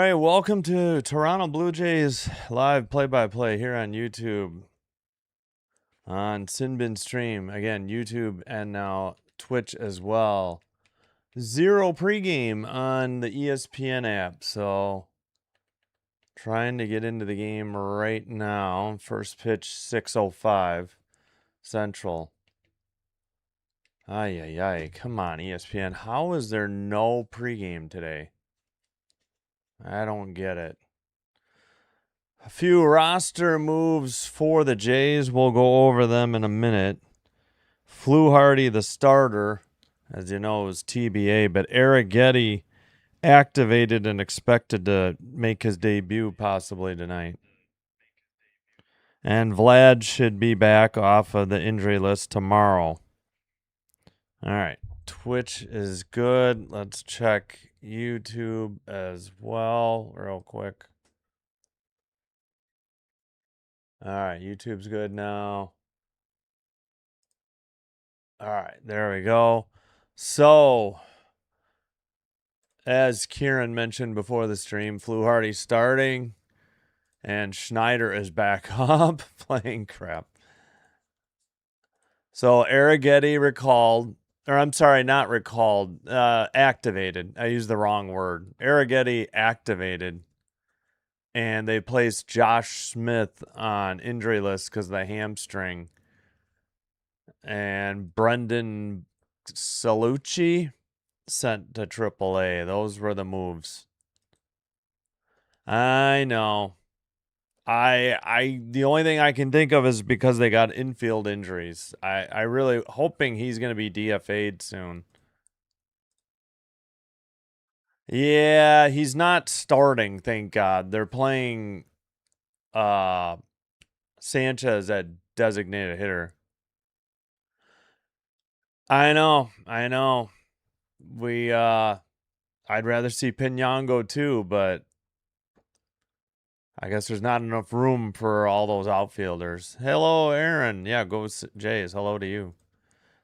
right, welcome to Toronto Blue Jays live play-by-play here on YouTube on Sinbin Stream. Again, YouTube and now Twitch as well. Zero pregame on the ESPN app, so trying to get into the game right now. First pitch 6:05 Central. Ay. Come on, ESPN. How is there no pregame today? I don't get it. A few roster moves for the Jays. We'll go over them in a minute. Fluharty, the starter, as you know, is TBA, but Arrighetti activated and expected to make his debut possibly tonight. And Vlad should be back off of the injury list tomorrow. All right. Twitch is good. Let's check YouTube as well, real quick. All right. YouTube's good now. All right. There we go. So, as Kieran mentioned before the stream, Fluharty starting. And Schneider is back up playing crap. So Arrighetti activated. I used the wrong word. Arrighetti activated. And they placed Josh Smith on injury list because of the hamstring. And Brendan Salucci sent to AAA. Those were the moves. I know. The only thing I can think of is because they got infield injuries. I really hoping he's going to be DFA'd soon. Yeah, he's not starting, thank God. They're playing Sanchez at designated hitter. I know. I'd rather see Pignon go too, but I guess there's not enough room for all those outfielders. Hello, Aaron. Yeah, go Jays. Hello to you.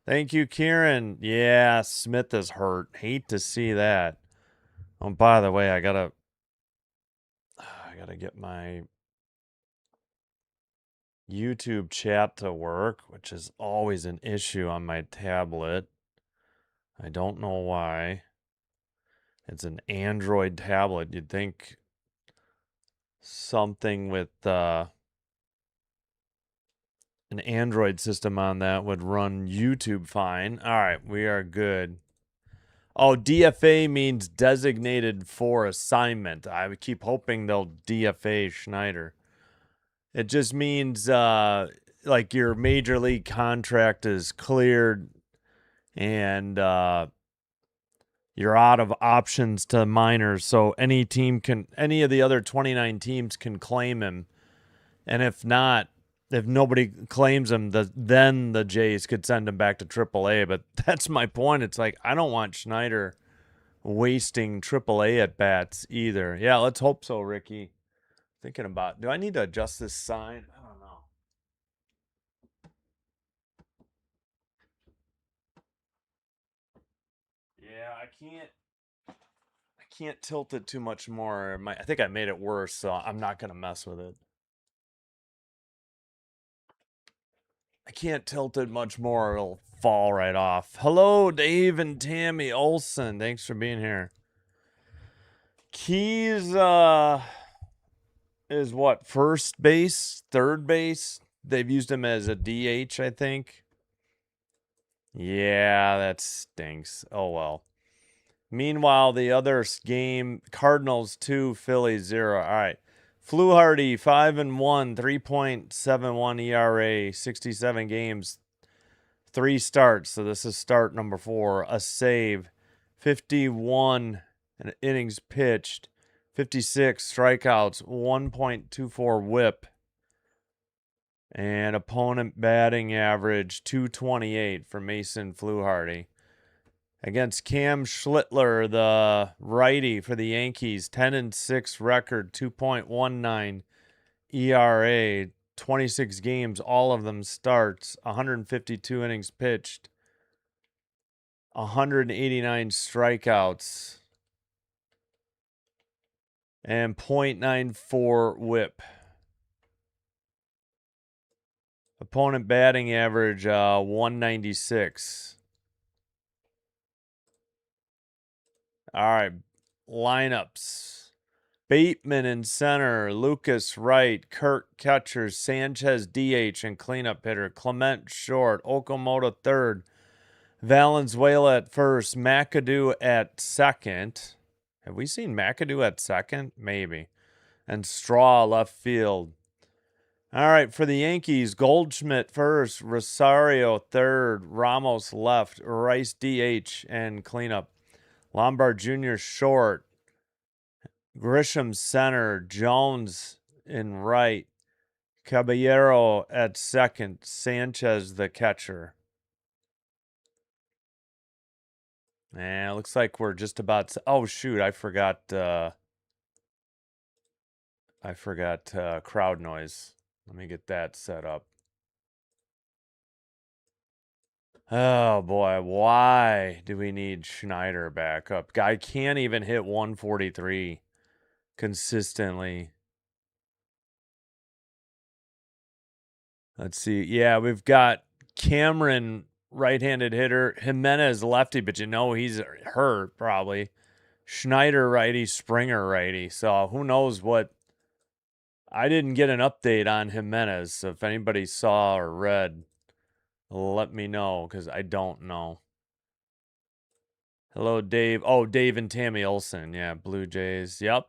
Thank you, Kieran. Yeah, Smith is hurt. Hate to see that. Oh, by the way, I gotta get my YouTube chat to work, which is always an issue on my tablet. I don't know why. It's an Android tablet. You'd think something with an Android system on that would run YouTube fine. All right, we are good. Oh, DFA means designated for assignment. I would keep hoping they'll DFA Schneider. It just means like your major league contract is cleared and you're out of options to minors. So any of the other 29 teams can claim him. And if not, if nobody claims him, then the Jays could send him back to AAA. But that's my point. It's like, I don't want Schneider wasting AAA at bats either. Yeah, let's hope so, Ricky. Thinking about, do I need to adjust this sign? I don't know. Yeah, I can't tilt it too much more. I think I made it worse, so I'm not gonna mess with it. I can't tilt it much more, it'll fall right off. Hello, Dave and Tammy Olson. Thanks for being here. Keys is what, first base, third base? They've used him as a DH, I think. Yeah, that stinks. Oh well. Meanwhile, the other game, Cardinals 2, Phillies 0. All right. Fluharty 5-1, 3.71 ERA, 67 games, 3 starts. So this is start number 4. A save, 51 innings pitched, 56 strikeouts, 1.24 whip, and opponent batting average 228 for Mason Fluharty. Against Cam Schlittler, the righty for the Yankees, 10-6 record, 2.19 ERA, 26 games, all of them starts, 152 innings pitched, 189 strikeouts. And .94 whip. Opponent batting average 196. All right, lineups. Bateman in center, Lucas right, Kirk catcher, Sanchez DH and cleanup hitter, Clement short, Okamoto third, Valenzuela at first, McAdoo at second. Have we seen McAdoo at second? Maybe. And Straw left field. All right, for the Yankees, Goldschmidt first, Rosario third, Ramos left, Rice DH and cleanup, Lombard Jr. short, Grisham center, Jones in right, Caballero at second, Sanchez the catcher. And it looks like we're just about to, oh shoot, I forgot crowd noise. Let me get that set up. Oh boy, why do we need Schneider back up? Guy can't even hit 143 consistently. Let's see. Yeah, we've got Cameron, right-handed hitter, Jimenez lefty, but you know he's hurt probably. Schneider righty, Springer righty. So who knows what. I didn't get an update on Jimenez. So if anybody saw or read, let me know because I don't know. Hello, Dave. Oh, Dave and Tammy Olson. Yeah, Blue Jays. Yep.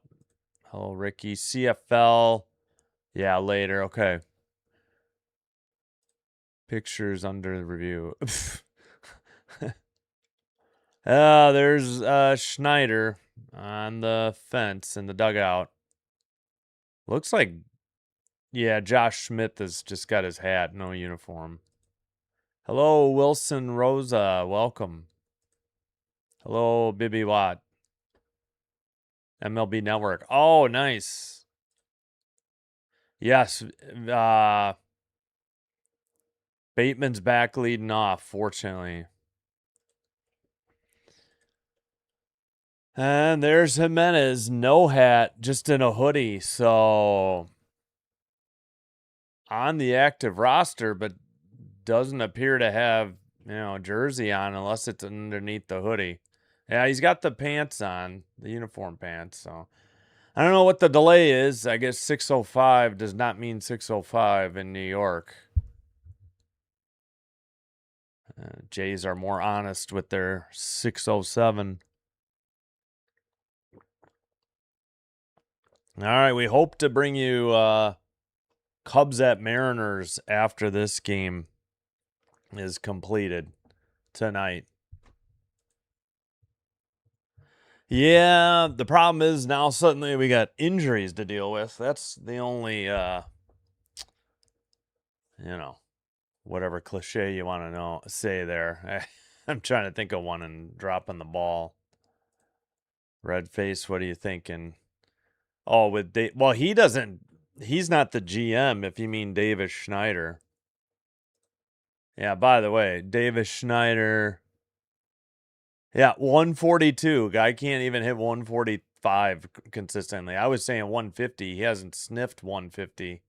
Hello, Ricky. CFL. Yeah, later. Okay. Pictures under the review. There's Schneider on the fence in the dugout. Looks like, yeah, Josh Smith has just got his hat, no uniform. Hello, Wilson Rosa. Welcome. Hello, Bibby Watt. MLB Network. Oh, nice. Yes. Bateman's back leading off, fortunately. And there's Jimenez, no hat, just in a hoodie. So on the active roster, but doesn't appear to have, jersey on unless it's underneath the hoodie. Yeah, he's got the pants on, the uniform pants. So I don't know what the delay is. I guess 6:05 does not mean 6:05 in New York. Jays are more honest with their 6:07. All right, we hope to bring you Cubs at Mariners after this game is completed tonight. Yeah, the problem is now suddenly we got injuries to deal with. That's the only, whatever cliche you want to say there. I'm trying to think of one and dropping the ball. Red face, what are you thinking? Oh, with Dave. Well, he's not the GM if you mean Davis Schneider. Yeah, by the way, Davis Schneider. Yeah, 142. Guy can't even hit 145 consistently. I was saying 150. He hasn't sniffed 150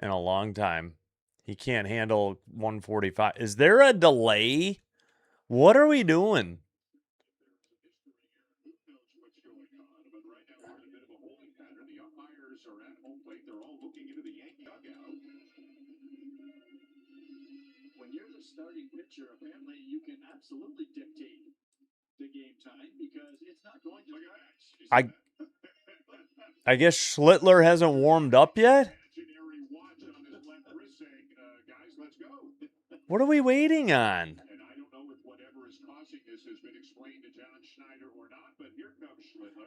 in a long time. He can't handle 145. Is there a delay? What are we doing? When you're the starting pitcher, apparently you can absolutely dictate the game time because it's not going to. I guess Schlittler hasn't warmed up yet. What are we waiting on?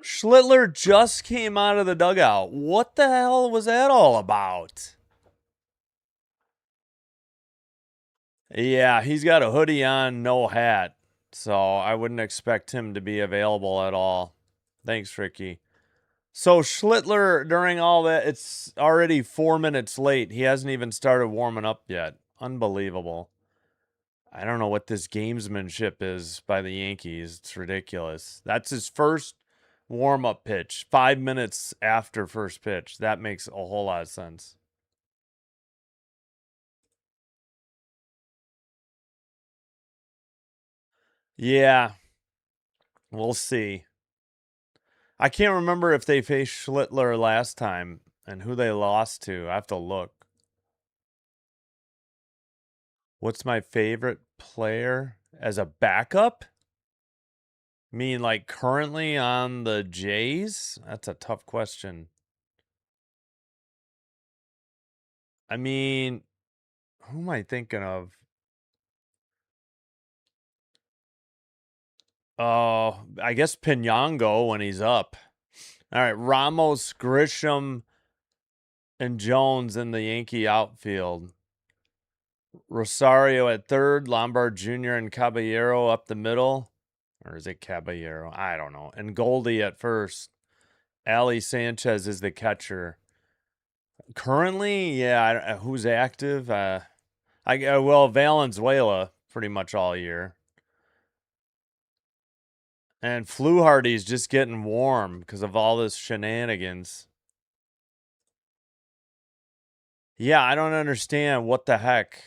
Schlittler just came out of the dugout. What the hell was that all about? Yeah, he's got a hoodie on, no hat. So I wouldn't expect him to be available at all. Thanks, Ricky. So Schlittler, during all that, it's already 4 minutes late. He hasn't even started warming up yet. Unbelievable. I don't know what this gamesmanship is by the Yankees. It's ridiculous. That's his first warm-up pitch, 5 minutes after first pitch. That makes a whole lot of sense. Yeah, we'll see. I can't remember if they faced Schlittler last time and who they lost to. I have to look. What's my favorite player as a backup? Mean like currently on the Jays? That's a tough question. I mean, who am I thinking of? Oh, I guess Pinyango when he's up. All right, Ramos, Grisham, and Jones in the Yankee outfield. Rosario at third, Lombard Jr. and Caballero up the middle. Or is it Caballero? I don't know. And Goldie at first. Ali Sanchez is the catcher. Currently, yeah, who's active? Well, Valenzuela pretty much all year. And Fluharty's just getting warm because of all this shenanigans. Yeah, I don't understand what the heck.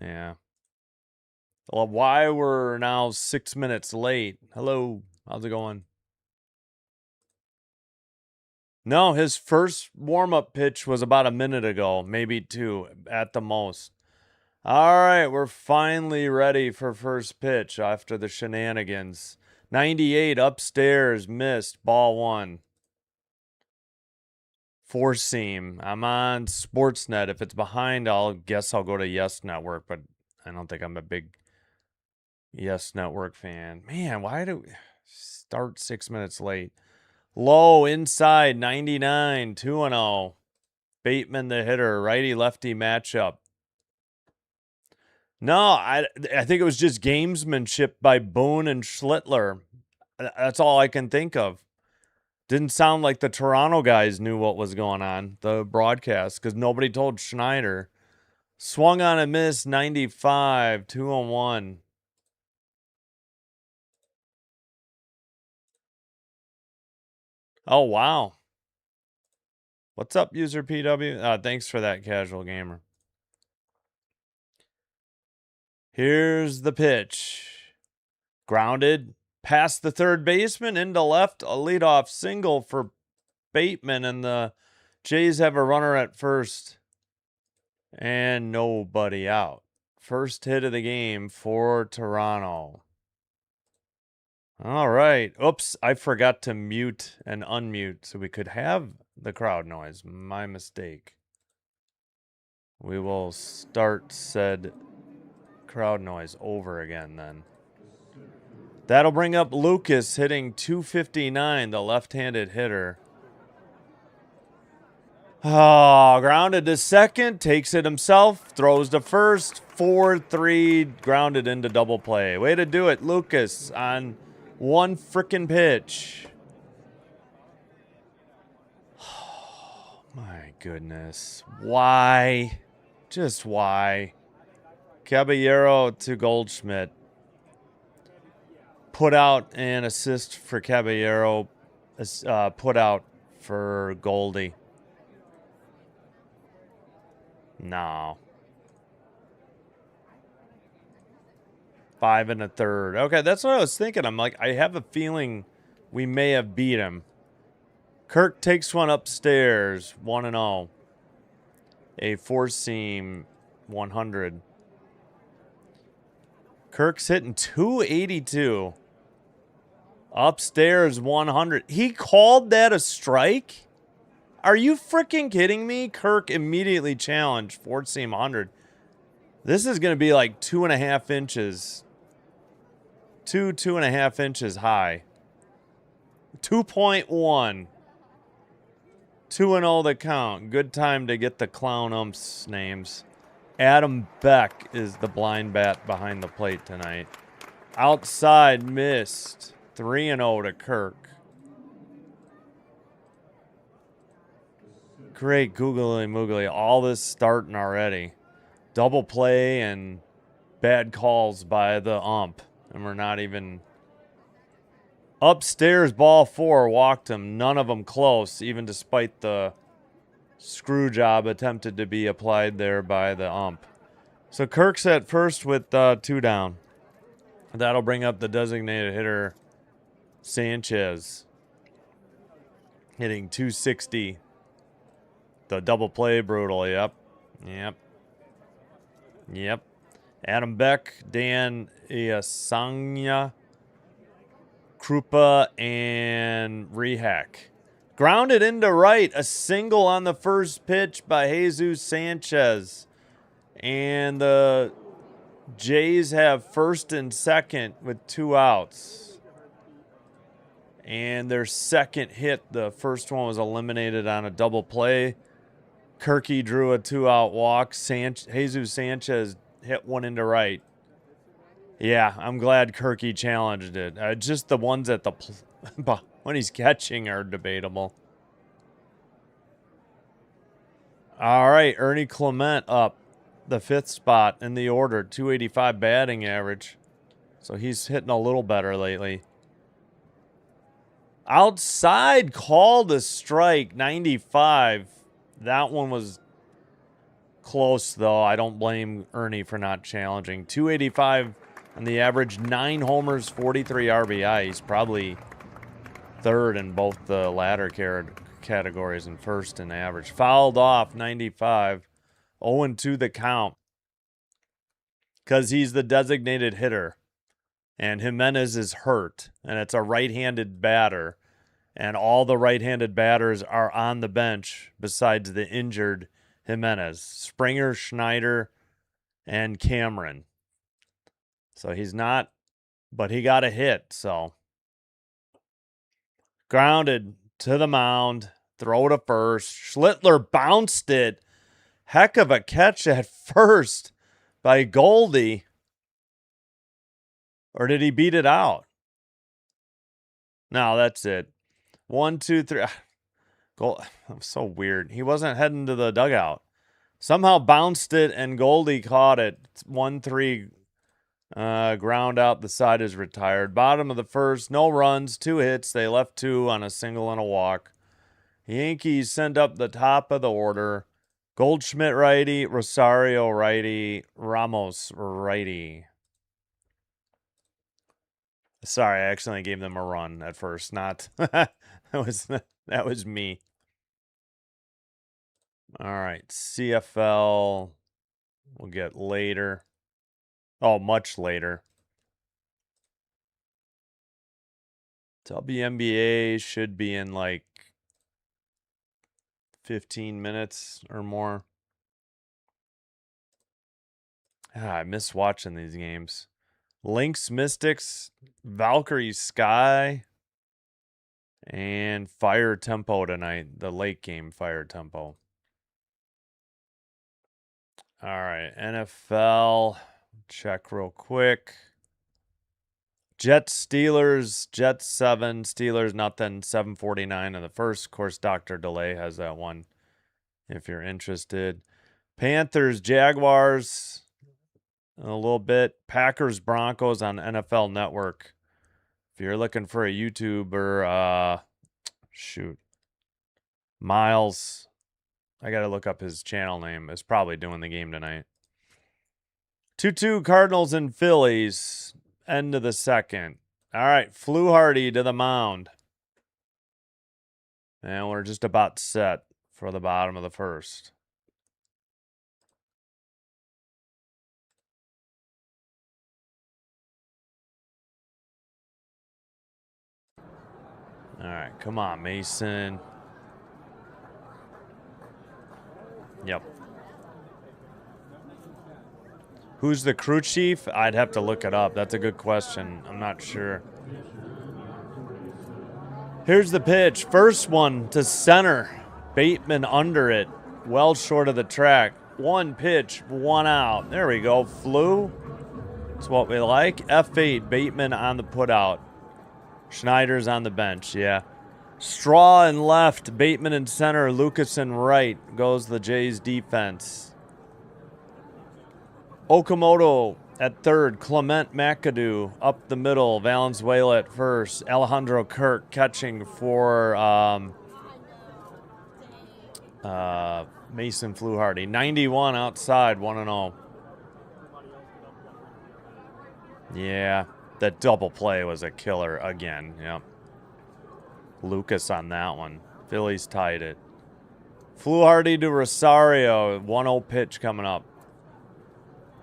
Yeah. Well, why we're now 6 minutes late? Hello, how's it going? No, his first warm-up pitch was about a minute ago, maybe 2 at the most. All right, we're finally ready for first pitch after the shenanigans. 98 upstairs, missed, ball 1. Four seam. I'm on Sportsnet. If it's behind, I'll go to Yes Network, but I don't think I'm a big Yes Network fan. Man, why do we start 6 minutes late? Low inside 99, 2-0. Bateman the hitter, righty lefty matchup. No, I think it was just gamesmanship by Boone and Schlittler. That's all I can think of. Didn't sound like the Toronto guys knew what was going on, the broadcast, because nobody told Schneider. Swung on a miss, 95, 2-1. Oh, wow. What's up, user PW? Thanks for that, casual gamer. Here's the pitch. Grounded, past the third baseman, into left, a leadoff single for Bateman, and the Jays have a runner at first. And nobody out. First hit of the game for Toronto. All right. Oops, I forgot to mute and unmute so we could have the crowd noise. My mistake. We will start said crowd noise over again then. That'll bring up Lucas hitting 259, the left-handed hitter. Oh, grounded to second, takes it himself, throws to first, 4-3, grounded into double play. Way to do it, Lucas, on one frickin' pitch. Oh, my goodness. Why? Just why? Caballero to Goldschmidt. Put out an assist for Caballero. Put out for Goldie. No. 5 1/3. Okay, that's what I was thinking. I'm like, I have a feeling we may have beat him. Kirk takes one upstairs, 1-0. A four-seam 100. Kirk's hitting 282. Upstairs 100. He called that a strike? Are you freaking kidding me? Kirk immediately challenged four-seam 100. This is going to be like 2.5 inches. 2.5 inches high. 2.1. 2-0 the count. Good time to get the clown umps names. Adam Beck is the blind bat behind the plate tonight. Outside missed. 3-0 to Kirk. Great googly moogly. All this starting already. Double play and bad calls by the ump. And we're not even... Upstairs, ball 4 walked him. None of them close, even despite the screw job attempted to be applied there by the ump. So Kirk's at first with 2 down. That'll bring up the designated hitter, Sanchez, hitting 260. The double play brutal. Yep. Adam Beck, Dan Iasanya, Krupa, and Rehak. Grounded into right. A single on the first pitch by Jesus Sanchez. And the Jays have first and second with 2 outs. And their second hit, the first one was eliminated on a double play. Kirky drew a 2-out walk. Jesus Sanchez hit one into right. Yeah, I'm glad Kirky challenged it. Just the ones at the when he's catching are debatable. All right, Ernie Clement up the 5th spot in the order, 285 batting average. So he's hitting a little better lately. Outside called a strike, 95. That one was close, though. I don't blame Ernie for not challenging. 285 on the average, 9 homers, 43 RBI. He's probably third in both the latter categories and first in average. Fouled off, 95. 0-2 the count because he's the designated hitter. And Jimenez is hurt, and it's a right-handed batter. And all the right-handed batters are on the bench besides the injured Jimenez. Springer, Schneider, and Cameron. So he's not, but he got a hit, so. Grounded to the mound, throw to first. Schlittler bounced it. Heck of a catch at first by Goldie. Or did he beat it out? No, that's it. 1, 2, 3. Goal. So weird. He wasn't heading to the dugout. Somehow bounced it and Goldie caught it. 1-3. Ground out. The side is retired. Bottom of the first. No runs. 2 hits. They left 2 on a single and a walk. Yankees send up the top of the order. Goldschmidt righty. Rosario righty. Ramos righty. Sorry, I accidentally gave them a run at first. Not that was me. All right, CFL we'll get later. Oh, much later. WNBA should be in like 15 minutes or more. I miss watching these games. Lynx Mystics, Valkyrie Sky, and Fire Tempo tonight. The late game Fire Tempo. All right, NFL. Check real quick. Jets Steelers, Jets 7, Steelers nothing, 7:49 in the first. Of course, Dr. Delay has that one if you're interested. Panthers, Jaguars. In a little bit. Packers, Broncos on NFL Network. If you're looking for a YouTuber, shoot. Miles, I got to look up his channel name. Is probably doing the game tonight. 2-2 Cardinals and Phillies. End of the second. All right, Fluharty to the mound. And we're just about set for the bottom of the first. All right, come on, Mason. Yep. Who's the crew chief? I'd have to look it up. That's a good question. I'm not sure. Here's the pitch. First one to center. Bateman under it. Well short of the track. 1 pitch, 1 out. There we go. Flew. That's what we like. F8, Bateman on the putout. Schneider's on the bench, yeah. Straw in left, Bateman in center, Lucas in right. Goes the Jays defense. Okamoto At third, Clement McAdoo up the middle. Valenzuela at first. Alejandro Kirk catching for Mason Fluharty. 91 outside, 1-0. Yeah, that double play was a killer again. Yep. Lucas on that one. Phillies tied it. Fluharty to Rosario. 1-0 pitch coming up.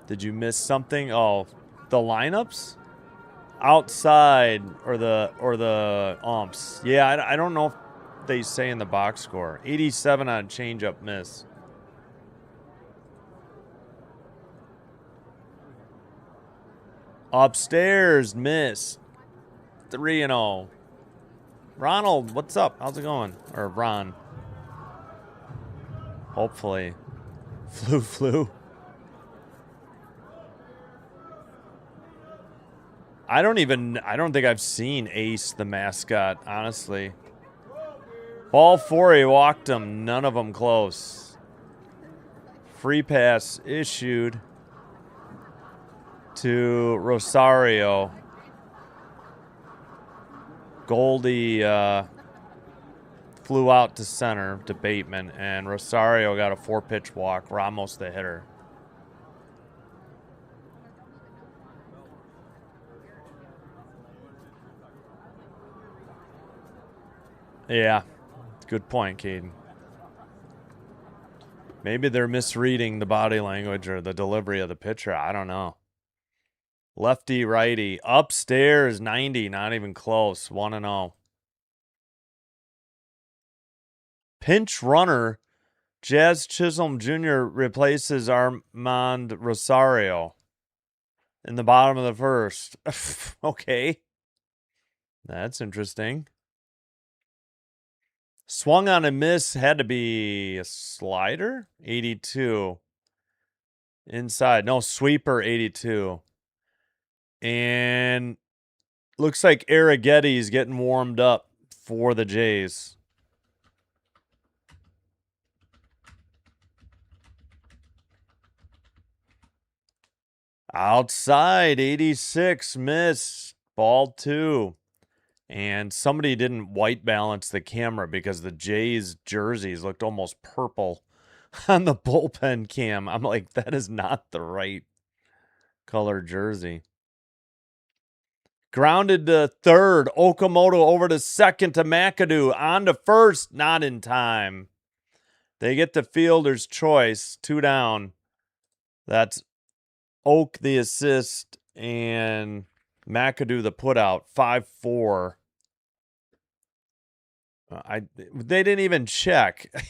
Did you miss something? Oh, the lineups? Outside or the umps. Yeah, I don't know if they say in the box score. 87 on changeup miss. Upstairs miss. 3-0. Ronald, what's up? How's it going? Or Ron. Hopefully. Flu. I don't think I've seen Ace, the mascot, honestly. Ball 4, he walked him. None of them close. Free pass issued to Rosario. Goldie flew out to center to Bateman, and Rosario got a 4-pitch walk. Ramos the hitter. Yeah, good point, Caden. Maybe they're misreading the body language or the delivery of the pitcher. I don't know. Lefty, righty. Upstairs, 90. Not even close. 1-0. Pinch runner. Jazz Chisholm Jr. replaces Armand Rosario in the bottom of the first. Okay. That's interesting. Swung on a miss. Had to be a slider? 82. Inside. No, sweeper, 82. And looks like Arrigetti's getting warmed up for the Jays. Outside, 86, miss. Ball 2. And somebody didn't white balance the camera because the Jays jerseys looked almost purple on the bullpen cam. I'm like, that is not the right color jersey. Grounded to third. Okamoto over to second to McAdoo. On to first. Not in time. They get the fielder's choice. 2 down. That's Oak the assist and McAdoo the putout. 5-4. They didn't even check. I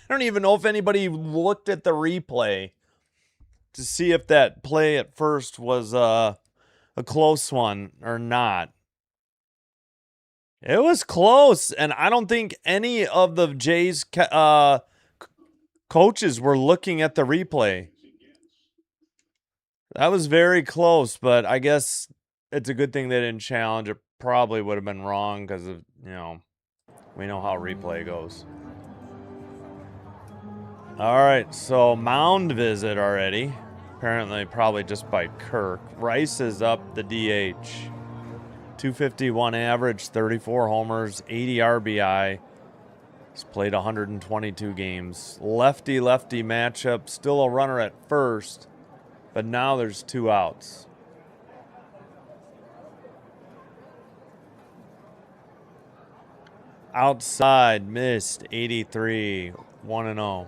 don't even know if anybody looked at the replay to see if that play at first was a close one or not. It was close, and I don't think any of the Jays coaches were looking at the replay. That was very close, but I guess it's a good thing they didn't challenge. It probably would have been wrong because of, we know how replay goes. All right, so mound visit already. Apparently, probably just by Kirk. Rice is up the DH. 251 average, 34 homers, 80 RBI. He's played 122 games. Lefty-lefty matchup. Still a runner at first, but now there's 2 outs. Outside, missed, 83, 1-0.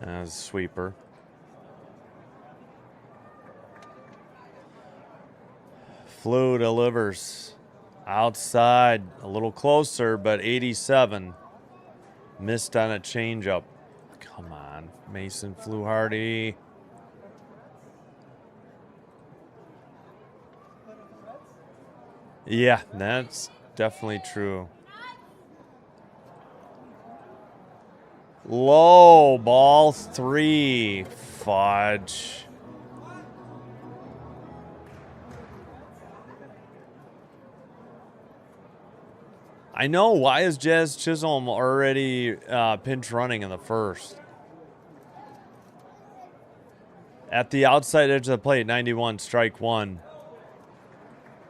As sweeper. Flew delivers. Outside, a little closer, but 87. Missed on a changeup. Come on, Mason Fluharty. Yeah, that's definitely true. Low, ball 3. Fudge. I know. Why is Jazz Chisholm already pinch running in the first? At the outside edge of the plate, 91, strike one.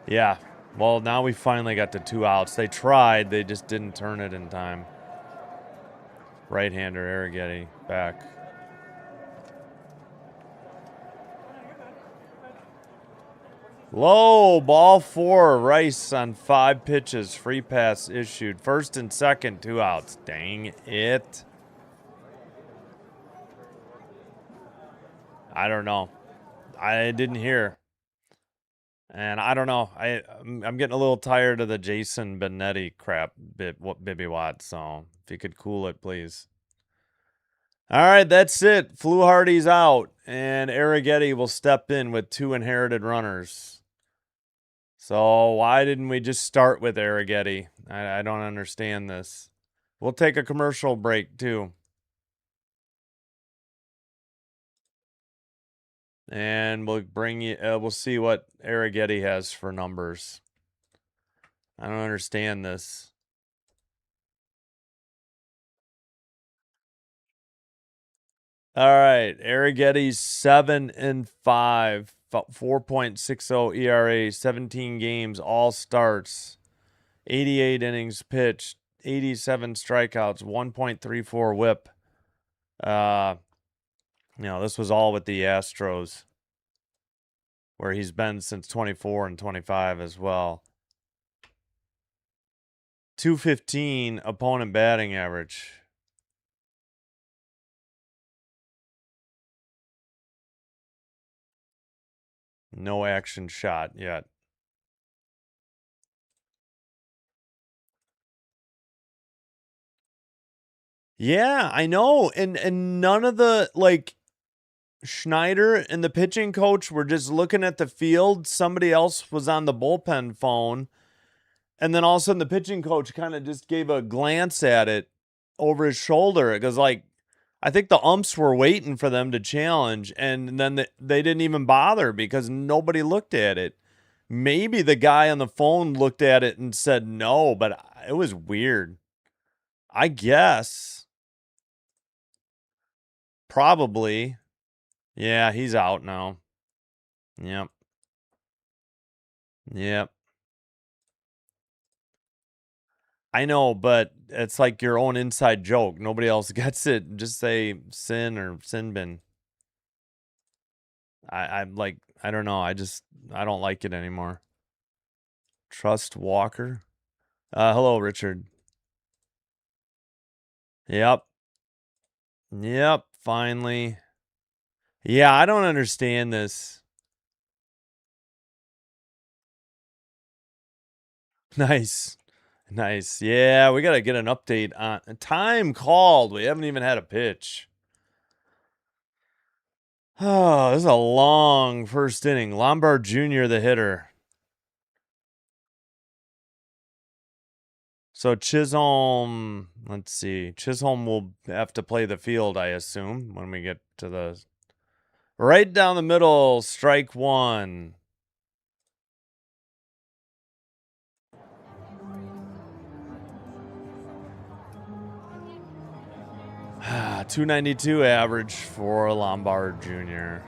Yeah. Well, now we finally got the 2 outs. They tried. They just didn't turn it in time. Right-hander, Arrighetti, back. Low, ball 4, Rice on 5 pitches. Free pass issued. First and second, 2 outs. Dang it. I don't know. I didn't hear. And I don't know. I'm getting a little tired of the Jason Benetti crap, Bibby Watt. So if you could cool it, please. All right, that's it. Fluharty's out, and Arrighetti will step in with 2 inherited runners. So why didn't we just start with Arrighetti? I don't understand this. We'll take a commercial break too. And we'll bring you. We'll see what Arrighetti has for numbers. I don't understand this. All right, Arrighetti's 7-5, 4.60 ERA, 17 games, all starts, 88 innings pitched, 87 strikeouts, 1.34 WHIP. This was all with the Astros, where he's been since 24 and 25 as well. 215 opponent batting average. No action shot yet. Yeah, I know. And none of the, like, Schneider and the pitching coach were just looking at the field. Somebody else was on the bullpen phone. And then all of a sudden the pitching coach kind of just gave a glance at it over his shoulder. Because, like, I think the umps were waiting for them to challenge. And then they didn't even bother because nobody looked at it. Maybe the guy on the phone looked at it and said no, but it was weird. I guess. Probably. Yeah, he's out now. Yep. Yep. I know, but it's like your own inside joke. Nobody else gets it. Just say sin or sin bin. I'm like, I don't know. I don't like it anymore. Trust Walker. Hello, Richard. Yep. Yep. Finally. Yeah, I don't understand this. Nice. Nice. Yeah, we got to get an update on time called. We haven't even had a pitch. Oh, this is a long first inning. Lombard Jr., the hitter. So Chisholm, let's see. Chisholm will have to play the field, I assume, when we get to the right down the middle, strike one. .292 average for Lombard Jr.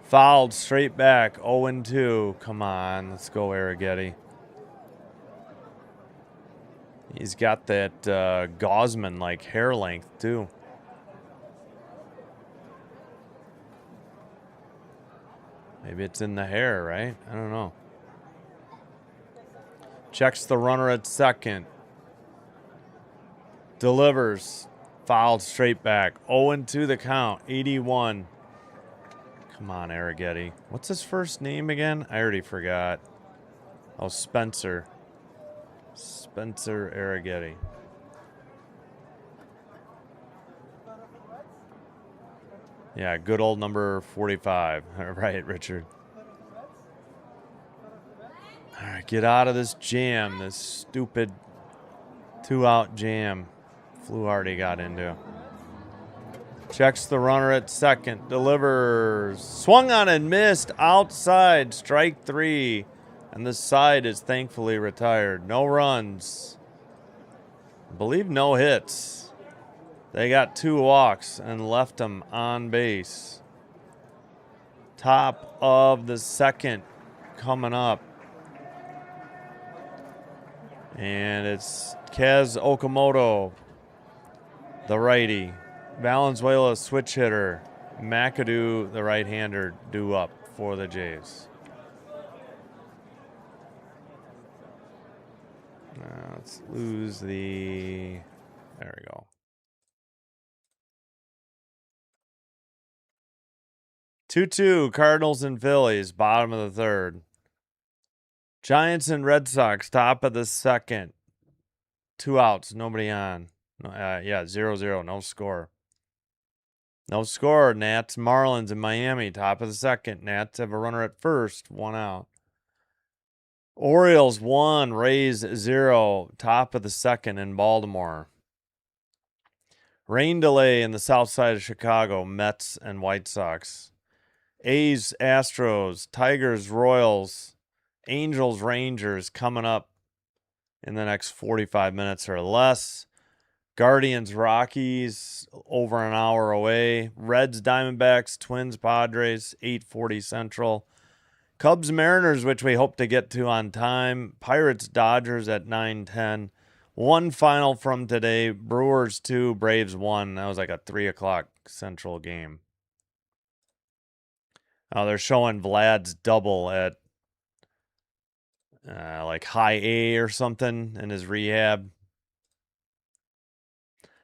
Fouled straight back, 0-2. Come on, let's go, Arrighetti. He's got that Gaussman-like hair length, too. Maybe it's in the hair, right? I don't know. Checks the runner at second. Delivers. Fouled straight back. 0-2 the count. 81. Come on, Arrighetti. What's his first name again? I already forgot. Oh, Spencer. Spencer Arrighetti. Yeah, good old number 45. All right, Richard. All right, get out of this jam, this stupid 2-out jam Fluharty got into. Checks the runner at second, delivers, swung on and missed, outside, strike 3, and the side is thankfully retired. No runs. I believe no hits. They got 2 walks and left them on base. Top of the second coming up. And it's Kaz Okamoto, the righty. Valenzuela, switch hitter. McAdoo, the right-hander, due up for the Jays. Let's lose the... There we go. 2-2, Cardinals and Phillies, bottom of the third. Giants and Red Sox, top of the second. 2 outs, nobody on. Yeah, 0-0, no score. No score. Nats, Marlins in Miami, top of the second. Nats have a runner at first, 1 out. Orioles 1, Rays 0, top of the second in Baltimore. Rain delay in the south side of Chicago, Mets and White Sox. A's, Astros, Tigers, Royals, Angels, Rangers coming up in the next 45 minutes or less. Guardians, Rockies, over an hour away. Reds, Diamondbacks, Twins, Padres, 8:40 Central. Cubs, Mariners, which we hope to get to on time. Pirates, Dodgers at 9:10. One final from today. Brewers 2, Braves 1. That was like a 3 o'clock Central game. They're showing Vlad's double at like high A or something in his rehab.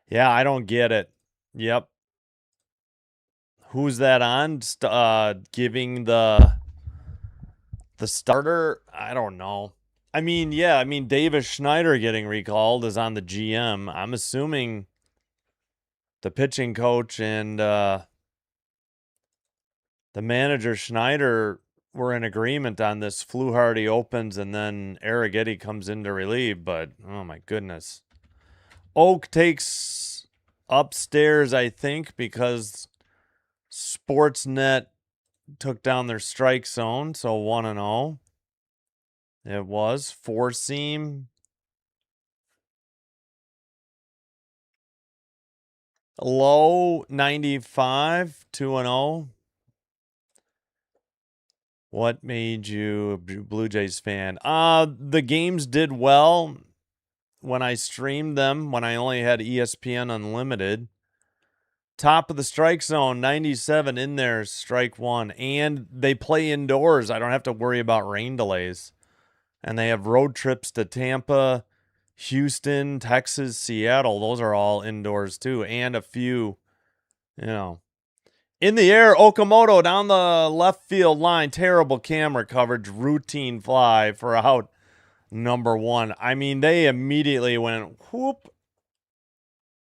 Yeah, I don't get it. Yep. Who's that on? Giving the starter? I don't know. I mean, yeah, Davis Schneider getting recalled is on the GM. I'm assuming the pitching coach and the manager Schneider were in agreement on this. Fluharty opens and then Arrighetti comes in to relieve, but oh my goodness. Oak takes upstairs, I think, because Sportsnet took down their strike zone, so 1-0. It was 4-seam. Low 95, 2-0. What made you a Blue Jays fan? The games did well when I streamed them, when I only had ESPN Unlimited. Top of the strike zone, 97 in there, strike 1. And they play indoors. I don't have to worry about rain delays. And they have road trips to Tampa, Houston, Texas, Seattle. Those are all indoors too. And a few, in the air, Okamoto down the left field line. Terrible camera coverage. Routine fly for out number 1. I mean, they immediately went whoop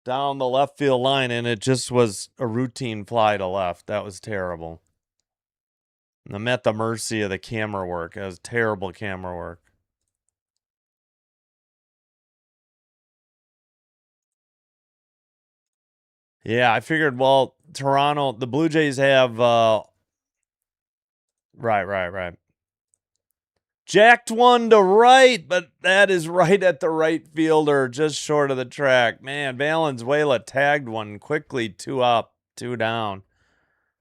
down the left field line, and it just was a routine fly to left. That was terrible. And I'm at the mercy of the camera work. It was terrible camera work. Yeah, I figured, well, Toronto, the Blue Jays have, right. Jacked one to right, but that is right at the right fielder, just short of the track. Man, Valenzuela tagged one quickly, 2 up, 2 down.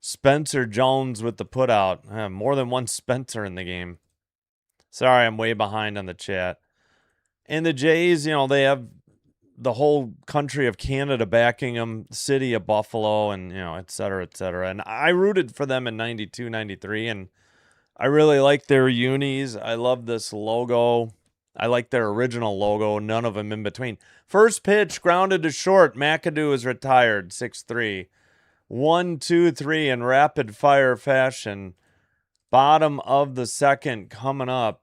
Spencer Jones with the putout. More than one Spencer in the game. Sorry, I'm way behind on the chat. And the Jays, they have the whole country of Canada backing them, city of Buffalo, and, et cetera, et cetera. And I rooted for them in 92, 93, and I really like their unis. I love this logo. I like their original logo. None of them in between. First pitch, grounded to short. McAdoo is retired, 6-3. 1, 2, 3 in rapid fire fashion. Bottom of the second coming up.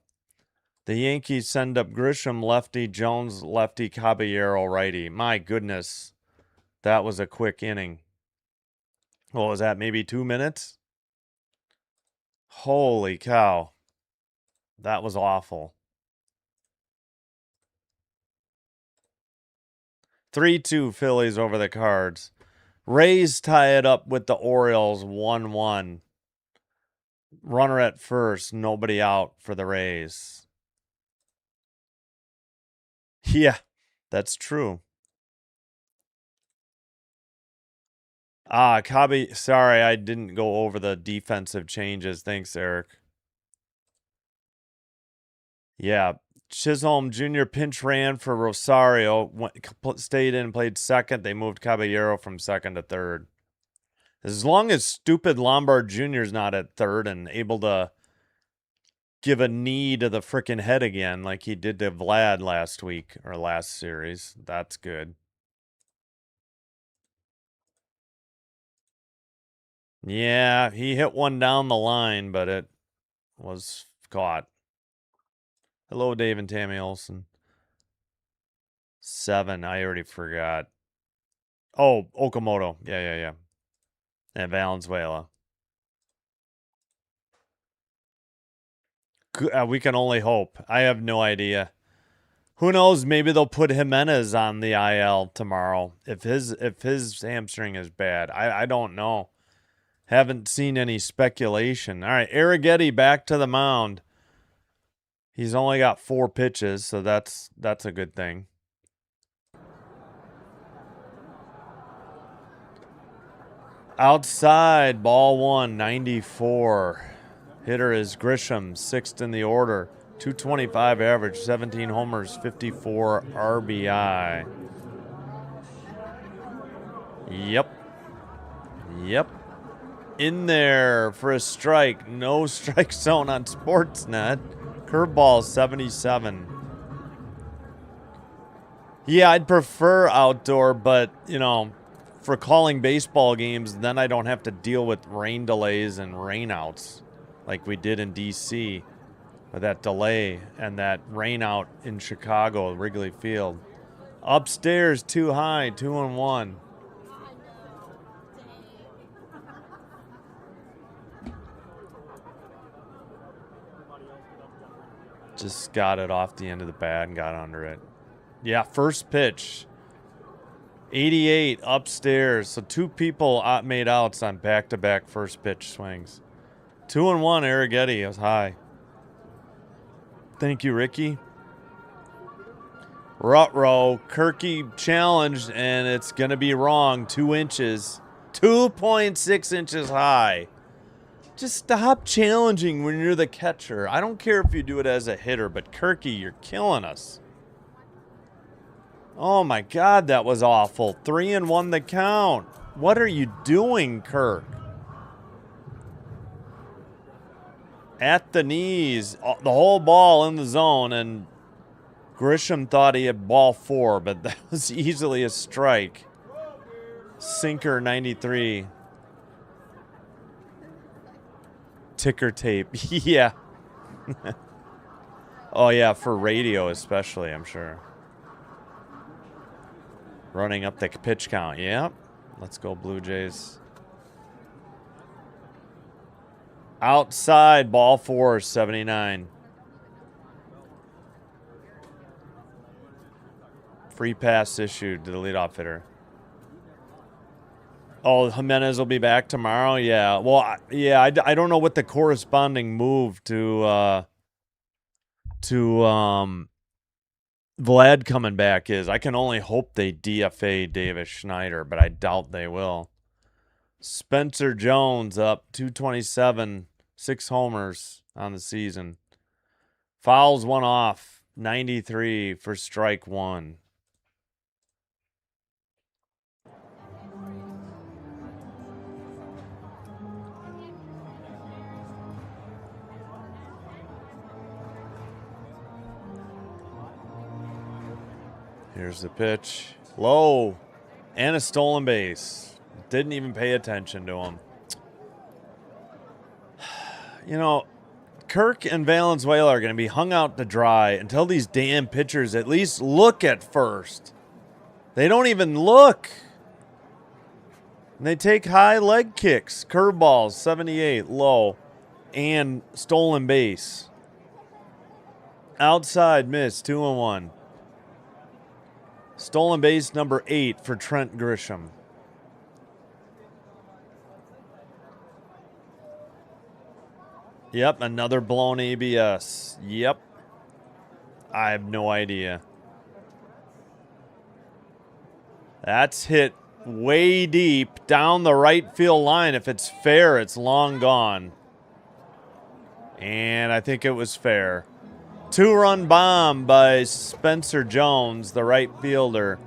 The Yankees send up Grisham, lefty, Jones, lefty, Caballero, righty. My goodness, that was a quick inning. What was that, maybe 2 minutes? Holy cow. That was awful. 3-2 Phillies over the Cards. Rays tie it up with the Orioles 1-1. Runner at first, nobody out for the Rays. Yeah, that's true. Cobby, sorry, I didn't go over the defensive changes. Thanks, Eric. Yeah, Chisholm Jr. pinch ran for Rosario, stayed in and played second. They moved Caballero from second to third. As long as stupid Lombard Jr. is not at third and able to give a knee to the frickin' head again like he did to Vlad last week or last series, that's good. Yeah, he hit one down the line, but it was caught. Hello, Dave and Tammy Olson. 7, I already forgot. Oh, Okamoto. Yeah. And Valenzuela. We can only hope. I have no idea. Who knows? Maybe they'll put Jimenez on the IL tomorrow if his hamstring is bad. I don't know. Haven't seen any speculation. All right, Arrighetti back to the mound. He's only got 4 pitches, so that's a good thing. Outside, ball 1, 94. Hitter is Grisham, 6th in the order. 225 average, 17 homers, 54 RBI. Yep. In there for a strike. No strike zone on Sportsnet. Curveball 77. Yeah, I'd prefer outdoor, but, you know, for calling baseball games, then I don't have to deal with rain delays and rainouts like we did in D.C. with that delay and that rainout in Chicago, Wrigley Field. Upstairs, too high, 2-1. Just got it off the end of the bat and got under it. Yeah, first pitch. 88 upstairs. So 2 people made outs on back-to-back first pitch swings. 2-1, Arrighetti. It was high. Thank you, Ricky. Rutrow, Kirky challenged, and it's going to be wrong. 2 inches. 2.6 inches high. Just stop challenging when you're the catcher. I don't care if you do it as a hitter, but Kirky, you're killing us. Oh my God, that was awful. 3-1 the count. What are you doing, Kirk? At the knees, the whole ball in the zone, and Grisham thought he had ball 4, but that was easily a strike. Sinker 93. Ticker tape. Yeah. Oh, yeah, for radio especially, I'm sure. Running up the pitch count. Yep. Let's go, Blue Jays. Outside, ball 4, 79. Free pass issued to the leadoff hitter. Oh, Jimenez will be back tomorrow? Yeah. Well, yeah, I don't know what the corresponding move to Vlad coming back is. I can only hope they DFA Davis Schneider, but I doubt they will. Spencer Jones up 227, 6 homers on the season. Fouls 1 off, 93 for strike 1. Here's the pitch. Low. And a stolen base. Didn't even pay attention to him. You know, Kirk and Valenzuela are going to be hung out to dry until these damn pitchers at least look at first. They don't even look. And they take high leg kicks. Curveballs, 78, low. And stolen base. Outside miss, 2-1. Stolen base number 8 for Trent Grisham. Yep, another blown ABS. Yep. I have no idea. That's hit way deep down the right field line. If it's fair, it's long gone. And I think it was fair. 2-run bomb by Spencer Jones, the right fielder.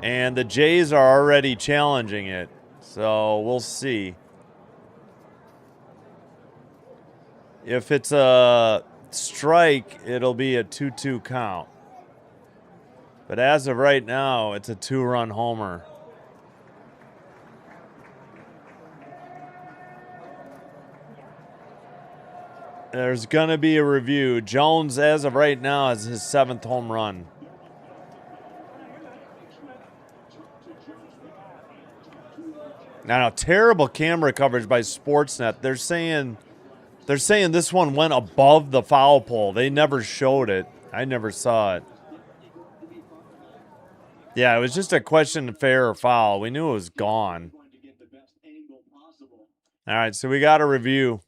And the Jays are already challenging it. So we'll see. If it's a strike, it'll be a 2-2 count. But as of right now, it's a 2-run homer. There's going to be a review. Jones, as of right now, has his 7th home run. Now, terrible camera coverage by Sportsnet. They're saying this one went above the foul pole. They never showed it. I never saw it. Yeah, it was just a question of fair or foul. We knew it was gone. All right, so we got a review.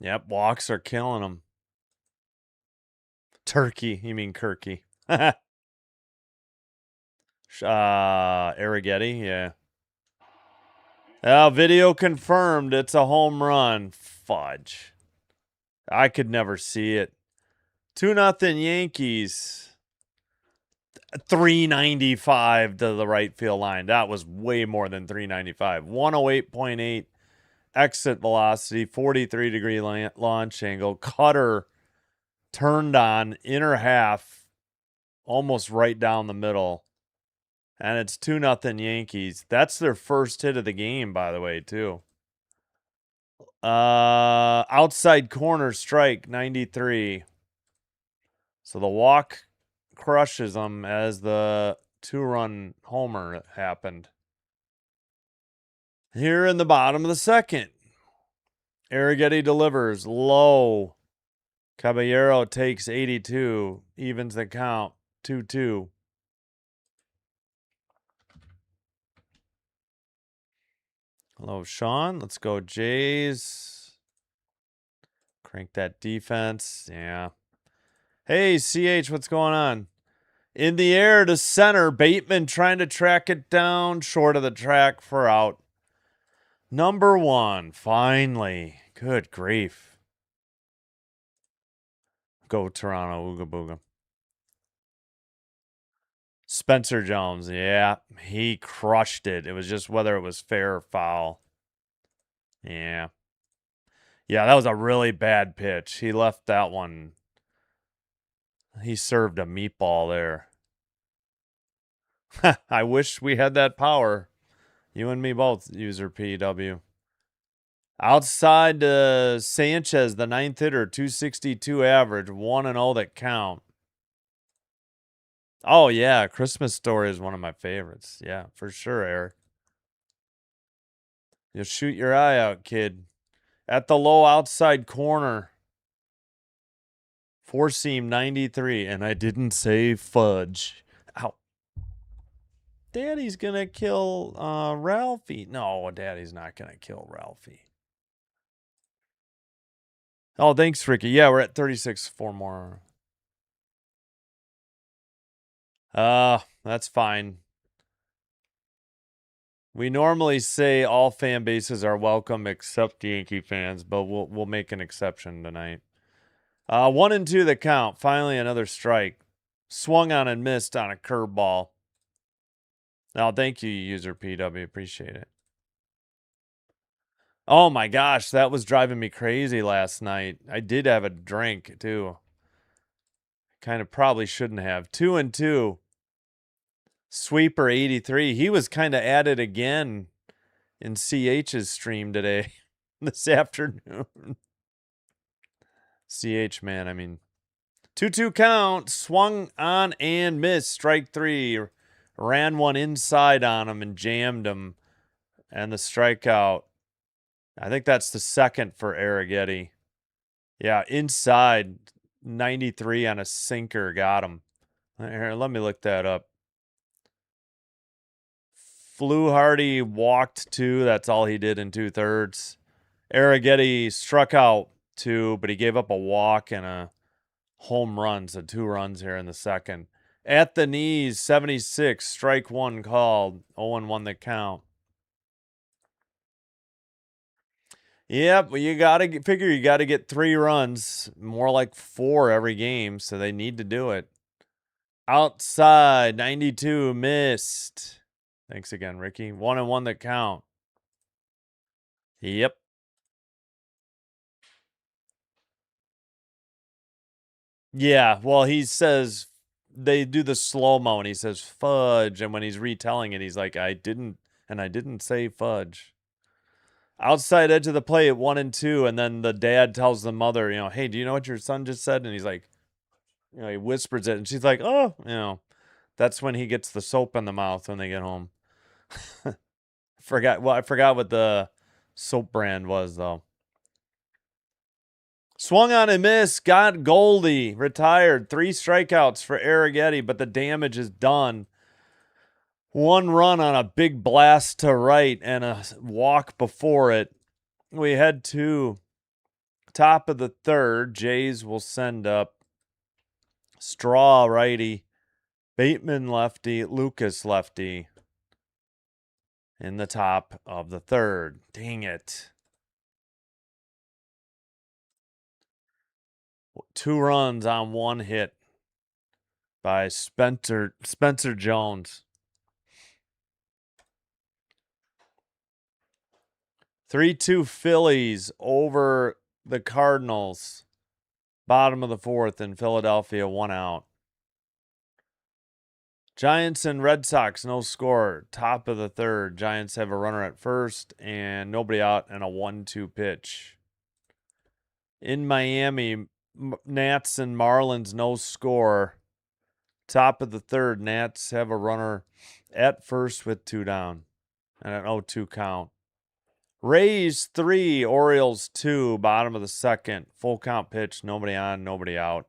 Yep, walks are killing him. Turkey, you mean Kirky. Arrighetti, yeah. Video confirmed it's a home run. Fudge. I could never see it. 2-0 Yankees. 395 to the right field line. That was way more than 395. 108.8 exit velocity, 43-degree launch angle. Cutter turned on, inner half, almost right down the middle. And it's 2-0 Yankees. That's their first hit of the game, by the way, too. Outside corner strike, 93. So the walk crushes them as the 2-run homer happened. Here in the bottom of the second, Arrighetti delivers low. Caballero takes 82, evens the count, 2-2. Hello, Sean. Let's go Jays. Crank that defense. Yeah. Hey, CH, what's going on? In the air to center. Bateman trying to track it down. Short of the track for out. Number 1. Finally. Good grief. Go Toronto. Ooga booga. Spencer Jones. Yeah, he crushed it. It was just whether it was fair or foul. Yeah. Yeah, that was a really bad pitch. He left that one. He served a meatball there. I wish we had that power. You and me both, user PW. Outside Sanchez, the 9th hitter, 262 average, 1-0 that count. Oh, yeah, Christmas Story is one of my favorites. Yeah, for sure, Eric. You'll shoot your eye out, kid. At the low outside corner. 4-seam 93, and I didn't say fudge. Ow. Daddy's gonna kill Ralphie. No, Daddy's not gonna kill Ralphie. Oh, thanks, Ricky. Yeah, we're at 36. 4 more. That's fine. We normally say all fan bases are welcome except Yankee fans, but we'll make an exception tonight. 1-2 the count. Finally, another strike. Swung on and missed on a curveball. Oh, thank you, user PW. Appreciate it. Oh my gosh, that was driving me crazy last night. I did have a drink too. Kind of probably shouldn't have. 2-2. Sweeper 83. He was kind of at it again in CH's stream today, this afternoon. CH, man, I mean. 2-2 count. Swung on and missed. Strike 3. Ran one inside on him and jammed him. And the strikeout. I think that's the second for Arrighetti. Yeah, inside 93 on a sinker. Got him. Here, let me look that up. Fluharty walked 2. That's all he did in 2/3. Arrighetti struck out 2, but he gave up a walk and a home runs, so 2 runs here in the second. At the knees, 76, strike 1 called, 0-1 the count. Yep, well, you got to figure you got to get 3 runs, more like 4 every game, so they need to do it. Outside, 92, missed. Thanks again, Ricky. 1-1 the count. Yep. Yeah, well, he says they do the slow-mo and he says fudge, and when he's retelling it, he's like, I didn't say fudge. Outside edge of the plate, 1-2, and then the dad tells the mother, hey, do you know what your son just said? And he's like, he whispers it, and she's like, oh, that's when he gets the soap in the mouth when they get home. I forgot what the soap brand was, though. Swung on and missed. Got Goldie. Retired. 3 strikeouts for Arrighetti, but the damage is done. 1 run on a big blast to right and a walk before it. We head to top of the third. Jays will send up Straw righty, Bateman lefty, Lucas lefty in the top of the third. Dang it. 2 runs on 1 hit by Spencer Jones. 3-2 Phillies over the Cardinals. Bottom of the 4th in Philadelphia, 1 out. Giants and Red Sox, no score. Top of the 3rd. Giants have a runner at first and nobody out and a 1-2 pitch. In Miami, Nats and Marlins, no score. Top of the 3rd. Nats have a runner at first with 2 down and an 0-2 count. Rays 3, Orioles 2, bottom of the 2nd. Full count pitch, nobody on, nobody out.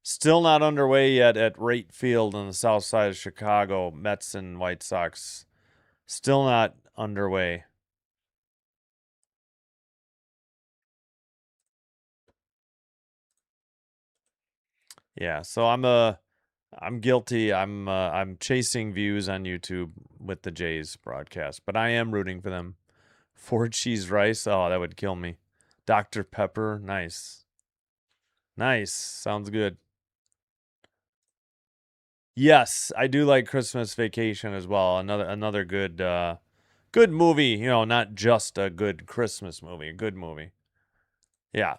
Still not underway yet at Rate Field on the south side of Chicago. Mets and White Sox still not underway. Yeah, so I'm guilty. I'm chasing views on YouTube with the Jays broadcast, but I am rooting for them. 4 cheese rice. Oh, that would kill me. Dr. Pepper. Nice. Nice. Sounds good. Yes, I do like Christmas Vacation as well. Another good good movie, not just a good Christmas movie, a good movie. Yeah.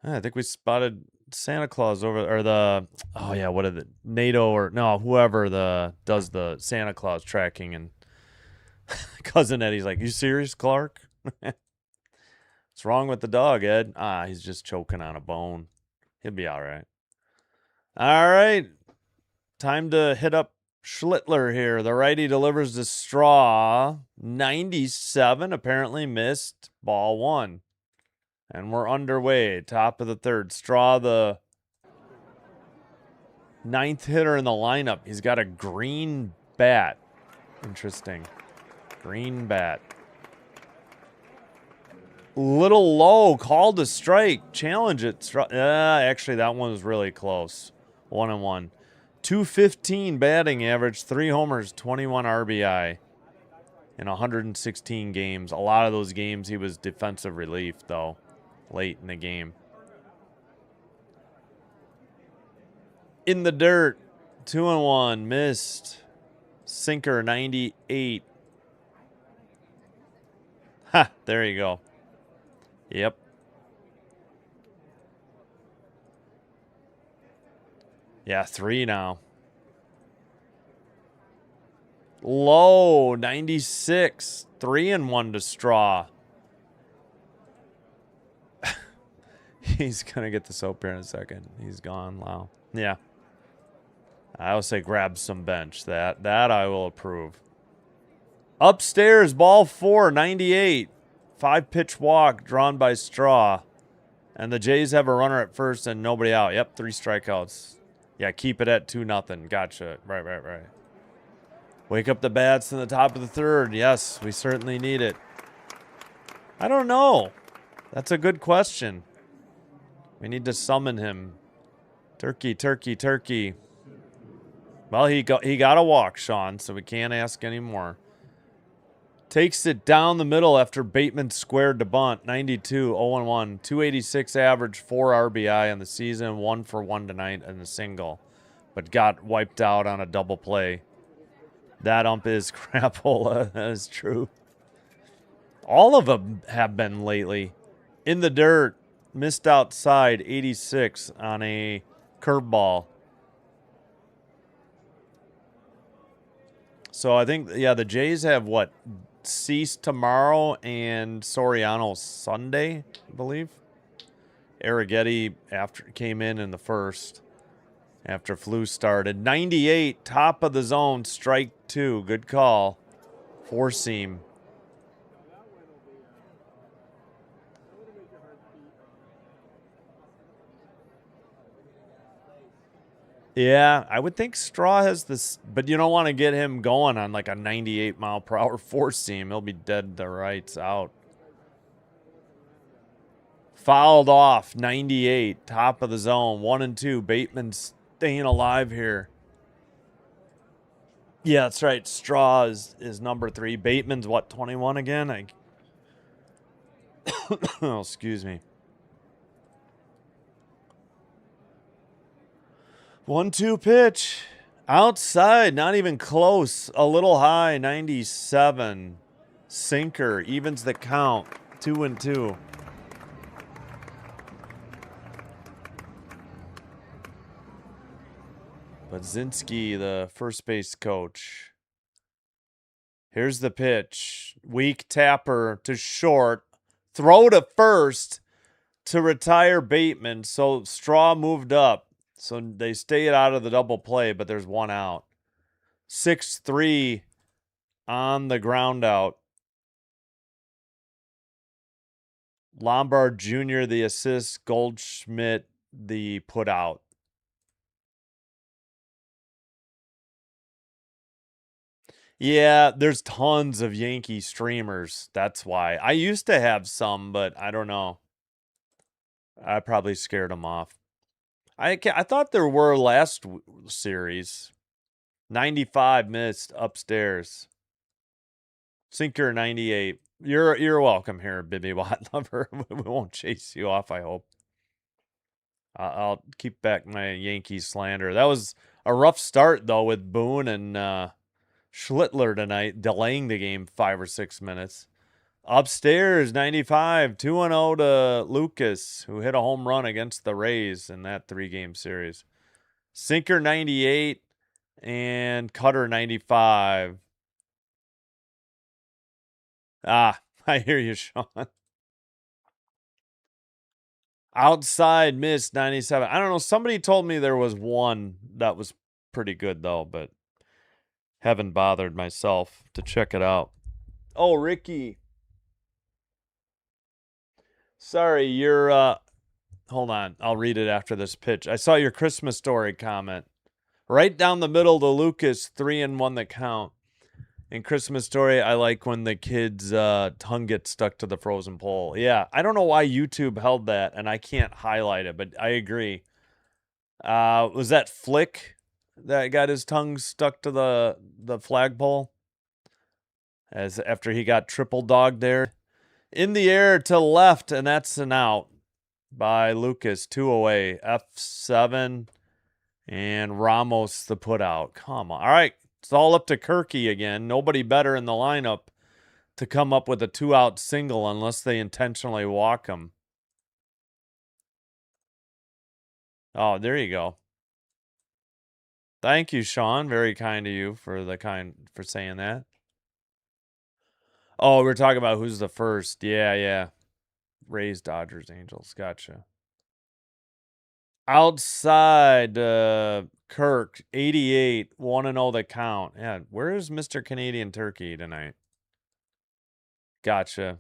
I think we spotted Santa Claus over or what are the NATO or no, whoever does the Santa Claus tracking, and Cousin Eddie's like, "You serious, Clark?" What's wrong with the dog, Ed? He's just choking on a bone. He'll be all right. All right. Time to hit up Schlittler here. The righty delivers the Straw. 97, apparently missed. Ball 1. And we're underway. Top of the 3rd. Straw, the 9th hitter in the lineup. He's got a green bat. Interesting. Green bat. Little low. Called a strike. Challenge it. Actually, that one was really close. 1-1. 215 batting average, 3 homers, 21 RBI in 116 games. A lot of those games he was defensive relief, though, late in the game. In the dirt, 2-1, missed. Sinker, 98. Ha, there you go. Yep. Yeah, 3 now. Low, 96. 3-1 to Straw. He's going to get the soap here in a second. He's gone. Wow. Yeah. I will say grab some bench. That I will approve. Upstairs, ball 4, 98. 5-pitch walk drawn by Straw. And the Jays have a runner at first and nobody out. Yep, 3 strikeouts. Yeah, keep it at 2-0. Gotcha. Right. Wake up the bats in the top of the 3rd. Yes, we certainly need it. I don't know. That's a good question. We need to summon him. Turkey, turkey, turkey. Well, he got a walk, Sean, so we can't ask anymore. Takes it down the middle after Bateman squared to bunt. 92, 0-1. 286 average, 4 RBI on the season. 1 for 1 tonight and a single. But got wiped out on a double play. That ump is crapola. That is true. All of them have been lately. In the dirt. Missed outside. 86 on a curveball. So I think, yeah, the Jays have what? Cease tomorrow and Soriano Sunday, I believe. Arrighetti came in the first after Flu started. 98, top of the zone, strike 2. Good call. Four seam. Yeah, I would think Straw has this, but you don't want to get him going on like a 98 mile per hour four seam. He'll be dead to rights out. Fouled off, 98, top of the zone, 1 and 2. Bateman staying alive here. Yeah, that's right. Straw is number 3. Bateman's what, 21 again? Oh, excuse me. 1-2 pitch. Outside, not even close. A little high, 97. Sinker, evens the count. 2-2. Budzinski, the first base coach. Here's the pitch. Weak tapper to short. Throw to first to retire Bateman. So Straw moved up. So they stay out of the double play, but there's 1 out. 6-3 on the ground out. Lombard Jr. the assist. Goldschmidt the put out. Yeah, there's tons of Yankee streamers. That's why. I used to have some, but I don't know. I probably scared them off. I thought there were last series. 95 missed upstairs. Sinker 98. You're welcome here, Bibby Watt Lover. We won't chase you off, I hope. I'll keep back my Yankees slander. That was a rough start, though, with Boone and Schlittler tonight, delaying the game 5 or 6 minutes. Upstairs, 95, 2-0 to Lucas, who hit a home run against the Rays in that 3-game series. Sinker 98 and Cutter 95. Ah, I hear you, Sean. Outside miss 97. I don't know. Somebody told me there was one that was pretty good, though, but haven't bothered myself to check it out. Oh, Ricky. Sorry, you're hold on. I'll read it after this pitch. I saw your Christmas story comment. Right down the middle to Lucas, 3-1 the count. In Christmas Story, I like when the kid's tongue gets stuck to the frozen pole. Yeah, I don't know why YouTube held that, and I can't highlight it, but I agree. Was that Flick that got his tongue stuck to the flagpole? After he got triple dogged there. In the air to left, and that's an out by Lucas. 2 away. F7 and Ramos the put out. Come on. All right. It's all up to Kirky again. Nobody better in the lineup to come up with a 2-out single unless they intentionally walk him. Oh, there you go. Thank you, Sean. Very kind of you for saying that. Oh, we're talking about who's the first. Yeah. Rays, Dodgers, Angels. Gotcha. Outside, Kirk, 88, 1-0 the count. Yeah, where is Mr. Canadian Turkey tonight? Gotcha.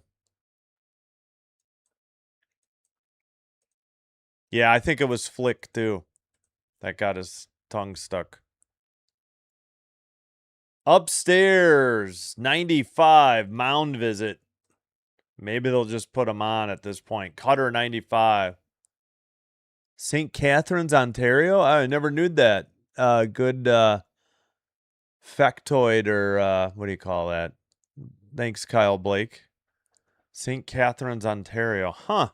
Yeah, I think it was Flick, too. That got his tongue stuck. Upstairs, 95, mound visit. Maybe they'll just put him on at this point. Cutter, 95. St. Catharines, Ontario? I never knew that. Good factoid, or what do you call that? Thanks, Kyle Blake. St. Catharines, Ontario. Huh.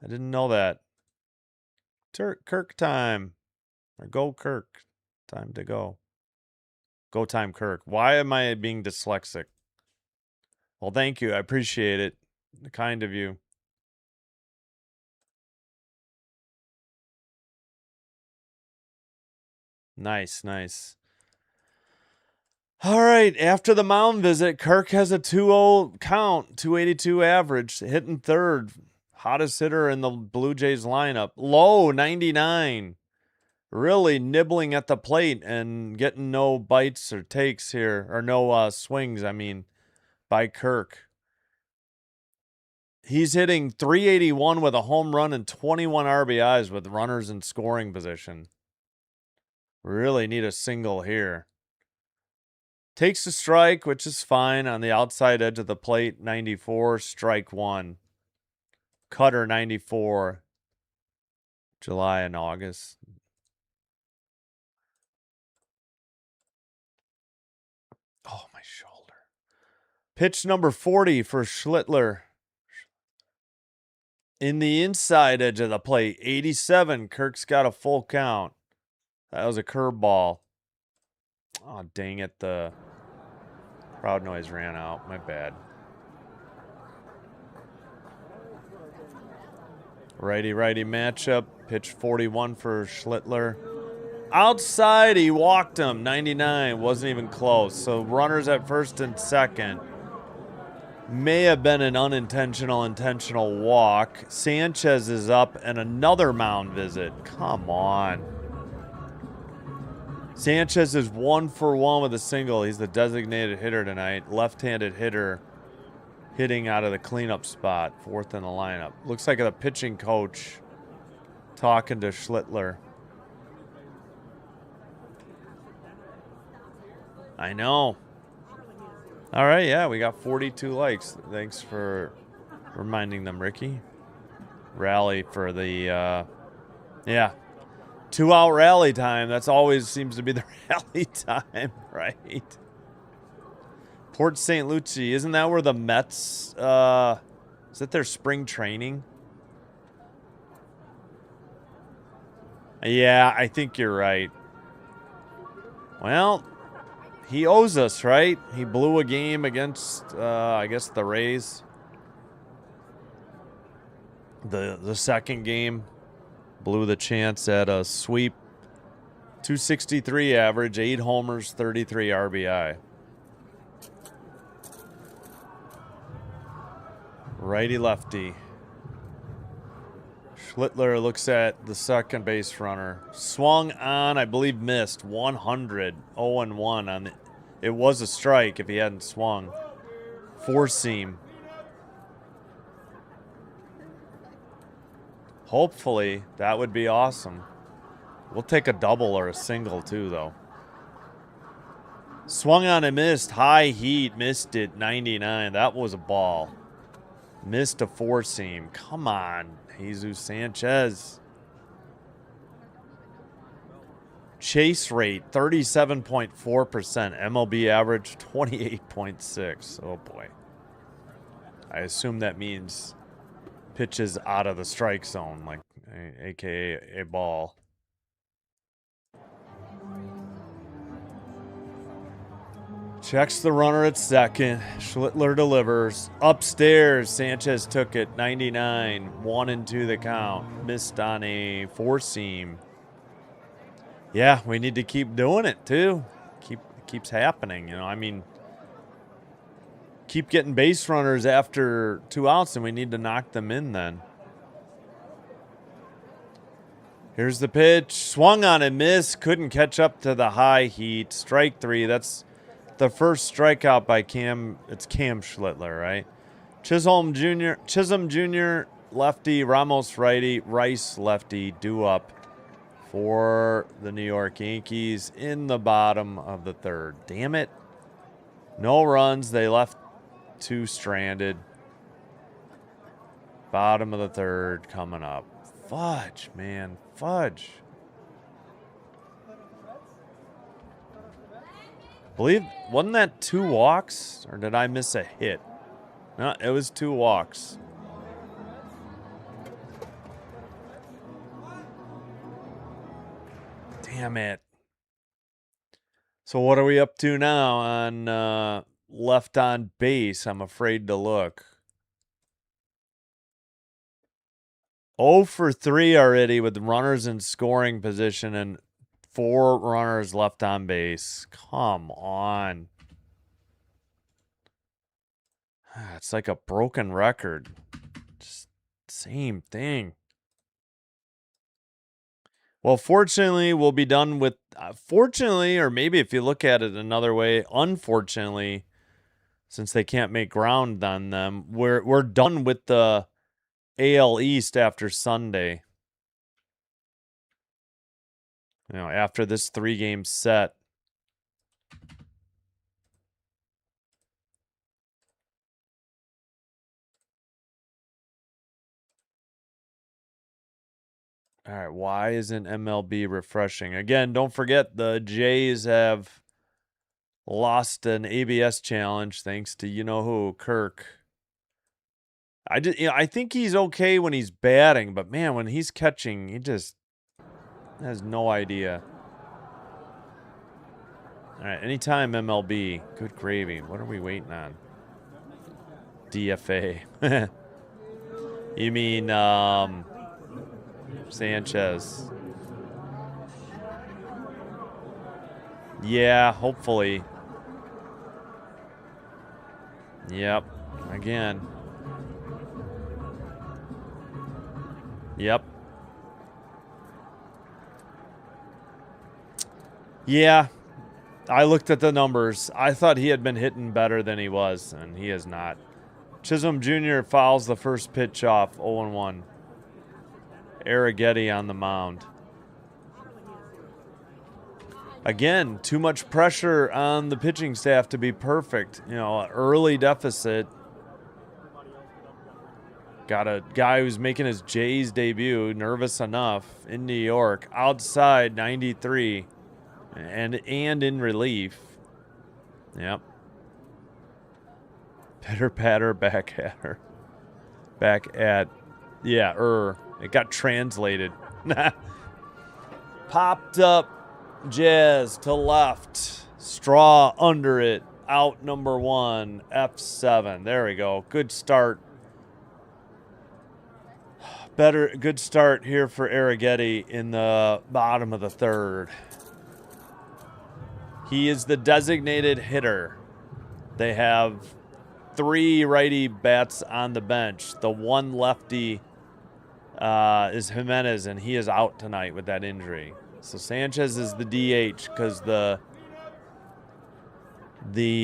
I didn't know that. Kirk time. Or go Kirk. Time to go. Go time Kirk. Why am I being dyslexic? Well, thank you. I appreciate it. Kind of you. Nice, nice. All right, after the mound visit, Kirk has a 2-0 count, 282 average, hitting third. Hottest hitter in the Blue Jays lineup. Low, 99. Really nibbling at the plate and getting no bites or takes here, or no swings, I mean, by Kirk. He's hitting 381 with a home run and 21 RBIs with runners in scoring position. Really need a single here. Takes a strike, which is fine. On the outside edge of the plate, 94, strike one. Cutter, 94. July and August. Oh, my shoulder. Pitch number 40 for Schlittler. In the inside edge of the plate, 87. Kirk's got a full count. That was a curveball. Oh, dang it. The crowd noise ran out. My bad. Righty-righty matchup. Pitch 41 for Schlittler. Outside, he walked him. 99. Wasn't even close. So runners at first and second. May have been an intentional walk. Sanchez is up and another mound visit. Come on. Sanchez is 1 for 1 with a single. He's the designated hitter tonight. Left-handed hitter hitting out of the cleanup spot. Fourth in the lineup. Looks like the pitching coach talking to Schlittler. I know. All right, yeah, we got 42 likes. Thanks for reminding them, Ricky. Rally for the, yeah. 2-out rally time. That's always seems to be the rally time, right? Port St. Lucie. Isn't that where the Mets, is it their spring training? Yeah, I think you're right. Well, he owes us, right? He blew a game against, I guess, the Rays. The second game. Blew the chance at a sweep. 263 average, 8 homers, 33 RBI. Righty-lefty. Schlittler looks at the second base runner. Swung on, I believe missed. 100. 0-1 on the... It was a strike if he hadn't swung. Four-seam. Hopefully, that would be awesome. We'll take a double or a single, too, though. Swung on and missed. High heat. Missed it. 99. That was a ball. Missed a four-seam. Come on, Jesus Sanchez. Chase rate, 37.4%. MLB average, 28.6. Oh, boy. I assume that means pitches out of the strike zone, like a.k.a. a ball. Checks the runner at second. Schlittler delivers. Upstairs, Sanchez took it. 99. 1-2 the count. Missed on a four-seam. Yeah, we need to keep doing it, too. Keeps happening, you know. I mean, keep getting base runners after 2 outs, and we need to knock them in then. Here's the pitch. Swung on and missed. Couldn't catch up to the high heat. Strike 3. That's the first strikeout by Cam. It's Cam Schlittler, right? Chisholm Jr., lefty. Ramos, righty. Rice, lefty. Due up for the New York Yankees in the bottom of the third. Damn it. No runs. They left 2 stranded. Bottom of the third coming up. Fudge, man. Fudge. Wasn't that 2 walks? Or did I miss a hit? No, it was 2 walks. Damn it. So what are we up to now on left on base? I'm afraid to look. 0 for 3 already with runners in scoring position and 4 runners left on base. Come on. It's like a broken record. Just same thing. Well, fortunately, we'll be done with... fortunately, or maybe if you look at it another way, unfortunately, since they can't make ground on them, we're done with the AL East after Sunday. You know, after this 3-game set. All right, why isn't MLB refreshing? Again, don't forget the Jays have lost an ABS challenge thanks to you-know-who, Kirk. I think he's okay when he's batting, but man, when he's catching, he just has no idea. All right, anytime MLB. Good gravy. What are we waiting on? DFA. You mean Sanchez? Yeah, hopefully. Yep. Again. Yep. Yeah. I looked at the numbers. I thought he had been hitting better than he was, and he is not. Chisholm Jr. fouls the first pitch off, 0-1. Arrighetti on the mound. Again, too much pressure on the pitching staff to be perfect. You know, early deficit. Got a guy who's making his Jays debut, nervous enough, in New York. Outside, 93. And in relief. Yep. Pitter patter back at her. Back at, yeah, it got translated. Popped up Jazz to left. Straw under it. Out number 1. F7. There we go. Good start. Good start here for Arrighetti in the bottom of the 3rd. He is the designated hitter. They have 3 righty bats on the bench. The 1 lefty is Jimenez, and he is out tonight with that injury. So Sanchez is the DH because they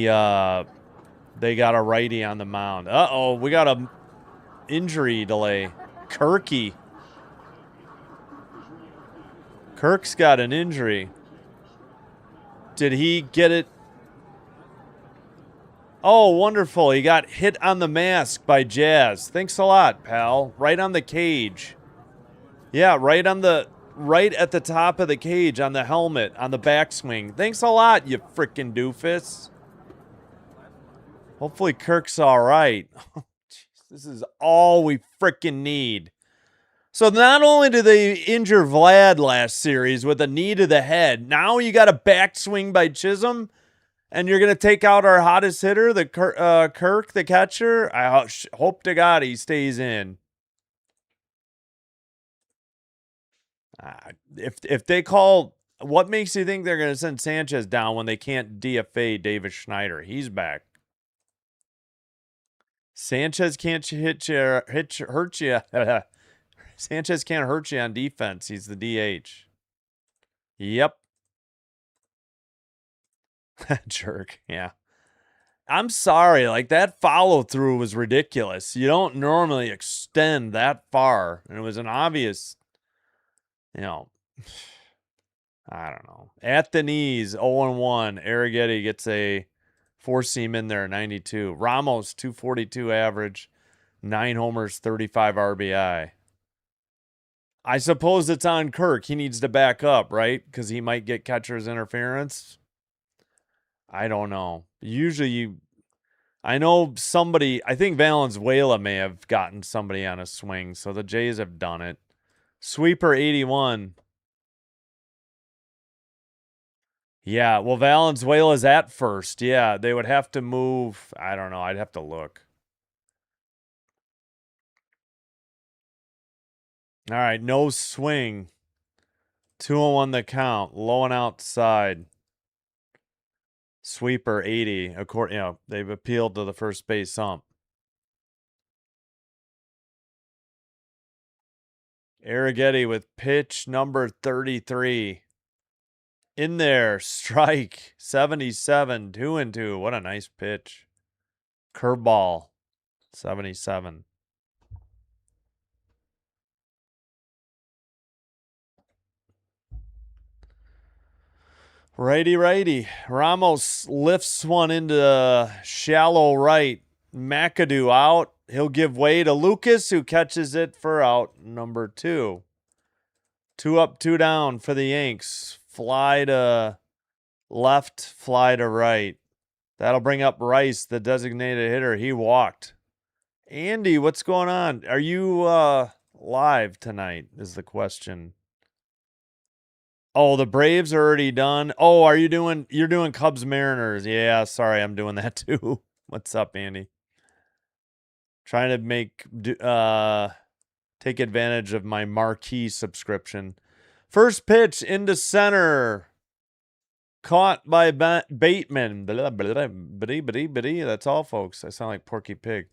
got a righty on the mound. Uh-oh, we got a injury delay. Kirk's got an injury. Did he get it? Oh, wonderful. He got hit on the mask by Jazz. Thanks a lot, pal. Right on the cage. Yeah, right at the top of the cage on the helmet, on the backswing. Thanks a lot, you frickin' doofus. Hopefully Kirk's all right. This is all we frickin' need. So not only did they injure Vlad last series with a knee to the head, now you got a backswing by Chisholm, and you're going to take out our hottest hitter, the Kirk, the catcher? I hope to God he stays in. If they call, what makes you think they're going to send Sanchez down when they can't DFA Davis Schneider? He's back. Sanchez can't hurt you. Sanchez can't hurt you on defense. He's the DH. Yep. Jerk. Yeah. I'm sorry. Like, that follow through was ridiculous. You don't normally extend that far. And it was an obvious, you know, I don't know. At the knees, 0-1. Arrighetti gets a 4-seam in there, 92. Ramos, 242 average, 9 homers, 35 RBI. I suppose it's on Kirk. He needs to back up, right? Because he might get catcher's interference. I don't know. Usually I know somebody, I think Valenzuela may have gotten somebody on a swing, so the Jays have done it. Sweeper 81. Yeah, well, Valenzuela's at first. Yeah, they would have to move. I don't know. I'd have to look. All right, no swing. 2-1 the count. Low and outside. Sweeper 80. They've appealed to the first base ump. Arrighetti with pitch number 33. In there, strike 77, 2-2. What a nice pitch. Curveball 77. Righty. Ramos lifts one into shallow right. McAdoo out. He'll give way to Lucas, who catches it for out number 2. 2 up, 2 down for the Yanks. Fly to left, fly to right. That'll bring up Rice, the designated hitter. He walked. Andy, what's going on? Are you live tonight is the question. Oh, the Braves are already done. Oh, you're doing Cubs Mariners. Yeah, sorry, I'm doing that too. What's up, Andy? Trying to take advantage of my marquee subscription. First pitch into center. Caught by Bateman. That's all, folks. I sound like Porky Pig.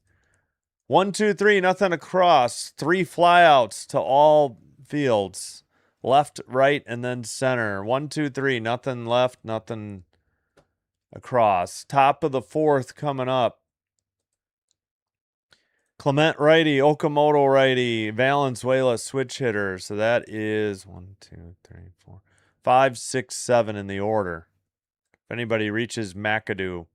1, 2, 3, nothing across. 3 flyouts to all fields. Left, right, and then center. 1, 2, 3, nothing left, nothing across. Top of the 4th coming up. Clement righty, Okamoto righty, Valenzuela switch hitter. So that is 1, 2, 3, 4, 5, 6, 7 in the order. If anybody reaches McAdoo.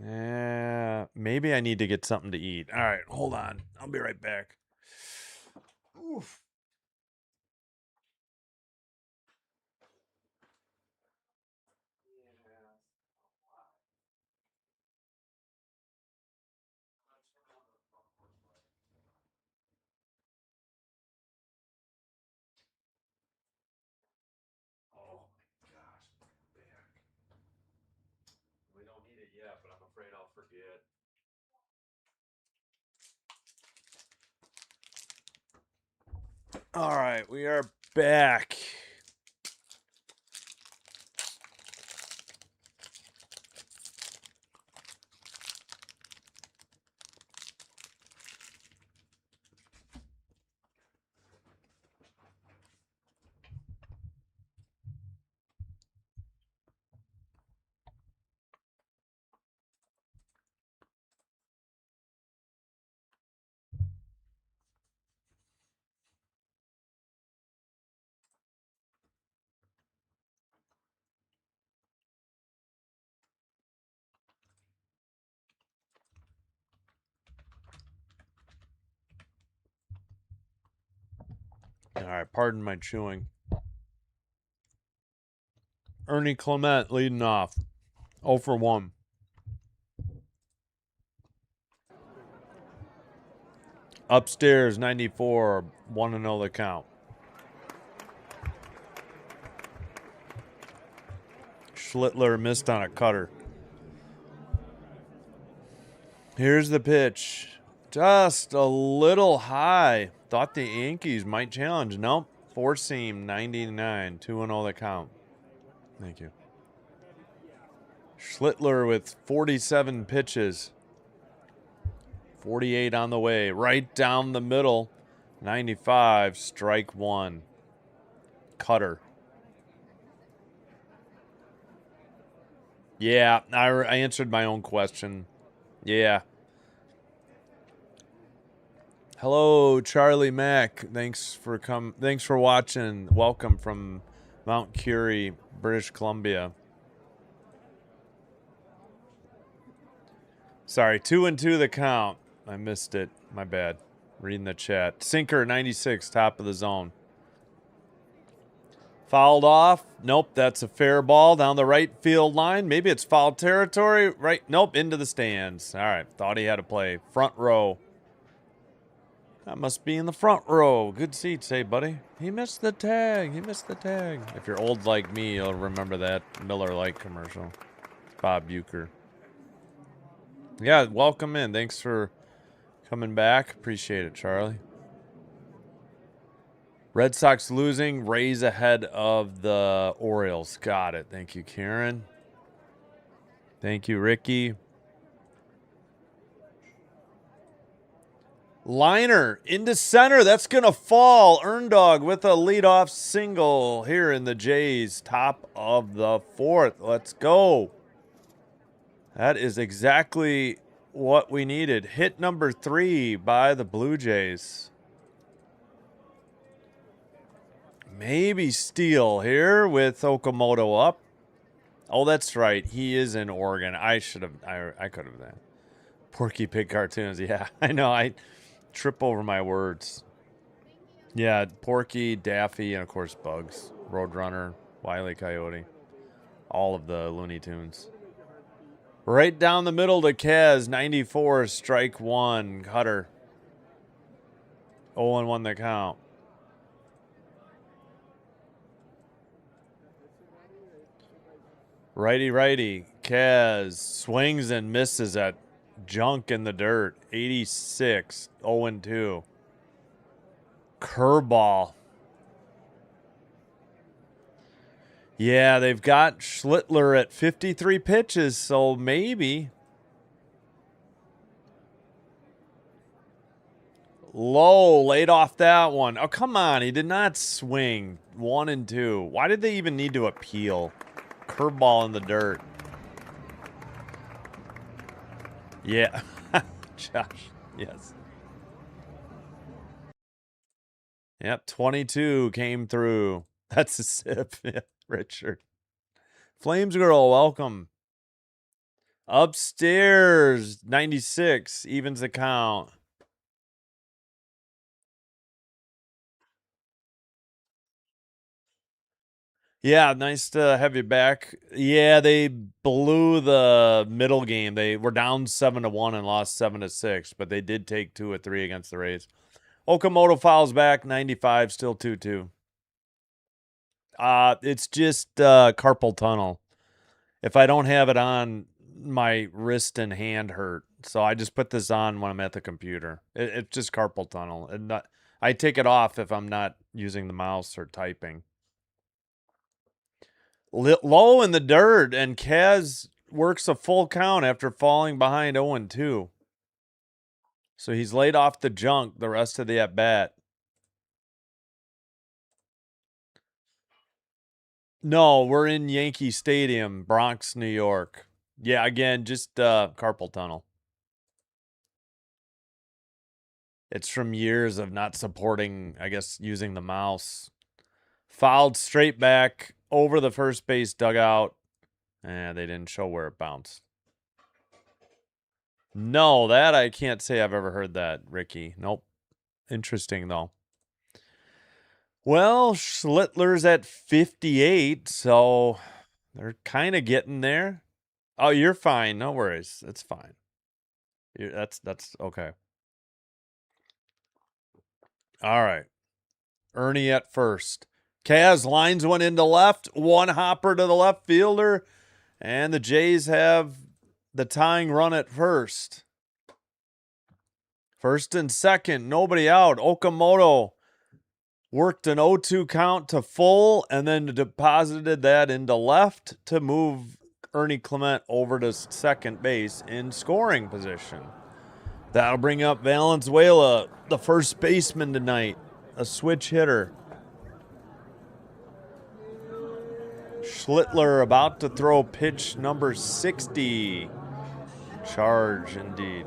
Yeah, maybe I need to get something to eat. All right, hold on. I'll be right back. Oof. Oh my gosh, back. We don't need it yet, but I'm afraid I'll forget. All right, we are back. All right, pardon my chewing. Ernie Clement leading off. 0 for 1. Upstairs, 94. 1-0 the count. Schlittler missed on a cutter. Here's the pitch. Just a little high. Thought the Yankees might challenge. Nope. 4-seam, 99. 2-0 the count. Thank you. Schlittler with 47 pitches. 48 on the way. Right down the middle. 95. Strike 1. Cutter. Yeah, I answered my own question. Yeah. Hello, Charlie Mack. Thanks for watching. Welcome from Mount Curie, British Columbia. Sorry, 2-2 the count. I missed it. My bad. Reading the chat. Sinker 96, top of the zone. Fouled off. Nope, that's a fair ball down the right field line. Maybe it's foul territory. Right. Nope, into the stands. All right, thought he had to play. Front row. That must be in the front row. Good seats, hey, buddy. He missed the tag. He missed the tag. If you're old like me, you'll remember that Miller Lite commercial. Bob Uecker. Yeah, welcome in. Thanks for coming back. Appreciate it, Charlie. Red Sox losing. Rays ahead of the Orioles. Got it. Thank you, Karen. Thank you, Ricky. Liner into center. That's going to fall. Erndog with a leadoff single here in the Jays. Top of the fourth. Let's go. That is exactly what we needed. Hit number 3 by the Blue Jays. Maybe steal here with Okamoto up. Oh, that's right. He is in Oregon. I could have that. Porky Pig cartoons. Yeah, I know. I trip over my words. Yeah, Porky, Daffy, and of course Bugs. Roadrunner, Wile E. Coyote. All of the Looney Tunes. Right down the middle to Kaz. 94, strike 1. Cutter. 0-1 the count. Righty. Kaz swings and misses at junk in the dirt. 86. 0-2. Curveball. Yeah, they've got Schlittler at 53 pitches, so maybe. Low laid off that one. Oh, come on. He did not swing. 1-2. Why did they even need to appeal? Curveball in the dirt. Yeah. Josh. Yes. Yep. 22 came through. That's a sip. Yeah, Richard. Flames Girl, welcome. Upstairs. 96. Evens the count. Yeah, nice to have you back. Yeah, they blew the middle game. They were down 7-1 and lost 7-6, but they did take 2 of 3 against the Rays. Okamoto fouls back, 95, still 2-2. It's just carpal tunnel. If I don't have it on, my wrist and hand hurt. So I just put this on when I'm at the computer. It's just carpal tunnel. I take it off if I'm not using the mouse or typing. Low in the dirt, and Kaz works a full count after falling behind 0-2. So he's laid off the junk the rest of the at-bat. No, we're in Yankee Stadium, Bronx, New York. Yeah, again, just carpal tunnel. It's from years of not supporting, I guess, using the mouse. Fouled straight back over the first base dugout. And they didn't show where it bounced. No, that I can't say I've ever heard that, Ricky. Nope. Interesting, though. Well, Schlittler's at 58, so they're kind of getting there. Oh, you're fine. No worries. It's fine. That's okay. All right. Ernie at first. Kaz lines one into left, one hopper to the left fielder, and the Jays have the tying run at first. First and second, nobody out. Okamoto worked an 0-2 count to full and then deposited that into left to move Ernie Clement over to second base in scoring position. That'll bring up Valenzuela, the first baseman tonight, a switch hitter. Schlittler about to throw pitch number 60. Charge, indeed.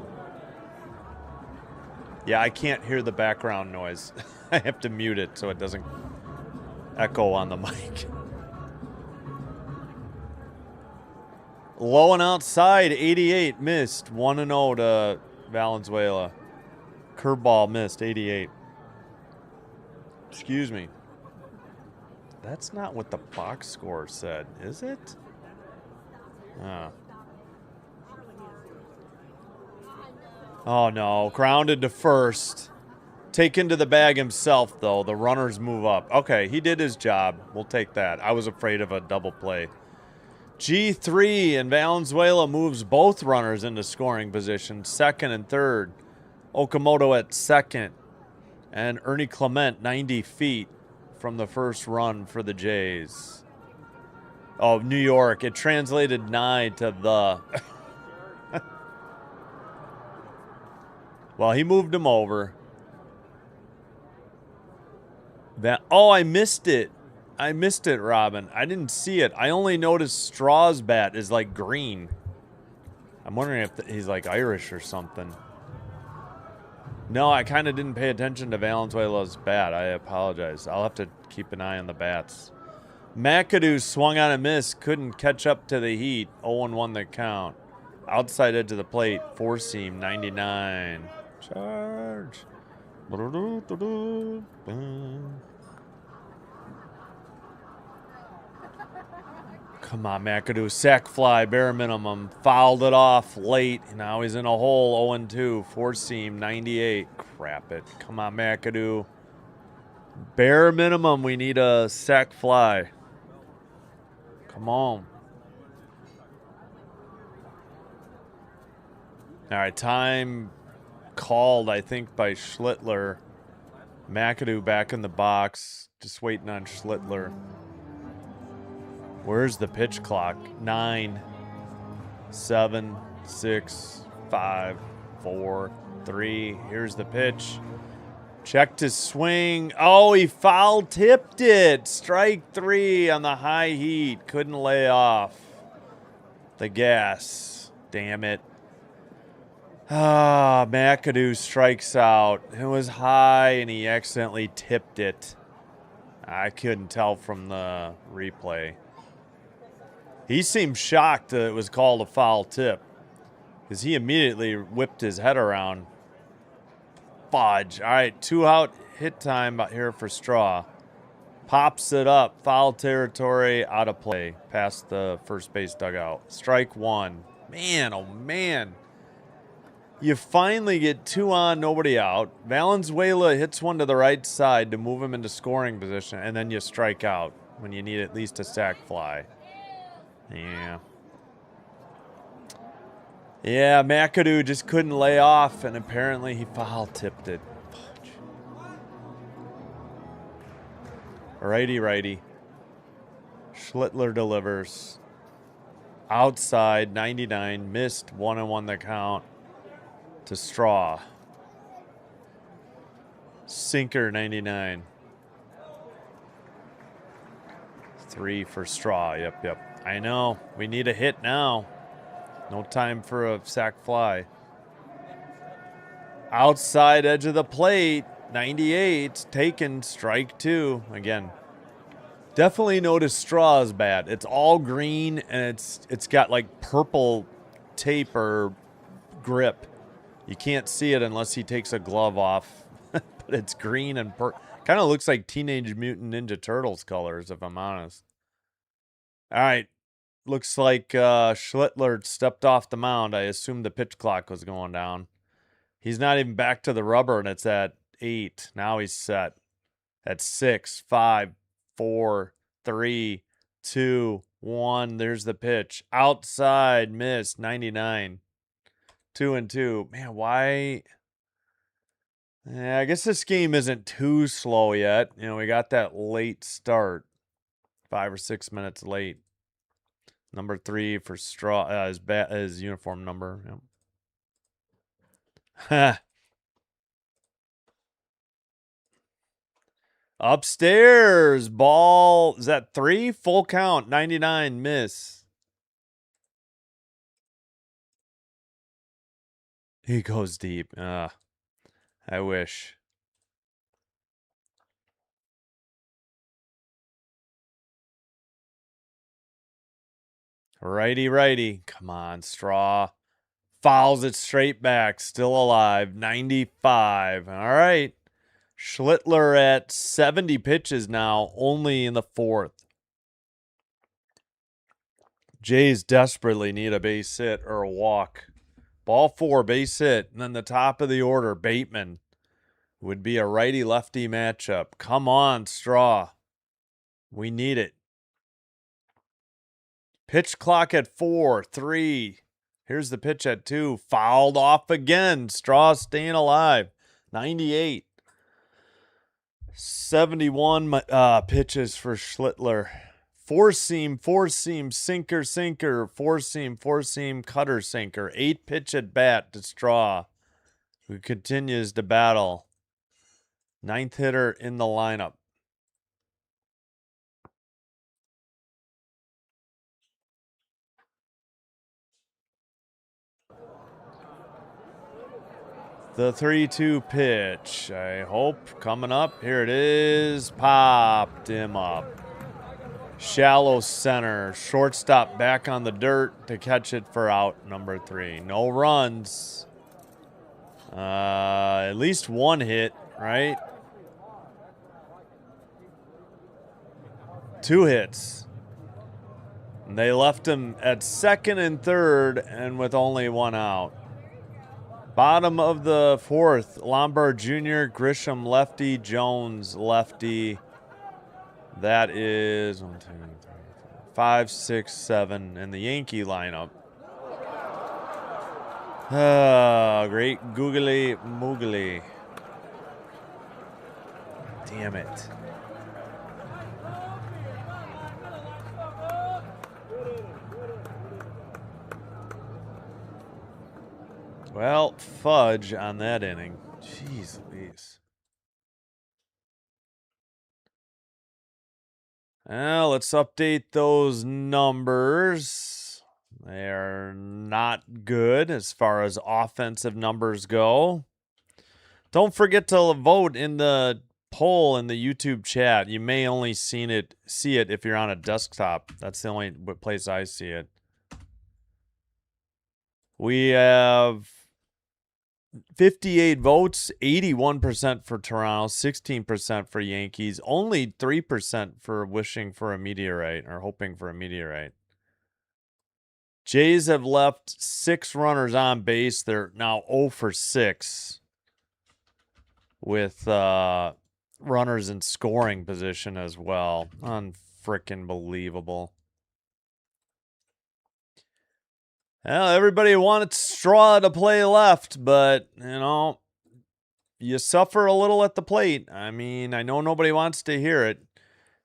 Yeah, I can't hear the background noise. I have to mute it so it doesn't echo on the mic. Low and outside, 88, missed. 1-0 to Valenzuela. Curveball missed, 88. Excuse me. That's not what the box score said, is it? Oh no, grounded to first. Taken to the bag himself, though. The runners move up. Okay, he did his job. We'll take that. I was afraid of a double play. G3, and Valenzuela moves both runners into scoring position, second and third. Okamoto at second. And Ernie Clement, 90 feet from the first run for the Jays. Oh, New York. It translated nigh to the. Well, he moved him over. Oh, I missed it. I missed it, Robin. I didn't see it. I only noticed Straw's bat is like green. I'm wondering if he's like Irish or something. No, I kind of didn't pay attention to Valenzuela's bat. I apologize. I'll have to keep an eye on the bats. McAdoo swung on a miss. Couldn't catch up to the heat. 0-1 the count. Outside edge of the plate. Four seam, 99. Charge. Come on, McAdoo. Sack fly, bare minimum. Fouled it off late. Now he's in a hole. 0-2. Four seam, 98. Crap it. Come on, McAdoo. Bare minimum, we need a sack fly. Come on. All right, time called, I think, by Schlittler. McAdoo back in the box. Just waiting on Schlittler. Where's the pitch clock? 9, 7, 6, 5, 4, 3. Here's the pitch. Checked his swing. Oh, he foul tipped it. Strike 3 on the high heat. Couldn't lay off the gas. Damn it. Ah, McAdoo strikes out. It was high and he accidentally tipped it. I couldn't tell from the replay. He seemed shocked that it was called a foul tip because he immediately whipped his head around. Fudge. All right, 2 out hit time out here for Straw. Pops it up. Foul territory, out of play. Past the first base dugout. Strike 1. Man, oh man. You finally get 2 on, nobody out. Valenzuela hits one to the right side to move him into scoring position, and then you strike out when you need at least a sac fly. Yeah. Yeah, McAdoo just couldn't lay off, and apparently he foul tipped it. Fudge. Righty. Schlittler delivers. Outside, 99. Missed, 1-1 the count to Straw. Sinker, 99. 3 for Straw. Yep. I know. We need a hit now. No time for a sac fly. Outside edge of the plate. 98. Taken. Strike 2. Again. Definitely notice Straw's bat. It's all green and it's got like purple tape or grip. You can't see it unless he takes a glove off. But it's green and kind of looks like Teenage Mutant Ninja Turtles colors, if I'm honest. All right. Looks like Schlittler stepped off the mound. I assumed the pitch clock was going down. He's not even back to the rubber, and it's at 8. Now he's set. At 6, 5, 4, 3, 2, 1. There's the pitch. Outside, miss, 99. 2-2. Man, why? Yeah, I guess this game isn't too slow yet. You know, we got that late start. 5 or 6 minutes late. Number 3 for Straw, his uniform number. Yep. Upstairs, ball. Is that 3? Full count, 99, miss. He goes deep. I wish. Righty, righty. Come on, Straw. Fouls it straight back. Still alive. 95. All right. Schlittler at 70 pitches now, only in the 4th. Jays desperately need a base hit or a walk. Ball 4, base hit. And then the top of the order, Bateman. Would be a righty-lefty matchup. Come on, Straw. We need it. Pitch clock at 4, 3. Here's the pitch at 2. Fouled off again. Straw staying alive. 98. 71 pitches for Schlittler. Four seam, sinker, four seam, cutter, sinker. 8 pitch at bat to Straw, who continues to battle. 9th hitter in the lineup. The 3-2 pitch, I hope, coming up. Here it is. Popped him up. Shallow center. Shortstop back on the dirt to catch it for out number 3. No runs. At least one hit, right? 2 hits. And they left him at 2nd and 3rd and with only 1 out. Bottom of the 4th, Lombard Jr., Grisham lefty, Jones lefty. That is 1, 2, 3, 4, 5, 6, 7 in the Yankee lineup. Great googly moogly. Damn it. Well, fudge on that inning. Jeez Louise. Well, let's update those numbers. They are not good as far as offensive numbers go. Don't forget to vote in the poll in the YouTube chat. You may only see it if you're on a desktop. That's the only place I see it. We have 58 votes, 81% for Toronto, 16% for Yankees, only 3% for wishing for a meteorite or hoping for a meteorite. Jays have left 6 runners on base. They're now 0 for 6 with runners in scoring position as well. Unfrickin' believable. Well, everybody wanted Straw to play left, but, you know, you suffer a little at the plate. I mean, I know nobody wants to hear it.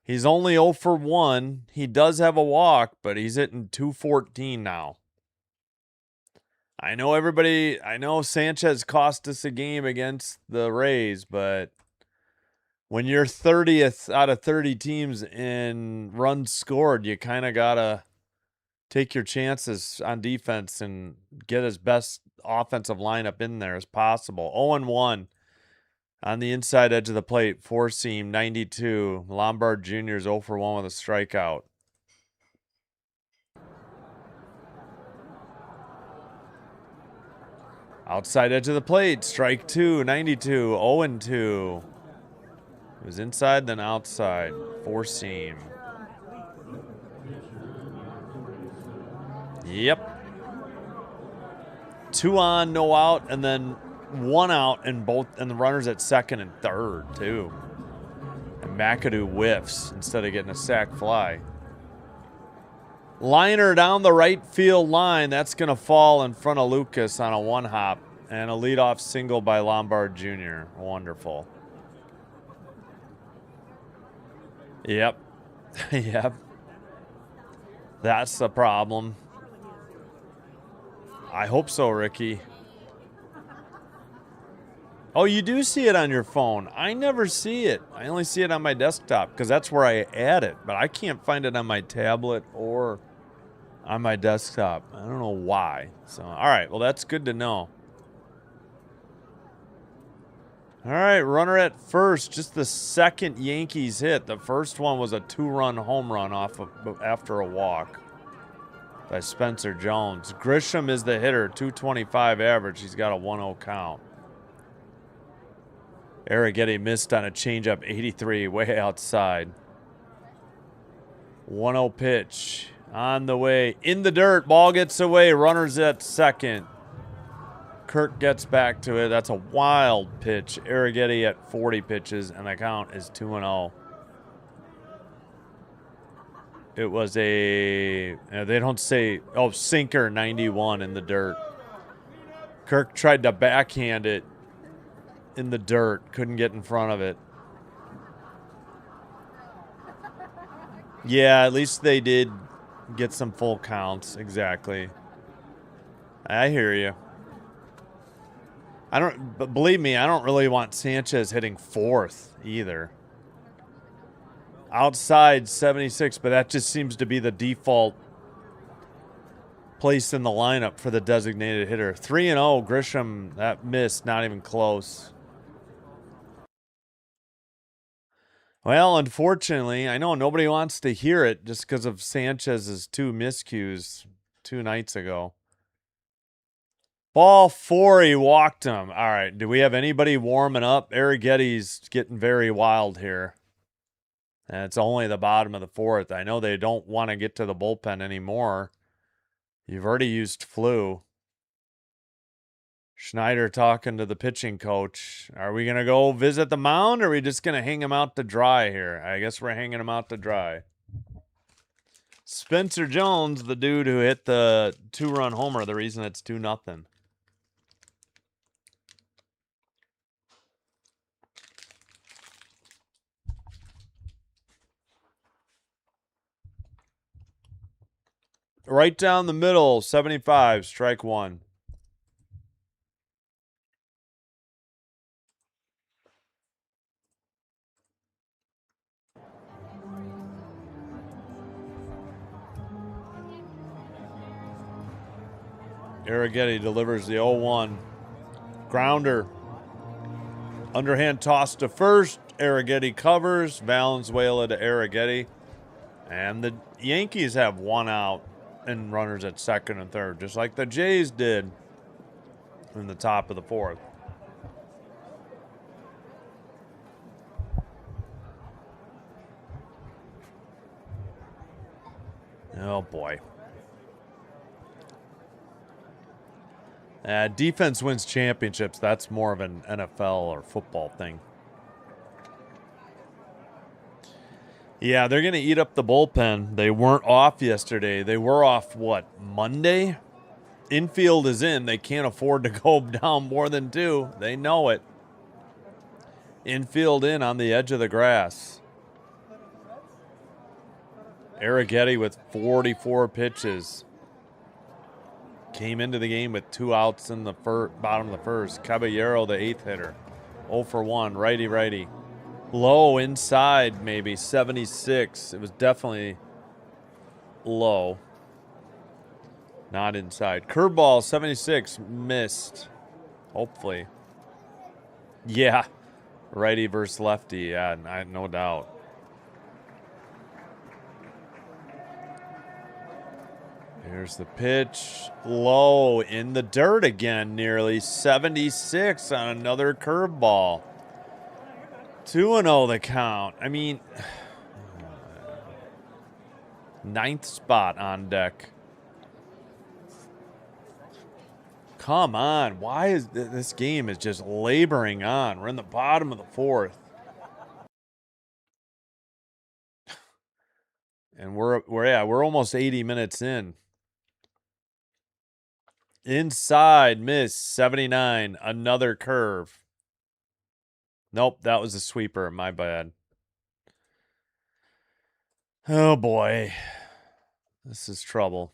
He's only 0 for 1. He does have a walk, but he's hitting .214 now. I know Sanchez cost us a game against the Rays, but when you're 30th out of 30 teams in runs scored, you kind of got to take your chances on defense and get his best offensive lineup in there as possible. 0-1 on the inside edge of the plate. 4-seam, 92. Lombard Jr. is 0 for 1 with a strikeout. Outside edge of the plate. Strike 2, 92. 0-2. It was inside, then outside. 4-seam. Yep. 2 on, no out, and then 1 out, and the runners at 2nd and 3rd too. And McAdoo whiffs instead of getting a sac fly. Liner down the right field line. That's going to fall in front of Lucas on a 1-hop and a leadoff single by Lombard Jr. Wonderful. Yep. Yep. That's the problem. I hope so, Ricky. Oh, you do see it on your phone. I never see it. I only see it on my desktop because that's where I add it. But I can't find it on my tablet or on my desktop. I don't know why. So, all right. Well, that's good to know. All right, runner at first. Just the 2nd Yankees hit. The first one was a 2-run home run after a walk. by Spencer Jones. Grisham is the hitter, 225 average. He's got a 1-0 count. Arrighetti missed on a changeup, 83, way outside. 1-0 pitch on the way. In the dirt, ball gets away. Runners at second. Kirk gets back to it. That's a wild pitch. Arrighetti at 40 pitches, and the count is 2-0. It was a, they don't say, oh, sinker 91 in the dirt. Kirk tried to backhand it in the dirt. Couldn't get in front of it. Yeah, at least they did get some full counts. Exactly. I hear you. But believe me, I don't really want Sanchez hitting fourth either. Outside 76, but that just seems to be the default place in the lineup for the designated hitter. 3-0, Grisham, that missed, not even close. Well, unfortunately, I know nobody wants to hear it just because of Sanchez's 2 miscues 2 nights ago. Ball 4, he walked him. All right, do we have anybody warming up? Arrighetti's getting very wild here. And it's only the bottom of the 4th. I know they don't want to get to the bullpen anymore. You've already used Flu. Schneider talking to the pitching coach. Are we going to go visit the mound, or are we just going to hang him out to dry here? I guess we're hanging him out to dry. Spencer Jones, the dude who hit the 2-run homer, the reason it's 2-0. Right down the middle, 75, strike 1. Arrighetti delivers the 0-1. Grounder. Underhand toss to first. Arrighetti covers. Valenzuela to Arrighetti. And the Yankees have 1 out and runners at second and third, just like the Jays did in the top of the 4th. Oh, boy. Defense wins championships. That's more of an NFL or football thing. Yeah, they're going to eat up the bullpen. They weren't off yesterday. They were off, what, Monday? Infield is in. They can't afford to go down more than 2. They know it. Infield in on the edge of the grass. Arrighetti with 44 pitches. Came into the game with 2 outs in the bottom of the 1st. Caballero, the 8th hitter. 0 for 1, righty-righty. Low inside, maybe, 76. It was definitely low. Not inside. Curveball, 76, missed. Hopefully. Yeah. Righty versus lefty, yeah, no doubt. Here's the pitch. Low in the dirt again, nearly 76 on another curveball. 2-0 the count. I mean, 9th spot on deck. Come on. Why is this game is just laboring on? We're in the bottom of the 4th. And we're almost 80 minutes in. Inside, miss, 79. Another curve. Nope, that was a sweeper. My bad. Oh, boy. This is trouble.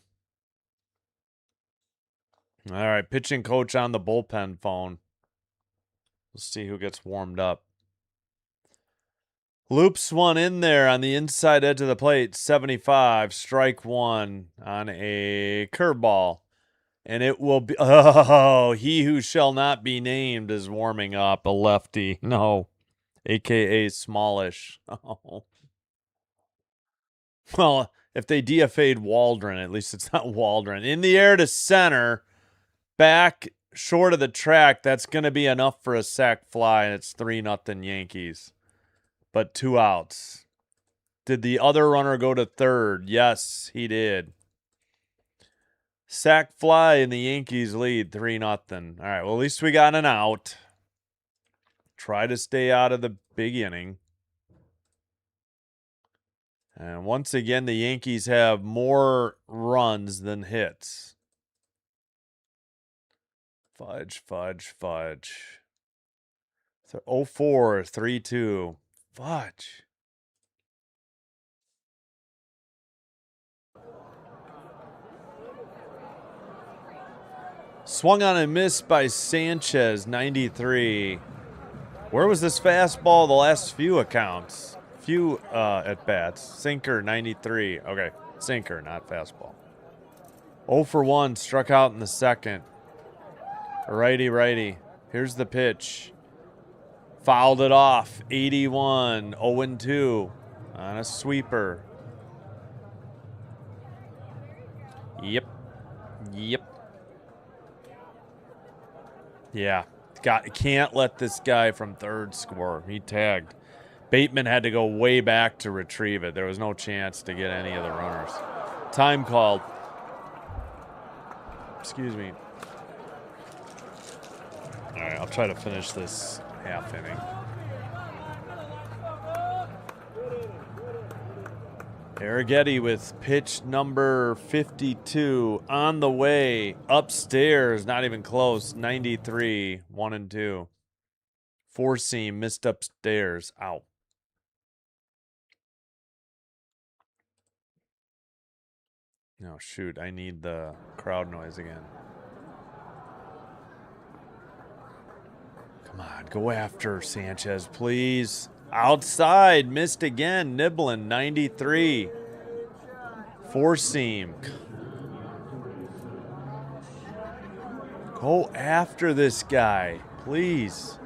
All right, pitching coach on the bullpen phone. We'll see who gets warmed up. Loops one in there on the inside edge of the plate. 75, strike 1 on a curveball. And it will be, oh, he who shall not be named is warming up, a lefty. No, a.k.a. Smallish. Oh. Well, If they DFA'd Waldron, at least it's not Waldron. In the air to center, back short of the track. That's going to be enough for a sac fly, and it's 3-0 Yankees. But 2 outs. Did the other runner go to third? Yes, he did. Sac fly and the Yankees lead 3-0. All right, well, at least we got an out. Try to stay out of the big inning. And once again, the Yankees have more runs than hits. Fudge, fudge, fudge. 0-4, 3-2. Fudge. Swung on and missed by Sanchez, 93. Where was this fastball the last few accounts? Few at-bats. Sinker, 93. Okay, sinker, not fastball. 0 for 1, struck out in the second. Righty. Here's the pitch. Fouled it off, 81. 0-2 on a sweeper. Yep. Yeah. Can't let this guy from third score. He tagged. Bateman had to go way back to retrieve it. There was no chance to get any of the runners. Time called. Excuse me. All right, I'll try to finish this half inning. Arrighetti with pitch number 52 on the way upstairs, not even close. 93, 1-2. 4-seam missed upstairs, out. No, shoot, I need the crowd noise again. Come on, go after Sanchez, please. Outside, missed again. Nibbling, 93. 4-seam. Go after this guy, please.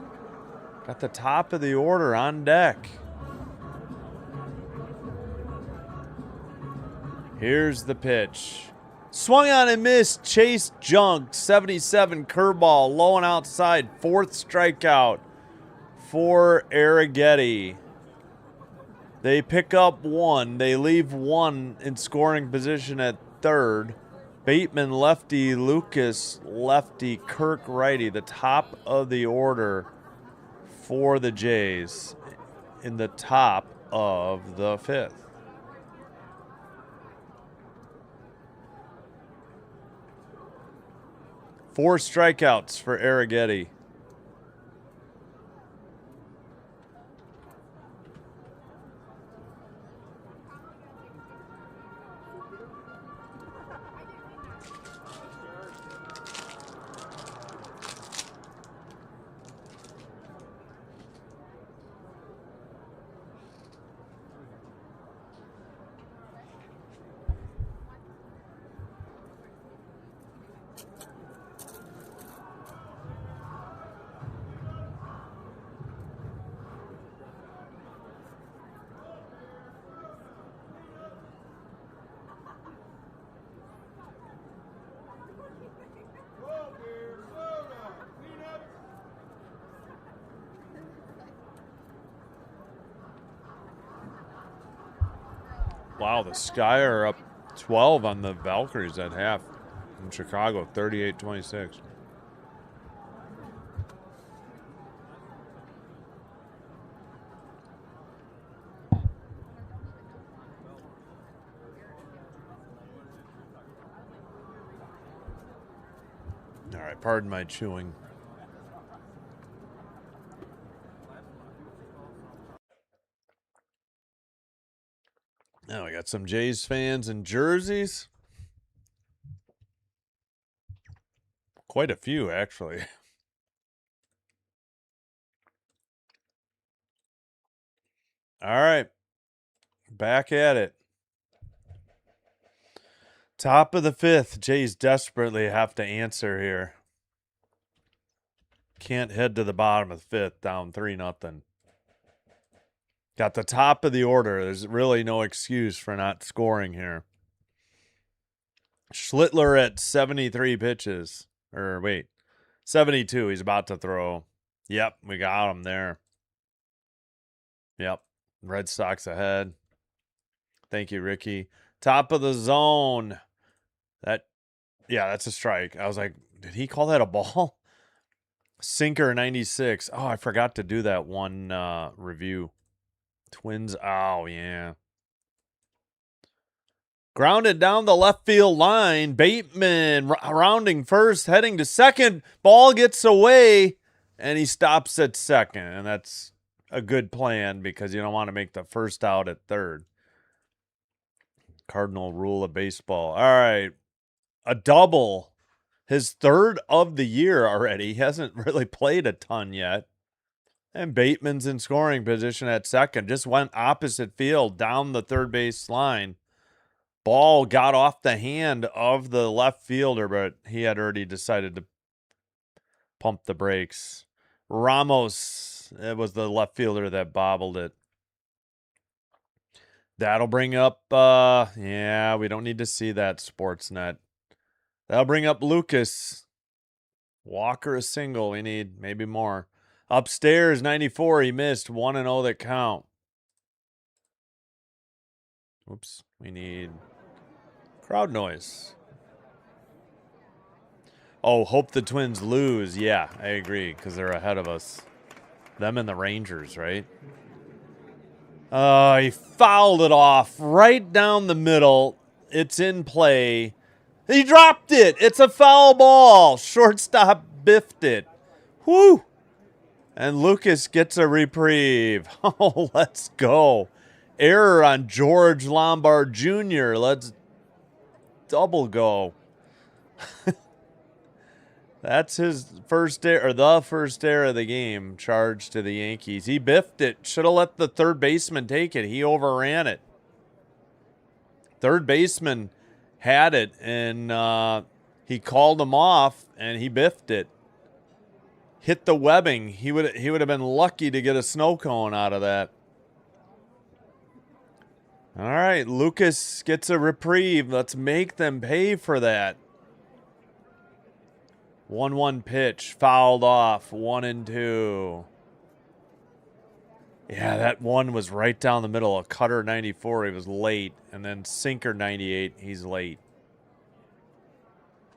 Got the top of the order on deck. Here's the pitch. Swung on and missed. Chase Junk, 77 curveball, low and outside. 4th strikeout for Arrighetti. They pick up 1. They leave 1 in scoring position at third. Bateman lefty, Lucas lefty, Kirk righty. The top of the order for the Jays in the top of the 5th. Four strikeouts for Arrighetti. Wow, the Sky are up 12 on the Valkyries at half in Chicago, 38-26. All right, pardon my chewing. Now we got some Jays fans and jerseys. Quite a few, actually. All right. Back at it. Top of the 5th. Jays desperately have to answer here. Can't head to the bottom of the 5th, down 3-0. Got the top of the order. There's really no excuse for not scoring here. Schlittler at 73 pitches. Or wait, 72. He's about to throw. Yep, we got him there. Yep. Red Sox ahead. Thank you, Ricky. Top of the zone. That's a strike. I was like, did he call that a ball? Sinker 96. Oh, I forgot to do that one review. Twins. Oh, yeah. Grounded down the left field line. Bateman rounding first, heading to second. Ball gets away, and he stops at second. And that's a good plan because you don't want to make the first out at third. Cardinal rule of baseball. All right. A double. His third of the year already. He hasn't really played a ton yet. And Bateman's in scoring position at second. Just went opposite field down the third base line. Ball got off the hand of the left fielder, but he had already decided to pump the brakes. Ramos, it was the left fielder that bobbled it. That'll bring up, we don't need to see that, Sportsnet. That'll bring up Lucas. Walker a single. We need maybe more. Upstairs, 94. He missed. 1-0 that count. Oops. We need crowd noise. Oh, hope the Twins lose. Yeah, I agree, because they're ahead of us. Them and the Rangers, right? He fouled it off right down the middle. It's in play. He dropped it. It's a foul ball. Shortstop biffed it. Whew. And Lucas gets a reprieve. Oh, let's go. Error on George Lombard Jr. Let's double go. That's his first error, or the first error of the game, charged to the Yankees. He biffed it. Should have let the third baseman take it. He overran it. Third baseman had it, and he called him off, and he biffed it. Hit the webbing. He would have been lucky to get a snow cone out of that. All right, Lucas gets a reprieve. Let's make them pay for that. 1-1 pitch, fouled off, 1-2. Yeah, that one was right down the middle. A cutter 94, he was late. And then sinker 98, he's late.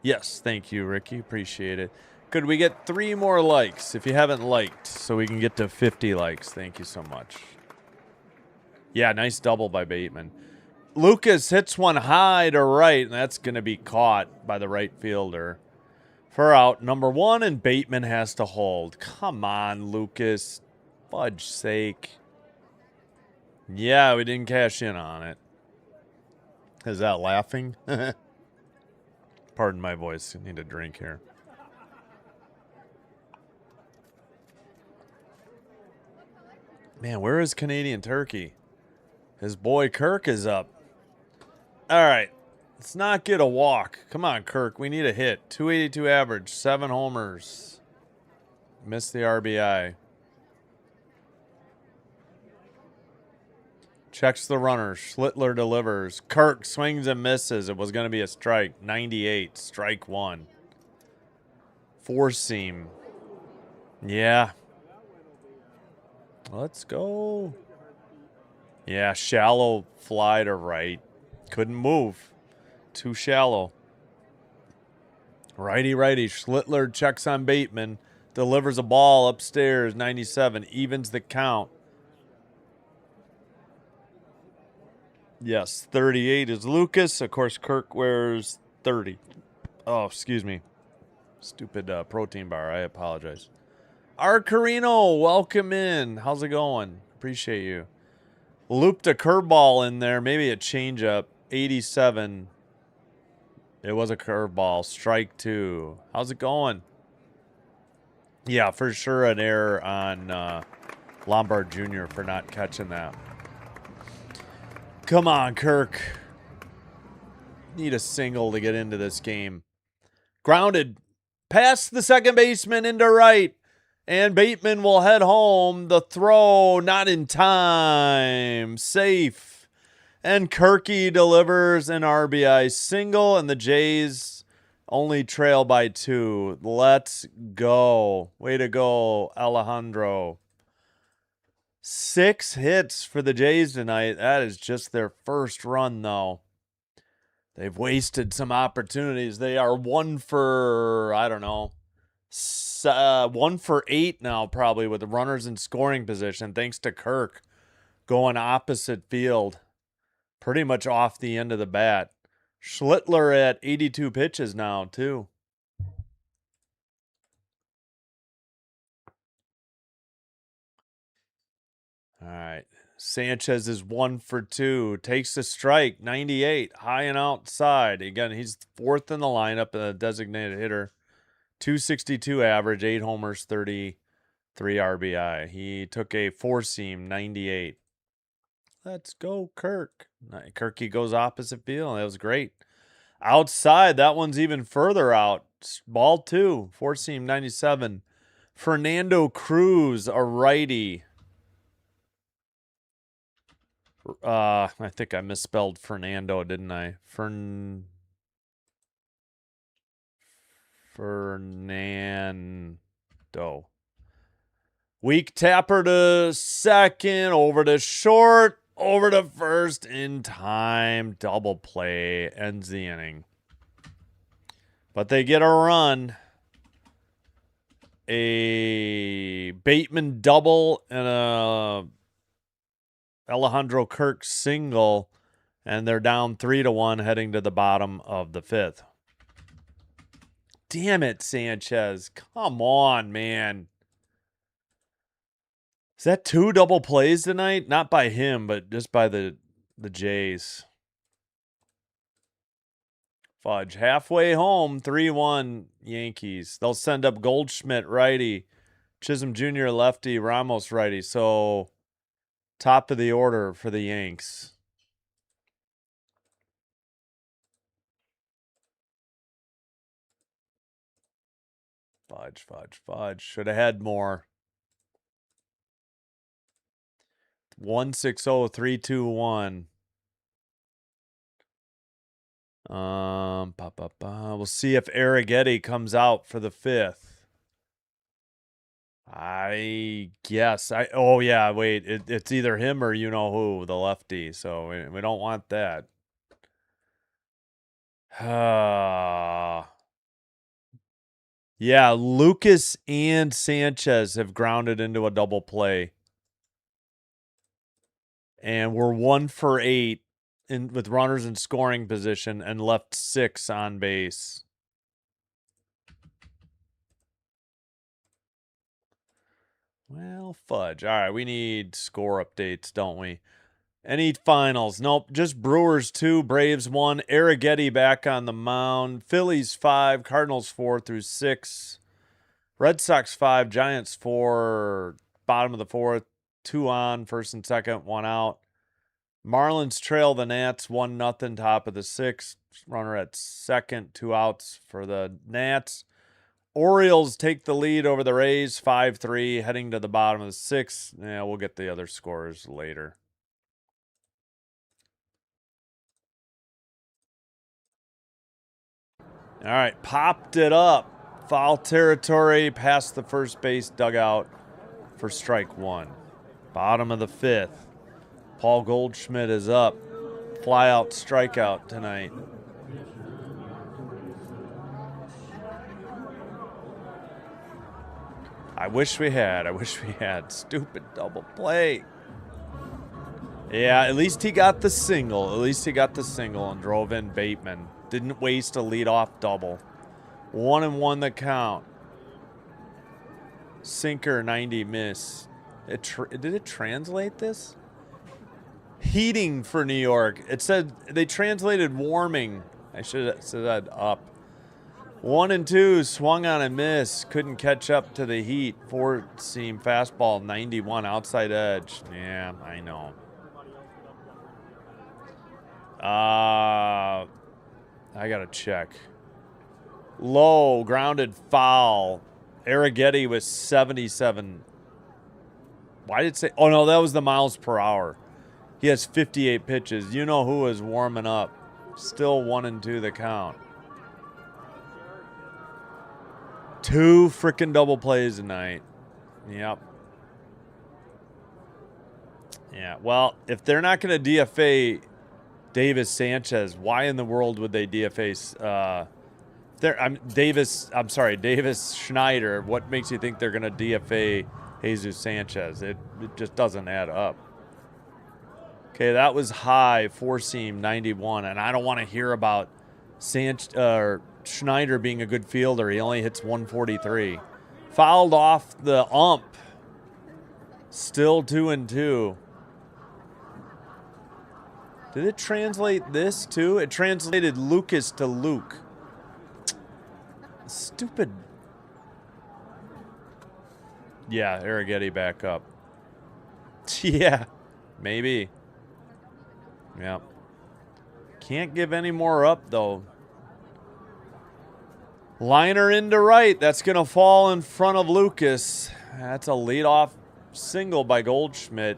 Yes, thank you, Ricky. Appreciate it. Could we get 3 more likes if you haven't liked so we can get to 50 likes? Thank you so much. Yeah, nice double by Bateman. Lucas hits one high to right, and that's going to be caught by the right fielder. For out number 1, and Bateman has to hold. Come on, Lucas. Fudge sake. Yeah, we didn't cash in on it. Is that laughing? Pardon my voice. I need a drink here. Man, where is Canadian Turkey? His boy Kirk is up. All right. Let's not get a walk. Come on, Kirk. We need a hit. 282 average. 7 homers. Missed the RBI. Checks the runner. Schlittler delivers. Kirk swings and misses. It was going to be a strike. 98. Strike 1. 4-seam. Yeah. Let's go. Yeah, shallow fly to right. Couldn't move. Too shallow. Righty. Schlittler checks on Bateman. Delivers a ball upstairs. 97. Evens the count. Yes, 38 is Lucas. Of course, Kirk wears 30. Oh, excuse me. Stupid protein bar. I apologize. Art Carino, welcome in. How's it going? Appreciate you. Looped a curveball in there. Maybe a changeup. 87. It was a curveball. Strike 2. How's it going? Yeah, for sure an error on Lombard Jr. for not catching that. Come on, Kirk. Need a single to get into this game. Grounded. Past the second baseman into right. And Bateman will head home. The throw, not in time. Safe. And Kirky delivers an RBI single, and the Jays only trail by 2. Let's go. Way to go, Alejandro. 6 hits for the Jays tonight. That is just their first run, though. They've wasted some opportunities. They are 1 for, I don't know, 1 for 8 now, probably, with the runners in scoring position, thanks to Kirk going opposite field, pretty much off the end of the bat. Schlittler at 82 pitches now, too. All right. Sanchez is 1 for 2. Takes a strike, 98, high and outside. Again, he's 4th in the lineup, a designated hitter. 262 average, 8 homers, 33 RBI. He took a 4-seam, 98. Let's go, Kirk. Kirky goes opposite field. That was great. Outside, that one's even further out. Ball 2, 4-seam, 97. Fernando Cruz, a righty. I think I misspelled Fernando, didn't I? Fernando. Weak tapper to second, over to short, over to first in time. Double play ends the inning. But they get a run. A Bateman double and a Alejandro Kirk single, and they're down 3-1 heading to the bottom of the 5th. Damn it, Sanchez. Come on, man. Is that 2 double plays tonight? Not by him, but just by the Jays. Fudge. Halfway home, 3-1 Yankees. They'll send up Goldschmidt, righty. Chisholm Jr., lefty. Ramos, righty. So top of the order for the Yanks. Fudge. Should have had more. 1-6-0-3-2-1. We'll see if Arrighetti comes out for the 5th. I guess. Oh, yeah, wait. It's either him or you-know-who, the lefty. So we don't want that. Yeah, Lucas and Sanchez have grounded into a double play. And we're 1 for 8 with runners in scoring position and left 6 on base. Well, fudge. All right, we need score updates, don't we? Any finals? Nope, just Brewers 2, Braves 1. Arrighetti back on the mound. Phillies 5, Cardinals 4 through 6. Red Sox 5, Giants 4, bottom of the 4th. 2 on, first and second, 1 out. Marlins trail the Nats 1-0, top of the 6th. Runner at second, 2 outs for the Nats. Orioles take the lead over the Rays 5-3, heading to the bottom of the 6th. Yeah, we'll get the other scores later. All right, popped it up. Foul territory past the first base dugout for strike 1. Bottom of the 5th. Paul Goldschmidt is up. Fly out strikeout tonight. I wish we had. Stupid double play. Yeah, at least he got the single. And drove in Bateman. Didn't waste a leadoff double. 1-1 the count. Sinker 90 miss. Did it translate this? Heating for New York. It said they translated warming. I should have said that up. 1-2, swung on a miss. Couldn't catch up to the heat. 4-seam fastball, 91 outside edge. Yeah, I know. I gotta check. Low, grounded foul. Arrighetti was 77. Why did it say? Oh, no, that was the miles per hour. He has 58 pitches. You know who is warming up. Still 1-2 the count. 2 freaking double plays tonight. Yep. Yeah, well, if they're not going to DFA Davis Sanchez, why in the world would they DFA Davis Schneider? What makes you think they're going to DFA Jesus Sanchez? It just doesn't add up. Okay, that was high, 4-seam, 91, and I don't want to hear about Schneider being a good fielder. He only hits 143. Fouled off the ump. Still 2-2. Did it translate this too? It translated Lucas to Luke. Stupid. Yeah, Arrighetti back up. Yeah, maybe. Yeah. Can't give any more up, though. Liner into right. That's going to fall in front of Lucas. That's a leadoff single by Goldschmidt.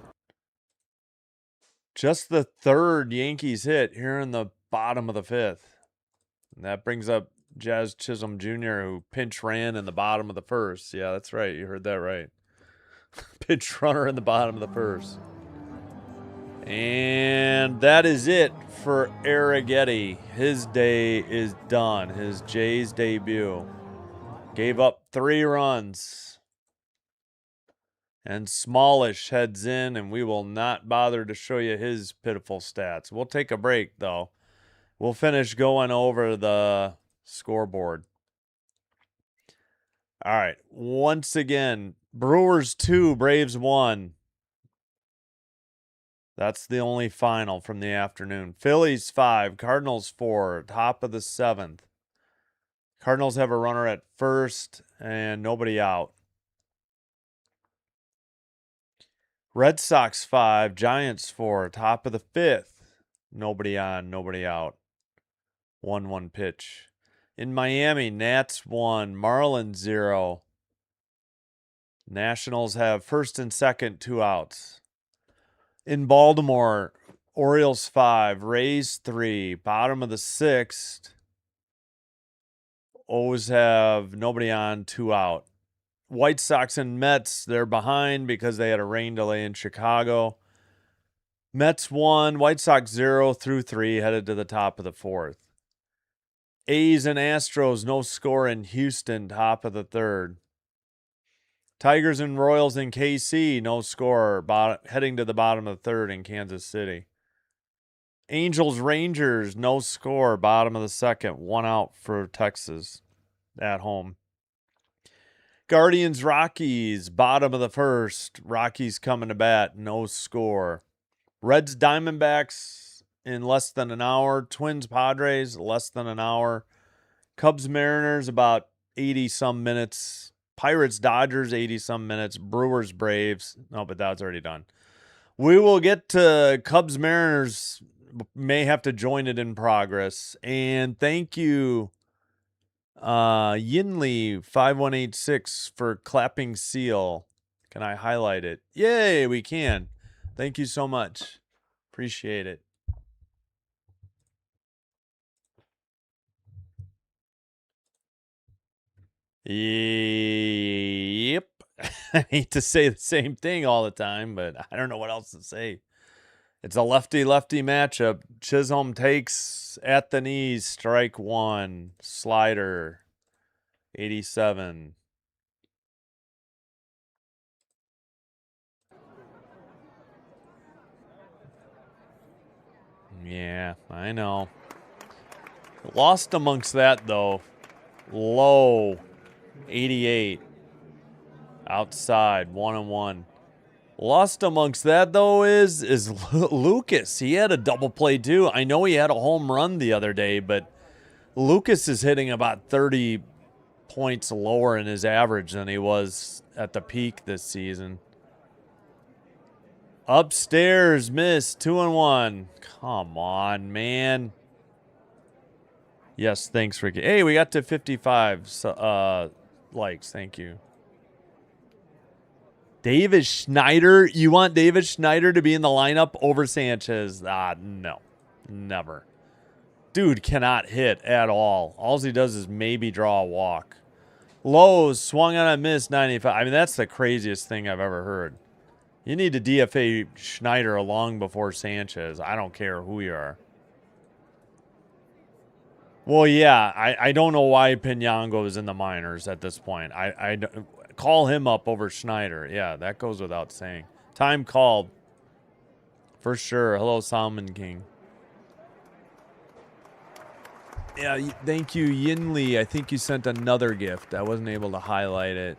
Just the third Yankees hit here in the bottom of the fifth. And that brings up Jazz Chisholm Jr., who pinch ran in the bottom of the first. Yeah, that's right. You heard that right. Pinch runner in the bottom of the first. And that is it for Arrighetti. His day is done. His Jays debut. Gave up 3 runs. And Smallish heads in, and we will not bother to show you his pitiful stats. We'll take a break, though. We'll finish going over the scoreboard. All right. Once again, Brewers 2, Braves 1. That's the only final from the afternoon. Phillies 5, Cardinals 4, top of the 7th. Cardinals have a runner at first and nobody out. Red Sox 5, Giants 4, top of the 5th. Nobody on, nobody out. 1-1 pitch. In Miami, Nats 1, Marlins 0. Nationals have first and second, 2 outs. In Baltimore, Orioles 5, Rays 3, bottom of the 6th. O's have nobody on, 2 out. White Sox and Mets, they're behind because they had a rain delay in Chicago. Mets 1, White Sox 0 through 3, headed to the top of the 4th. A's and Astros, no score in Houston, top of the 3rd. Tigers and Royals in KC, no score, heading to the bottom of the 3rd in Kansas City. Angels Rangers, no score, bottom of the 2nd, 1 out for Texas at home. Guardians Rockies, bottom of the 1st, Rockies coming to bat, no score. Reds Diamondbacks in less than an hour. Twins Padres, less than an hour. Cubs Mariners, about 80-some minutes. Pirates Dodgers, 80-some minutes. Brewers Braves. No, but that's already done. We will get to Cubs Mariners. May have to join it in progress. And thank you, Yinli 5186 for clapping seal. Can I highlight it? Yay, we can. Thank you so much. Appreciate it. Yep. I hate to say the same thing all the time, but I don't know what else to say. It's a lefty-lefty matchup. Chisholm takes at the knees, strike 1. Slider, 87. Yeah, I know. Lost amongst that, though. Low, 88. Outside, 1-1. Lost amongst that, though, is Lucas. He had a double play, too. I know he had a home run the other day, but Lucas is hitting about 30 points lower in his average than he was at the peak this season. Upstairs, miss, 2-1. Come on, man. Yes, thanks, Ricky. Hey, we got to 55 likes. Thank you. David Schneider? You want David Schneider to be in the lineup over Sanchez? No. Never. Dude cannot hit at all. All he does is maybe draw a walk. Lowe's swung on a miss 95. I mean, that's the craziest thing I've ever heard. You need to DFA Schneider long before Sanchez. I don't care who you are. Well, yeah, I don't know why Pinyango is in the minors at this point. I call him up over Schneider. Yeah, that goes without saying. Time called. For sure. Hello, Salmon King. Yeah, thank you, Yinli. I think you sent another gift. I wasn't able to highlight it.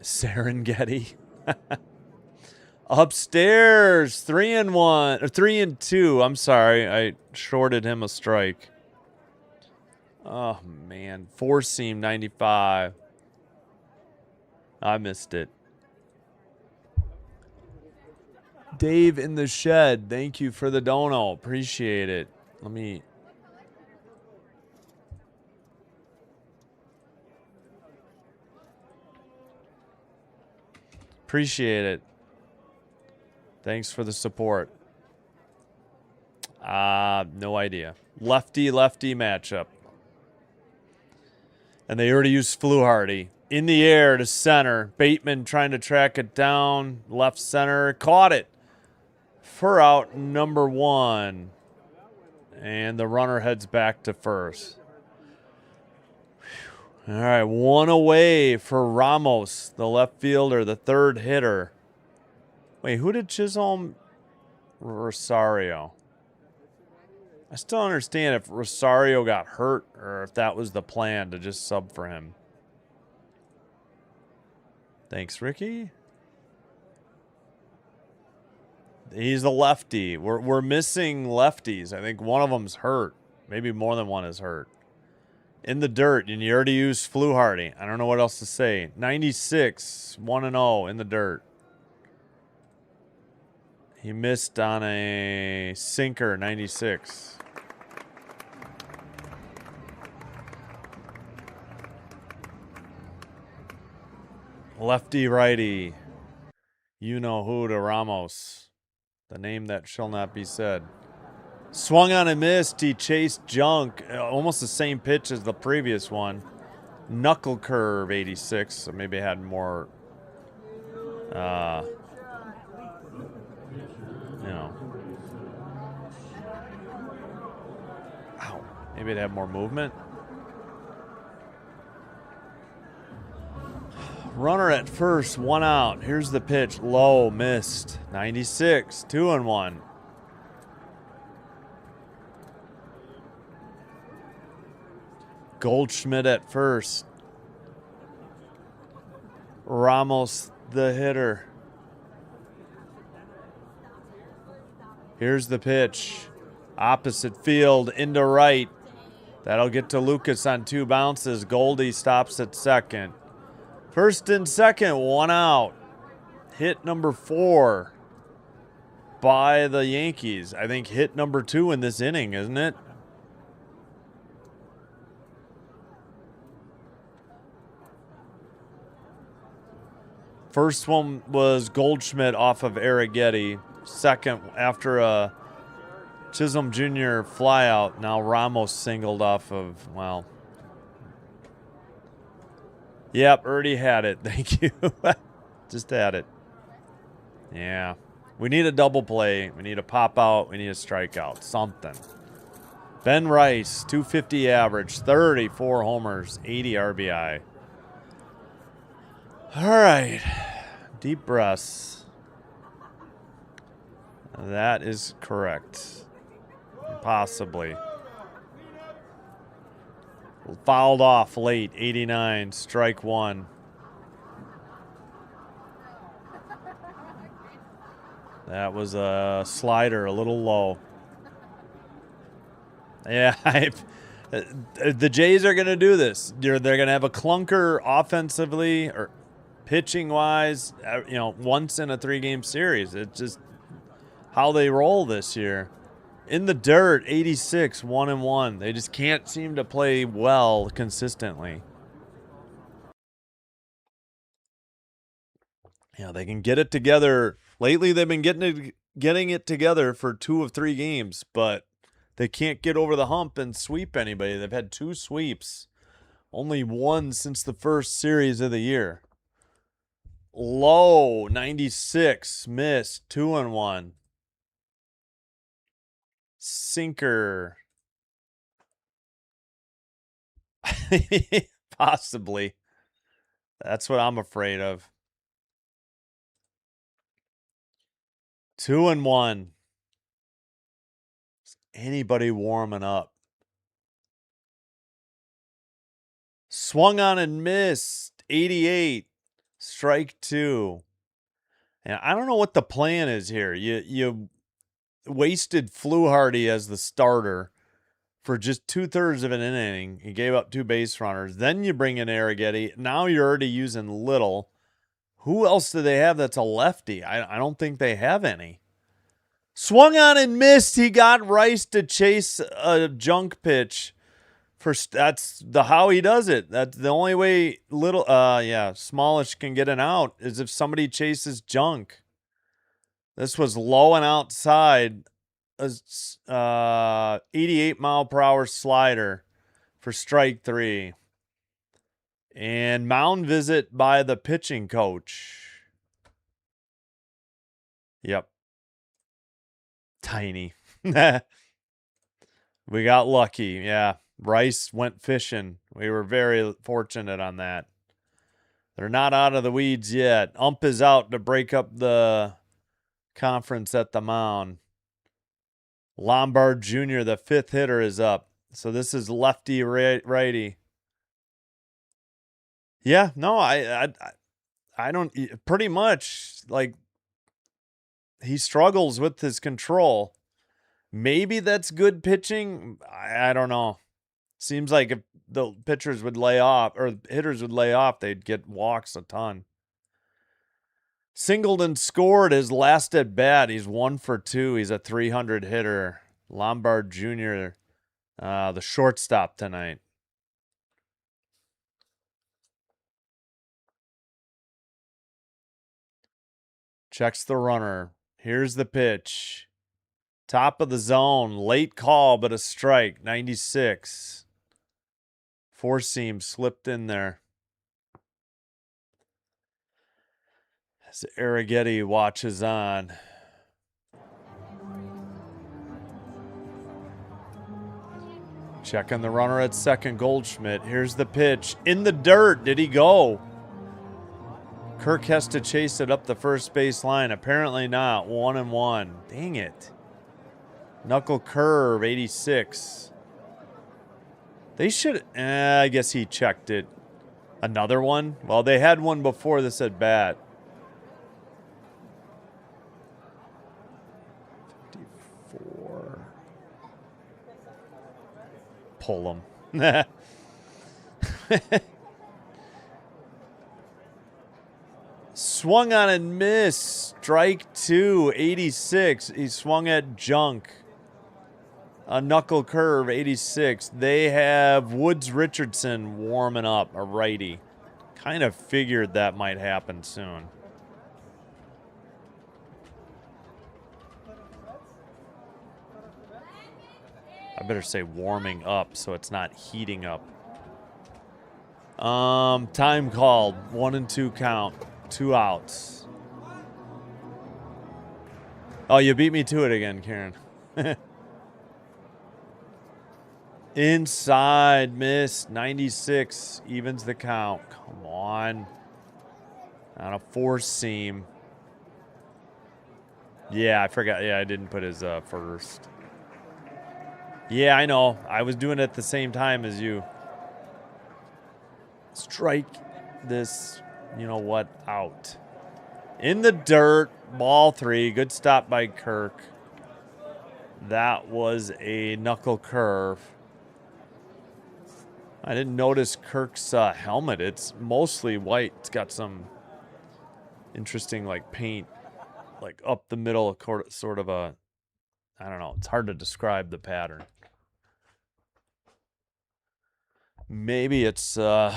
Serengeti. Upstairs, 3-1 or 3-2. I'm sorry, I shorted him a strike. Oh man, four seam 95. I missed it. Dave in the shed, thank you for the dono. Appreciate it. Let me. Appreciate it. Thanks for the support. No idea. Lefty-lefty matchup. And they already used Fluharty. In the air to center. Bateman trying to track it down. Left center. Caught it. For out number 1. And the runner heads back to first. All right, 1 away for Ramos, the left fielder, the third hitter. Wait, who did Chisholm? Rosario. I still don't understand if Rosario got hurt or if that was the plan to just sub for him. Thanks, Ricky. He's a lefty. We're missing lefties. I think one of them's hurt. Maybe more than one is hurt. In the dirt, and you already used Fluharty. I don't know what else to say. 96, 1-0 in the dirt. He missed on a sinker, 96. Lefty, righty. You know who to Ramos. The name that shall not be said. Swung on and missed. He chased junk. Almost the same pitch as the previous one. Knuckle curve, 86. So maybe had more, you know. Ow. Maybe it had more movement. Runner at first, 1 out. Here's the pitch. Low, missed. 96, 2-1. Goldschmidt at first. Ramos, the hitter. Here's the pitch. Opposite field, into right. That'll get to Lucas on 2 bounces. Goldie stops at second. First and second, 1 out. Hit number 4 by the Yankees. I think hit number 2 in this inning, isn't it? First one was Goldschmidt off of Arrighetti. Second, after a Chisholm Jr. flyout. Now Ramos singled off of, well. Yep, already had it. Thank you. Just had it. Yeah. We need a double play. We need a pop out. We need a strikeout. Something. Ben Rice, 250 average, 34 homers, 80 RBI. All right. Deep breaths. That is correct. Possibly. Fouled off late, 89, strike 1. That was a slider, a little low. Yeah, the Jays are going to do this. They're going to have a clunker offensively or pitching-wise, once in a 3-game series. It's just how they roll this year. In the dirt, 86, 1-1. They just can't seem to play well consistently. Yeah, they can get it together. Lately, they've been getting it together for 2 of 3 games, but they can't get over the hump and sweep anybody. They've had 2 sweeps, only 1 since the first series of the year. Low, 96, missed, 2-1. Sinker. Possibly. That's what I'm afraid of. 2-1. Is anybody warming up? Swung on and missed. 88. Strike 2. And I don't know what the plan is here. You wasted Fluharty as the starter for just 2/3 of an inning. He gave up 2 base runners. Then you bring in Arrighetti. Now you're already using Little. Who else do they have that's a lefty? I don't think they have any. Swung on and missed. He got Rice to chase a junk pitch. That's how he does it. That's the only way Smallish can get an out is if somebody chases junk. This was low and outside. 88 mile per hour slider for strike 3. And mound visit by the pitching coach. Yep. Tiny. We got lucky. Yeah. Rice went fishing. We were very fortunate on that. They're not out of the weeds yet. Ump is out to break up the conference at the mound. Lombard Jr., the 5th hitter, is up. So this is lefty righty. Yeah, no, I don't pretty much like he struggles with his control. Maybe that's good pitching. I don't know. Seems like if the pitchers would lay off or hitters would lay off, they'd get walks a ton. Singleton scored his last at bat. He's 1 for 2. He's a 300 hitter. Lombard Jr., the shortstop tonight. Checks the runner. Here's the pitch. Top of the zone. Late call, but a strike. 96. 4-seam slipped in there. As Arrighetti watches on. Checking the runner at second, Goldschmidt. Here's the pitch. In the dirt. Did he go? Kirk has to chase it up the first base line. Apparently not. 1-1. Dang it. Knuckle curve, 86. They should... I guess he checked it. Another one? Well, they had one before this at bat. 54. Pull him. Swung on and missed. Strike 2, 86. He swung at junk. A knuckle curve, 86. They have Woods Richardson warming up, a righty. Kind of figured that might happen soon. I better say warming up so it's not heating up. Time called. 1-2 count. 2 outs. Oh, you beat me to it again, Karen. Inside, miss. 96, evens the count. Come on. On a 4-seam. Yeah, I forgot. Yeah, I didn't put his first. Yeah, I know. I was doing it at the same time as you. Strike this, you know what, out. In the dirt, ball 3. Good stop by Kirk. That was a knuckle curve. I didn't notice Kirk's helmet. It's mostly white. It's got some interesting, like, paint, like, up the middle, sort of a I don't know. It's hard to describe the pattern. Maybe it's, I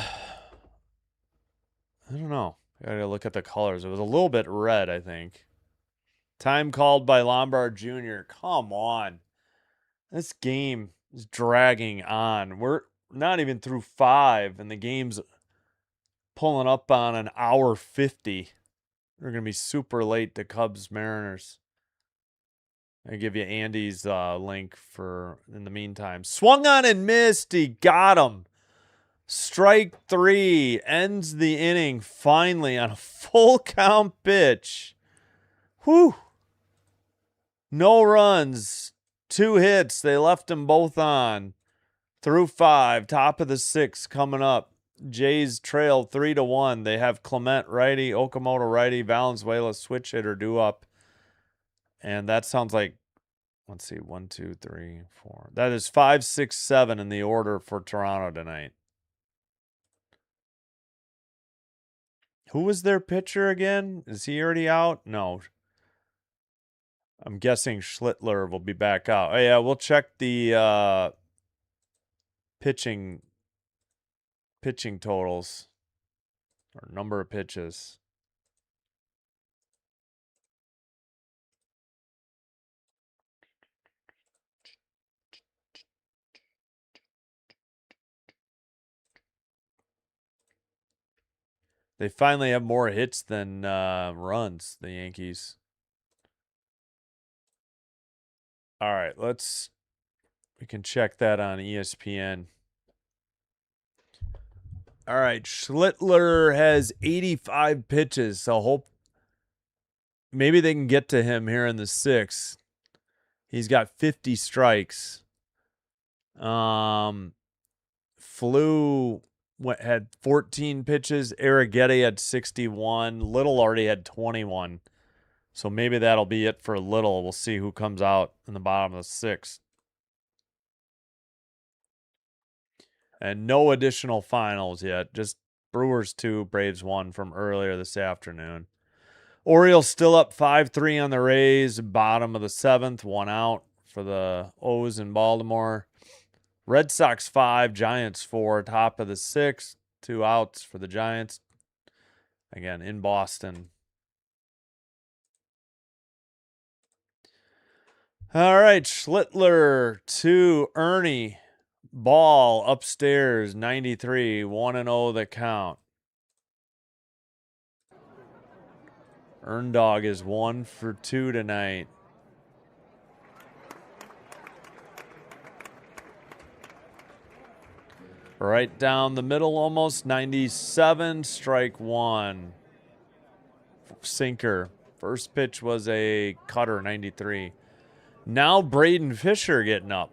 don't know. I gotta look at the colors. It was a little bit red, I think. Time called by Lombard Jr. Come on. This game is dragging on. We're not even through 5, and the game's pulling up on an hour 50. We're going to be super late to Cubs Mariners. I give you Andy's link for in the meantime. Swung on and missed. He got him. Strike 3 ends the inning finally on a full count pitch. Whew. No runs, 2 hits. They left them both on. Through 5, top of the 6 coming up. Jays trail 3-1. They have Clement righty, Okamoto righty, Valenzuela switch hitter due up. And that sounds like, let's see, 1, 2, 3, 4. That is 5, 6, 7 in the order for Toronto tonight. Who was their pitcher again? Is he already out? No. I'm guessing Schlittler will be back out. Oh, yeah, we'll check the pitching totals or number of pitches. They finally have more hits than runs, the Yankees. All right, we can check that on ESPN. All right, Schlittler has 85 pitches, so hope maybe they can get to him here in the 6th. He's got 50 strikes. Flew had 14 pitches. Arrighetti had 61. Little already had 21. So maybe that'll be it for Little. We'll see who comes out in the bottom of the 6th. And no additional finals yet. Just Brewers 2, Braves 1 from earlier this afternoon. Orioles still up 5-3 on the Rays. Bottom of the 7th. 1 out for the O's in Baltimore. Red Sox 5, Giants 4. Top of the 6th. 2 outs for the Giants. Again, in Boston. All right, Schlittler to Ernie. Ball upstairs, 93, 1-0 the count. Erndog is 1 for 2 tonight. Right down the middle almost, 97, strike 1. Sinker. First pitch was a cutter, 93. Now Braden Fisher getting up.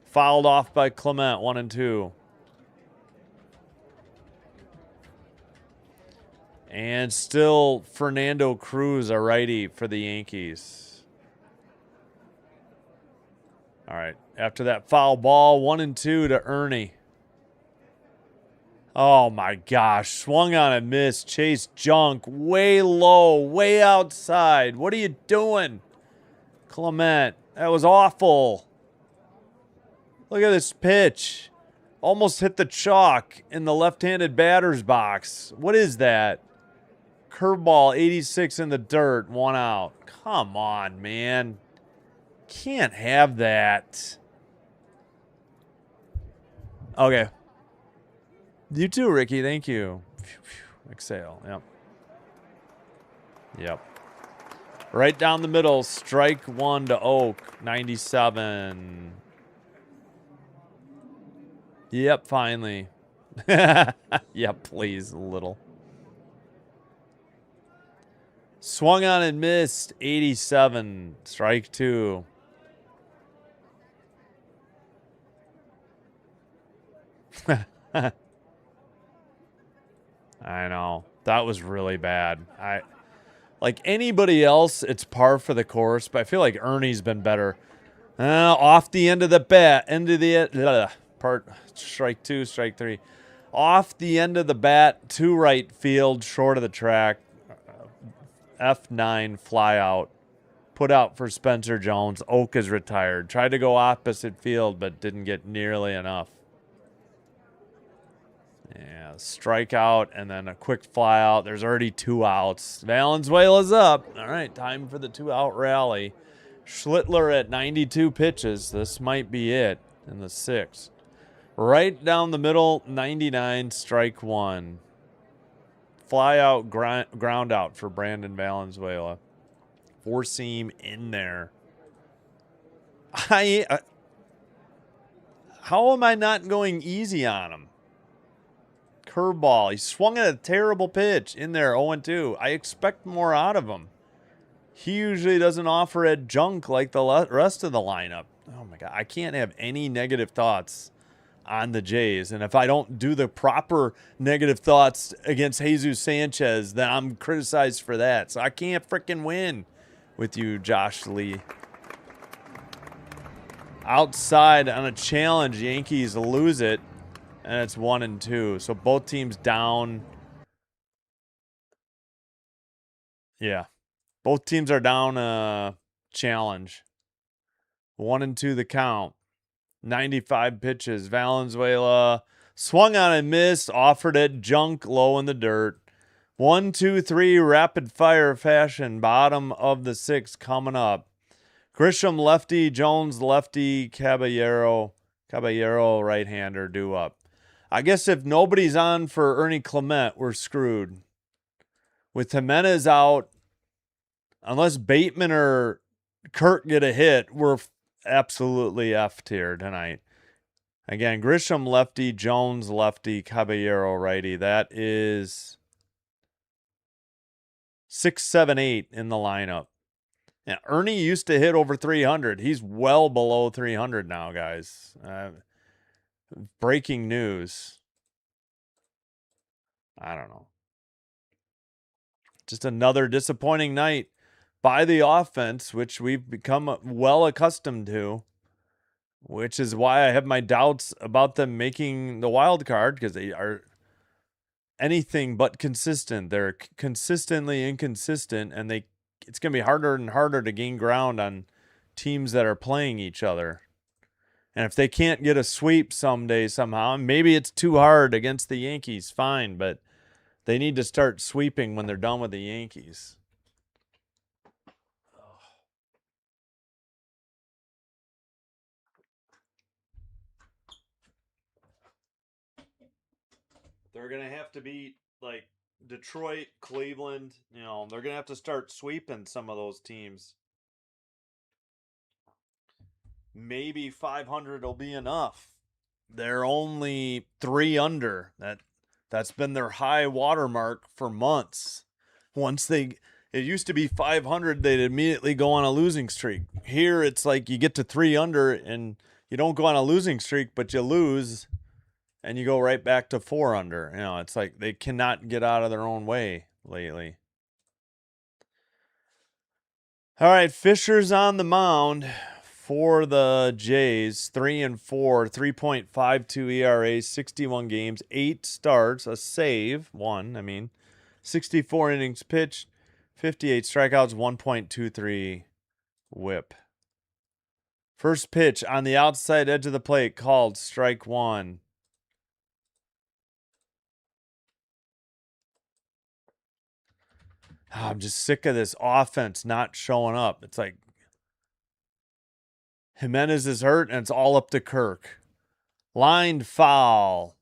Fouled off by Clement, 1-2. And still Fernando Cruz, a righty for the Yankees. All right, after that foul ball, 1-2 to Ernie. Oh my gosh, swung on a miss. Chase Junk, way low, way outside. What are you doing, Clement? That was awful. Look at this pitch. Almost hit the chalk in the left-handed batter's box. What is that? Curveball, 86 in the dirt, 1 out. Come on, man. Can't have that. Okay. You too, Ricky. Thank you. Exhale. Yep. Yep. Right down the middle. Strike 1 to Oak. 97. Yep, finally. Yep, please, a little. Swung on and missed. 87. Strike 2. I know. That was really bad. Like anybody else, it's par for the course, but I feel like Ernie's been better. Off the end of the bat, strike 2, strike 3. Off the end of the bat, to right field, short of the track. F9 fly out. Put out for Spencer Jones. Oak is retired. Tried to go opposite field, but didn't get nearly enough. Yeah, strikeout and then a quick fly out. There's already 2 outs. Valenzuela's up. All right, time for the 2-out rally. Schlittler at 92 pitches. This might be it in the 6th. Right down the middle, 99, strike 1. Fly out, ground out for Brandon Valenzuela. 4-seam in there. How am I not going easy on him? Curveball. He swung at a terrible pitch in there, 0-2. I expect more out of him. He usually doesn't offer a junk like the rest of the lineup. Oh, my God. I can't have any negative thoughts on the Jays. And if I don't do the proper negative thoughts against Jesus Sanchez, then I'm criticized for that. So I can't freaking win with you, Josh Lee. Outside on a challenge, Yankees lose it, and it's 1-2. So both teams down. Yeah. Both teams are down a challenge. 1-2 the count. 95 pitches. Valenzuela swung on and missed, offered it, junk, low in the dirt. 1, 2, 3, rapid fire fashion. Bottom of the 6th coming up. Grisham lefty, Jones lefty, Caballero right-hander due up. I guess if nobody's on for Ernie Clement, we're screwed. With Jimenez out, unless Bateman or Kirk get a hit, we're absolutely F'd here tonight. Again, Grisham lefty, Jones lefty, Caballero righty. That is 6, 7, 8 in the lineup. Yeah, Ernie used to hit over 300. He's well below 300 now, guys. Breaking news. I don't know. Just another disappointing night by the offense, which we've become well accustomed to, which is why I have my doubts about them making the wild card, because they are anything but consistent. They're consistently inconsistent, and it's going to be harder and harder to gain ground on teams that are playing each other. And if they can't get a sweep someday somehow, maybe it's too hard against the Yankees, fine, but they need to start sweeping when they're done with the Yankees. They're going to have to beat, like, Detroit, Cleveland. They're going to have to start sweeping some of those teams. Maybe 500 will be enough. They're only 3 under. That's been their high watermark for months. It used to be 500, they'd immediately go on a losing streak. Here, it's like you get to 3 under and you don't go on a losing streak, but you lose and you go right back to 4 under. It's like they cannot get out of their own way lately. All right, Fisher's on the mound for the Jays. 3-4, 3.52 ERA, 61 games, 8 starts, a save, 1, 64 innings pitched, 58 strikeouts, 1.23 whip. First pitch on the outside edge of the plate, called strike 1. I'm just sick of this offense not showing up. It's like Jimenez is hurt, and it's all up to Kirk. Lined foul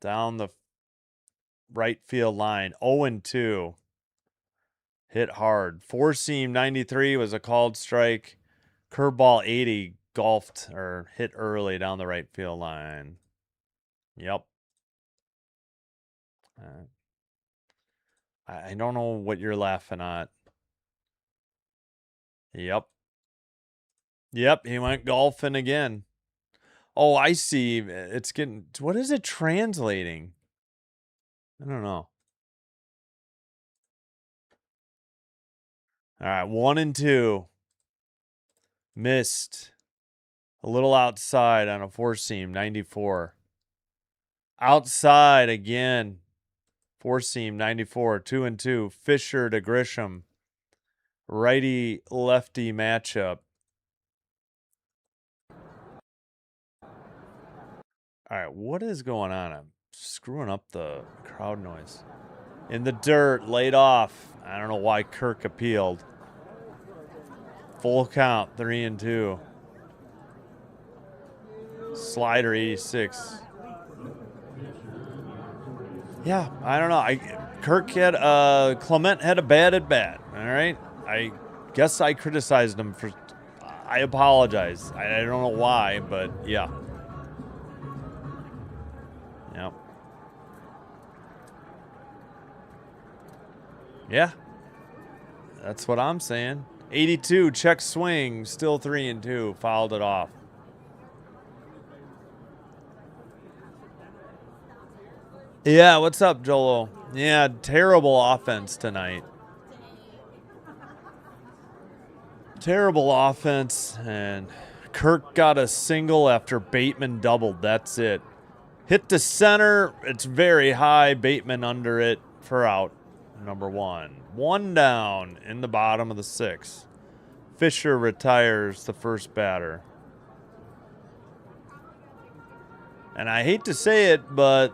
down the right field line. 0-2. Hit hard. 4-seam 93 was a called strike. Curveball 80 golfed or hit early down the right field line. Yep. I don't know what you're laughing at. Yep. Yep, he went golfing again. Oh, I see. It's getting... What is it translating? I don't know. All right, 1-2. Missed. A little outside on a 4-seam, 94. Outside again. 4-seam, 94. 2-2. Fisher to Grisham. righty-lefty matchup. All right, what is going on? I'm screwing up the crowd noise. In the dirt, laid off. I don't know why Kirk appealed. Full count, 3-2. Slider, 86. Yeah, I don't know. Kirk had Clement had a bad at bat. All right, I guess I criticized him for. I apologize. I don't know why, but yeah. Yep. Yeah. That's what I'm saying. 82, check swing, still 3-2, fouled it off. Yeah, what's up, Jolo? Yeah, terrible offense tonight. Terrible offense, and Kirk got a single after Bateman doubled. That's it. Hit to center. It's very high. Bateman under it for out. Number 1. 1 down in the bottom of the 6th. Fisher retires the first batter. And I hate to say it, but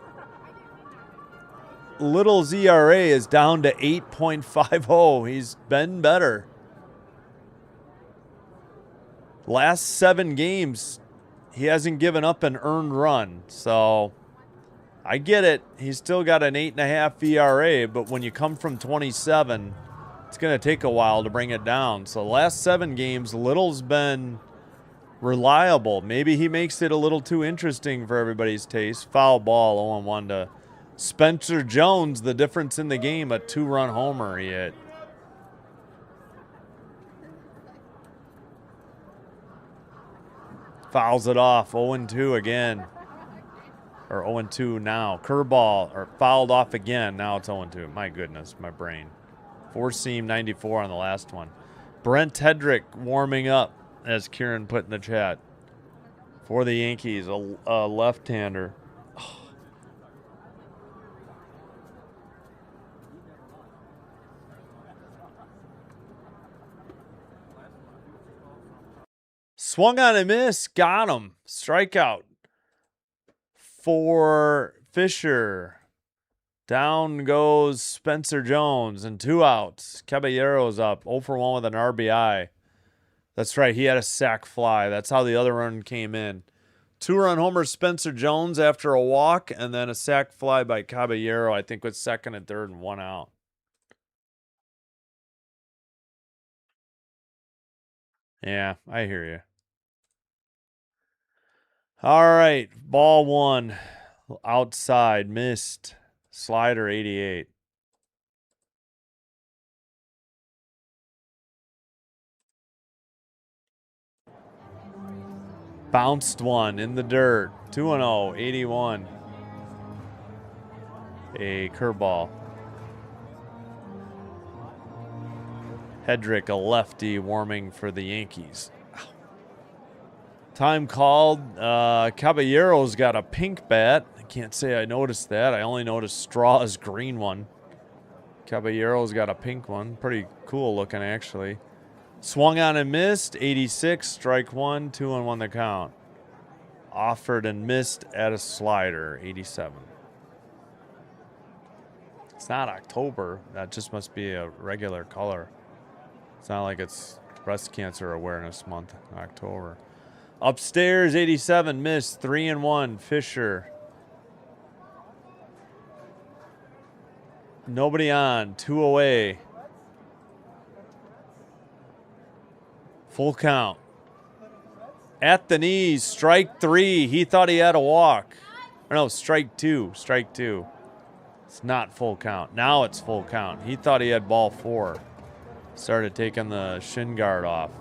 Little's ERA is down to 8.50. He's been better. Last 7 games, he hasn't given up an earned run. So I get it. He's still got an 8.5 ERA, but when you come from 27, it's going to take a while to bring it down. So the last 7 games, Little's been reliable. Maybe he makes it a little too interesting for everybody's taste. Foul ball, 0-1 to Spencer Jones. The difference in the game, a 2-run homer he hit. Fouls it off, 0-2 again. Or 0-2 now. Curveball, or fouled off again. Now it's 0-2. My goodness, my brain. 4-seam 94 on the last one. Brent Hedrick warming up, as Kieran put in the chat. For the Yankees, a left-hander. Oh. Swung on a miss, got him. Strikeout for Fisher. Down goes Spencer Jones and 2 outs. Caballero's up 0-for-1 with an RBI. That's right, he had a sac fly. That's how the other run came in. 2-run homer Spencer Jones after a walk, and then a sac fly by Caballero, I think with 2nd and 3rd and 1 out. Yeah, I hear you. All right, ball 1. Outside, missed. Slider, 88. Bounced one in the dirt. 2-0, 81. A curveball. Hedrick, a lefty, warming for the Yankees. Time called. Caballero's got a pink bat. I can't say I noticed that. I only noticed Straw's green one. Caballero's got a pink one. Pretty cool looking, actually. Swung on and missed. 86, strike 1, 2-1 the count. Offered and missed at a slider. 87. It's not October. That just must be a regular color. It's not like it's Breast Cancer Awareness Month in October. Upstairs, 87, missed. 3-1, Fisher. Nobody on. 2 away. Full count. At the knees, strike 3. He thought he had a walk. Or no, strike 2. Strike 2. It's not full count. Now it's full count. He thought he had ball 4. Started taking the shin guard off.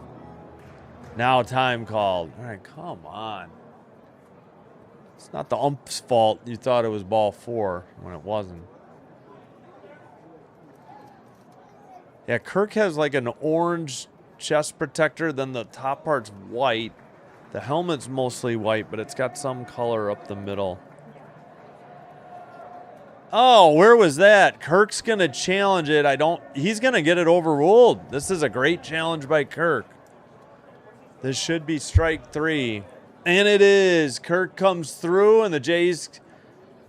Now time called. All right, come on. It's not the ump's fault you thought it was ball 4 when it wasn't. Yeah, Kirk has like an orange chest protector, then the top part's white. The helmet's mostly white, but it's got some color up the middle. Oh, where was that? Kirk's going to challenge it. He's going to get it overruled. This is a great challenge by Kirk. This should be strike 3. And it is. Kirk comes through, and the Jays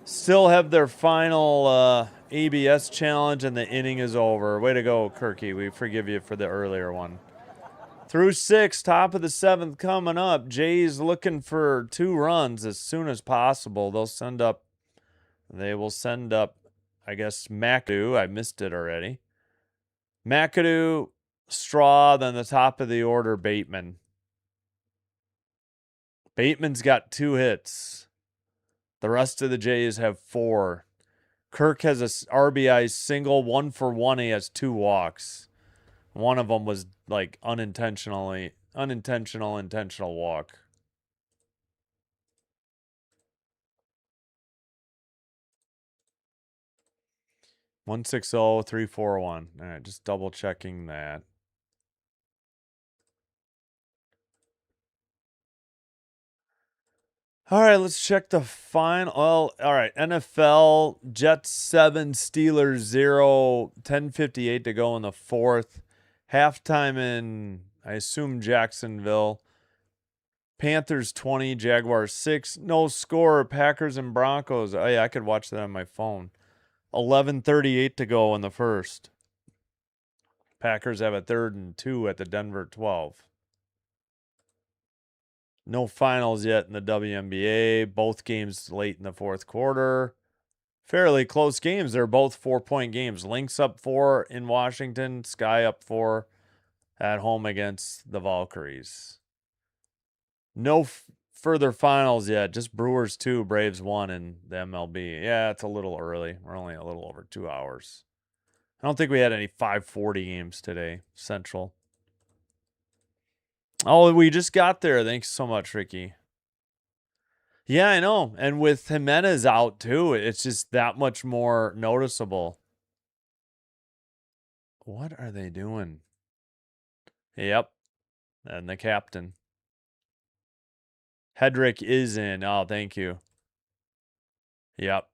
still have their final ABS challenge, and the inning is over. Way to go, Kirky. We forgive you for the earlier one. Through 6, top of the 7th coming up. Jays looking for 2 runs as soon as possible. They will send up, I guess, McAdoo. I missed it already. McAdoo, Straw, then the top of the order, Bateman. Bateman's got 2 hits. The rest of the Jays have 4. Kirk has a RBI single, 1 for 1. He has 2 walks. One of them was like intentional walk. One 341. All right, just double checking that. All right, let's check the final. Well, all right, NFL, Jets 7, Steelers 0, 10:58 to go in the 4th. Halftime in, I assume, Jacksonville. Panthers 20, Jaguars 6. No score, Packers and Broncos. Oh, yeah, I could watch that on my phone. 11:38 to go in the 1st. Packers have a 3rd and 2 at the Denver 12. No finals yet in the WNBA. Both games late in the 4th quarter. Fairly close games. They're both 4-point games. Lynx up 4 in Washington. Sky up 4 at home against the Valkyries. No further finals yet. Just Brewers 2, Braves 1 in the MLB. Yeah, it's a little early. We're only a little over 2 hours. I don't think we had any 5:40 games today, Central. Oh, we just got there. Thanks so much, Ricky. Yeah, I know. And with Jimenez out, too, it's just that much more noticeable. What are they doing? Yep. And the captain. Hedrick is in. Oh, thank you. Yep.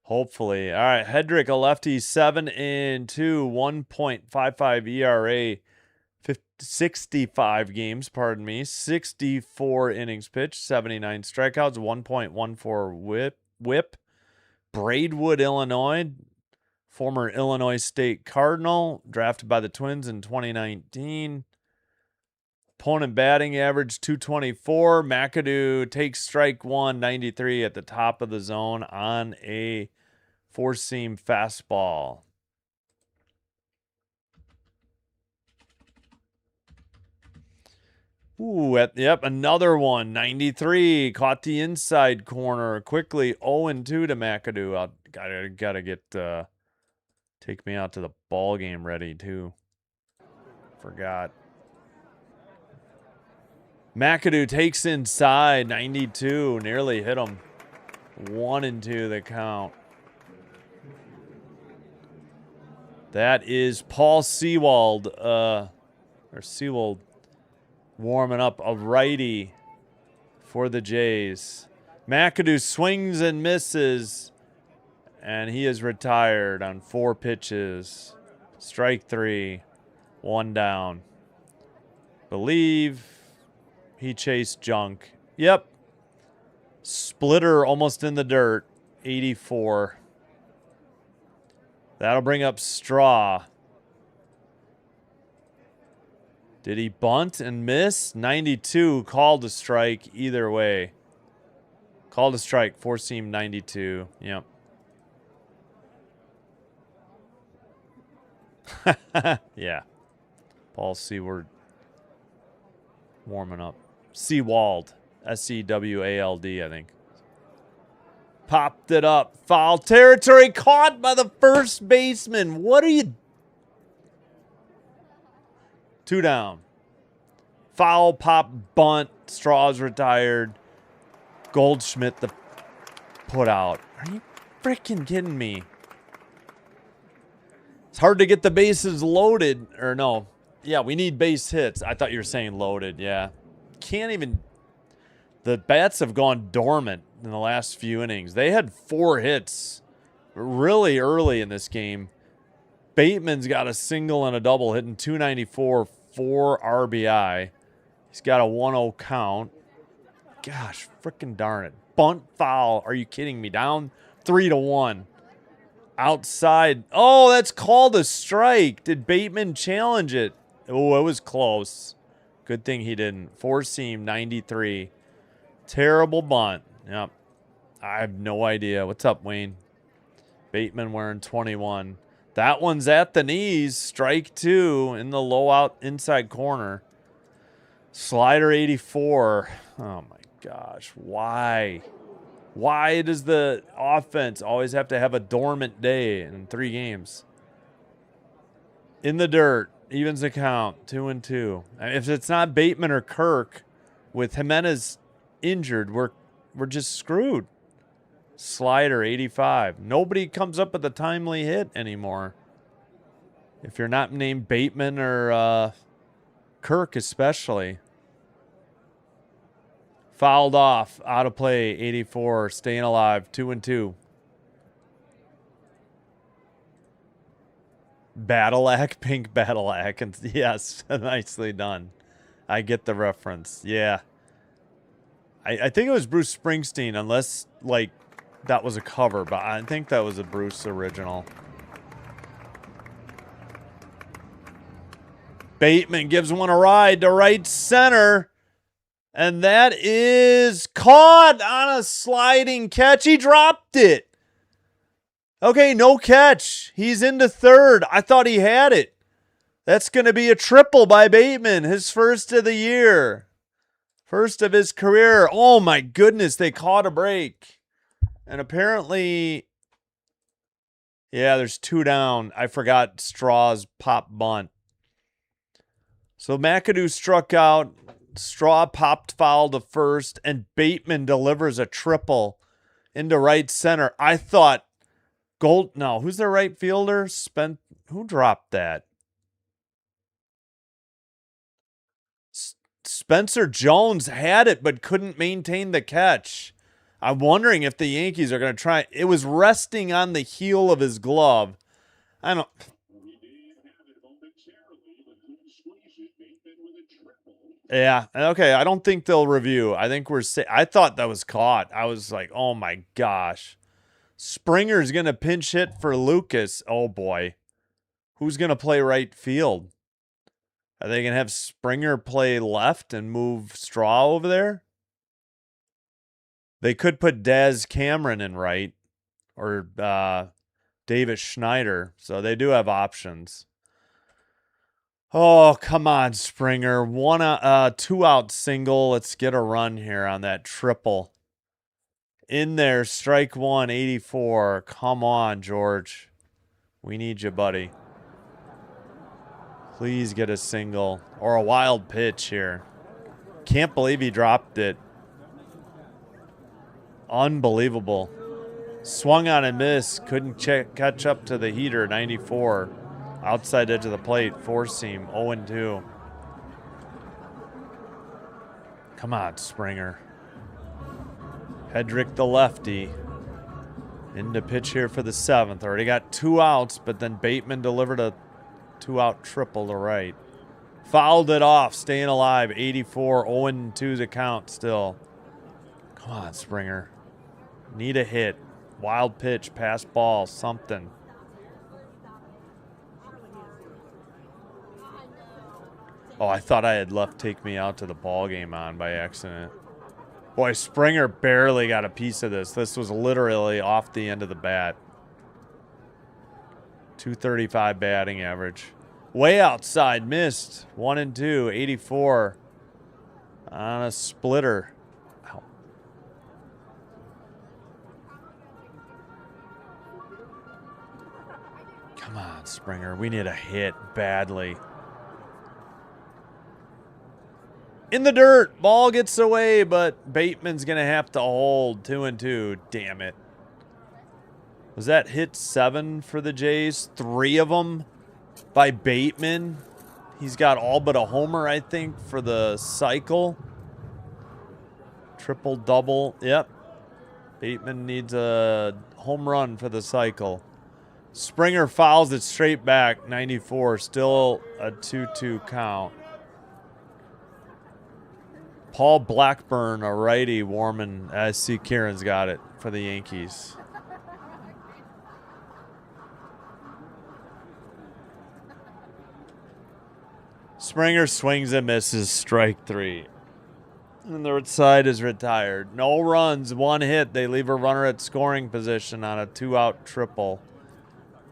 Hopefully. All right. Hedrick, a lefty, 7-2, 1.55 ERA. 65 games, 64 innings pitched, 79 strikeouts, 1.14 whip. Braidwood, Illinois, former Illinois State Cardinal, drafted by the Twins in 2019. Opponent batting average 224. McAdoo takes strike 1, 93 at the top of the zone on a 4-seam fastball. Ooh, yep, another one. 93. Caught the inside corner quickly. 0-2 to McAdoo. Gotta get take me out to the ball game ready too. Forgot. McAdoo takes inside. 92. Nearly hit him. 1-2 the count. That is Paul Sewald. Sewald. Warming up, a righty for the Jays. McAdoo swings and misses, and he is retired on 4 pitches. Strike 3, 1 down. Believe he chased junk. Yep. Splitter almost in the dirt, 84. That'll bring up Straw. Did he bunt and miss? 92, called to strike either way. Called to strike, 4-seam 92. Yep. Yeah. Paul Seward warming up. Sewald. S-E-W-A-L-D, I think. Popped it up. Foul territory, caught by the first baseman. What are you... 2 down. Foul, pop, bunt. Straw's retired. Goldschmidt the put out. Are you freaking kidding me? It's hard to get the bases loaded. Or no. Yeah, we need base hits. I thought you were saying loaded. Yeah. Can't even... The bats have gone dormant in the last few innings. They had 4 hits really early in this game. Bateman's got a single and a double, hitting 294, 4 RBI. He's got a 1-0 count. Gosh, freaking darn it. Bunt foul. Are you kidding me? Down 3-1. Outside. Oh, that's called a strike. Did Bateman challenge it? Oh, it was close. Good thing he didn't. Four seam, 93. Terrible bunt. Yep. I have no idea. What's up, Wayne? Bateman wearing 21. That one's at the knees. Strike 2 in the low out inside corner. Slider 84. Oh, my gosh. Why? Why does the offense always have to have a dormant day in 3 games? In the dirt. Evens the count. 2-2. If it's not Bateman or Kirk, with Jimenez injured, we're just screwed. Slider 85. Nobody comes up with a timely hit anymore. If you're not named Bateman or Kirk especially. Fouled off. Out of play. 84. Staying alive. 2-2. Battle-ack, pink battle-ack. And yes, nicely done. I get the reference. Yeah. I think it was Bruce Springsteen, unless, like, that was a cover, but I think that was a Bruce original. Bateman gives one a ride to right center. And that is caught on a sliding catch. He dropped it. Okay, no catch. He's into third. I thought he had it. That's going to be a triple by Bateman, his first of the year. First of his career. Oh, my goodness, they caught a break. And apparently, yeah, there's 2 down. I forgot Straw's pop bunt. So McAdoo struck out. Straw popped foul to first, and Bateman delivers a triple into right center. I thought no, who's their right fielder? Who dropped that? Spencer Jones had it, but couldn't maintain the catch. I'm wondering if the Yankees are going to try. It was resting on the heel of his glove. I don't. Yeah. Okay. I don't think they'll review. I think I thought that was caught. I was like, oh my gosh. Springer's going to pinch hit for Lucas. Oh boy. Who's going to play right field? Are they going to have Springer play left and move Straw over there? They could put Daz Cameron in right or Davis Schneider. So they do have options. Oh, come on, Springer. 2-out single. Let's get a run here on that triple. In there, strike 1, 84. Come on, George. We need you, buddy. Please get a single or a wild pitch here. Can't believe he dropped it. Unbelievable. Swung on and missed. Couldn't catch up to the heater, 94. Outside edge of the plate, 4-seam, 0-2. Come on, Springer. Hedrick the lefty. Into pitch here for the 7th. Already got 2 outs, but then Bateman delivered a 2-out triple to right. Fouled it off, staying alive, 84, 0-2 the count still. Come on, Springer. Need a hit. Wild pitch, pass ball, something. Oh, I thought I had left Take Me Out to the ball game on by accident. Boy, Springer barely got a piece of this. This was literally off the end of the bat. 235 batting average. Way outside, missed. 1-2, 84. On a splitter. Ow. Come on, Springer. We need a hit badly. In the dirt. Ball gets away, but Bateman's going to have to hold. 2-2. Damn it. Was that hit 7 for the Jays? 3 of them by Bateman. He's got all but a homer, I think, for the cycle. Triple, double. Yep. Bateman needs a home run for the cycle. Springer fouls it straight back, 94. Still a 2-2 count. Paul Blackburn, a righty, warming. I see Kieran's got it for the Yankees. Springer swings and misses, strike 3. And the side is retired. No runs, 1 hit. They leave a runner at scoring position on a 2-out triple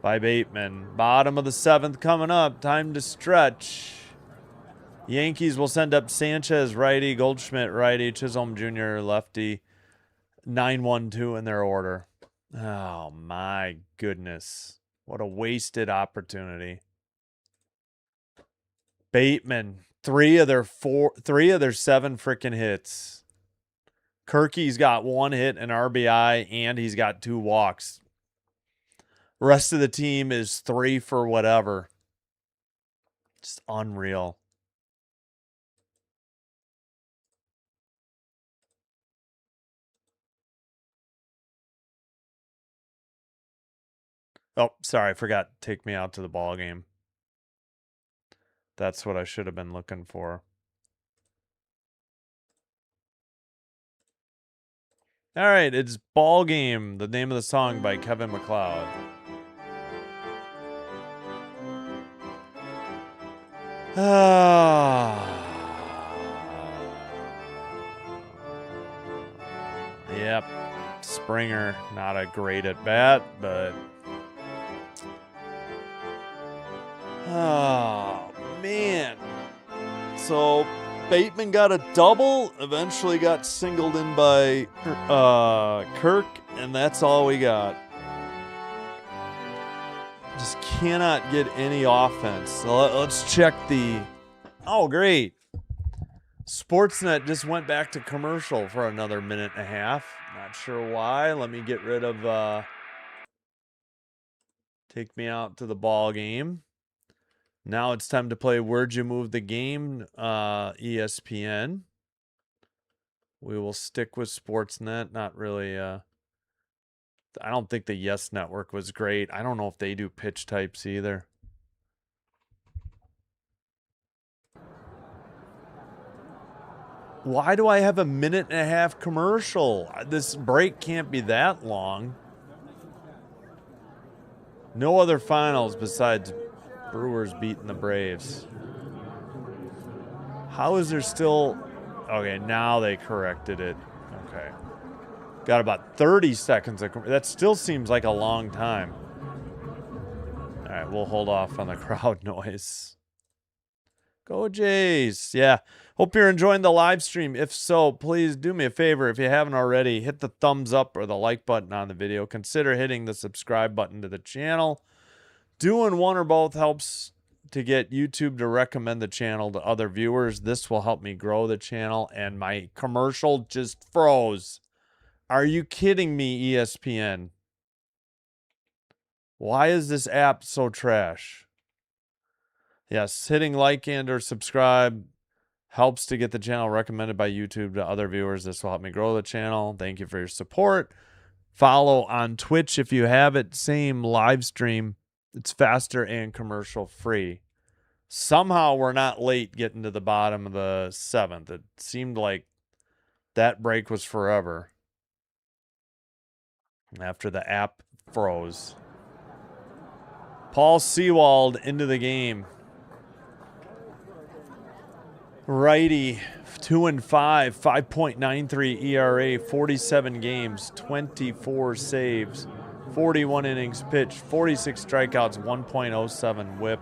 by Bateman. Bottom of the 7th coming up. Time to stretch. Yankees will send up Sanchez, righty, Goldschmidt, righty, Chisholm Jr., lefty. 9-1-2 in their order. Oh, my goodness. What a wasted opportunity. Bateman, 3 of their 7 freaking hits. Kirky's got 1 hit, an RBI, and he's got 2 walks. Rest of the team is 3 for whatever. Just unreal. Oh, sorry, I forgot. Take me out to the ball game. That's what I should have been looking for. All right, it's Ball Game, the name of the song by Kevin MacLeod. Yep, Springer, not a great at bat, but oh man. So Bateman got a double, eventually got singled in by Kirk, and that's all we got. Just cannot get any offense. So let's check the... Oh, great. Sportsnet just went back to commercial for another minute and a half. Not sure why. Let me get rid of... Take me out to the ball game. Now it's time to play Where'd You Move the Game, ESPN. We will stick with Sportsnet. Not really... I don't think the Yes Network was great. I don't know if they do pitch types either. Why do I have a minute and a half commercial? This break can't be that long. No other finals besides Brewers beating the Braves. How is there still... Okay, now they corrected it. Okay. Got about 30 seconds. That still seems like a long time. All right, we'll hold off on the crowd noise. Go Jays. Yeah. Hope you're enjoying the live stream. If so, please do me a favor. If you haven't already, hit the thumbs up or the like button on the video. Consider hitting the subscribe button to the channel. Doing one or both helps to get YouTube to recommend the channel to other viewers. This will help me grow the channel, and my commercial just froze. Are you kidding me, ESPN? Why is this app so trash? Yes, hitting like and or subscribe helps to get the channel recommended by YouTube to other viewers. This will help me grow the channel. Thank you for your support. Follow on Twitch if you have it. Same live stream. It's faster and commercial free. Somehow we're not late getting to the bottom of the 7th. It seemed like that break was forever. After the app froze. Paul Sewald into the game. Righty, 2-5, 5.93 ERA, 47 games, 24 saves, 41 innings pitched, 46 strikeouts, 1.07 whip,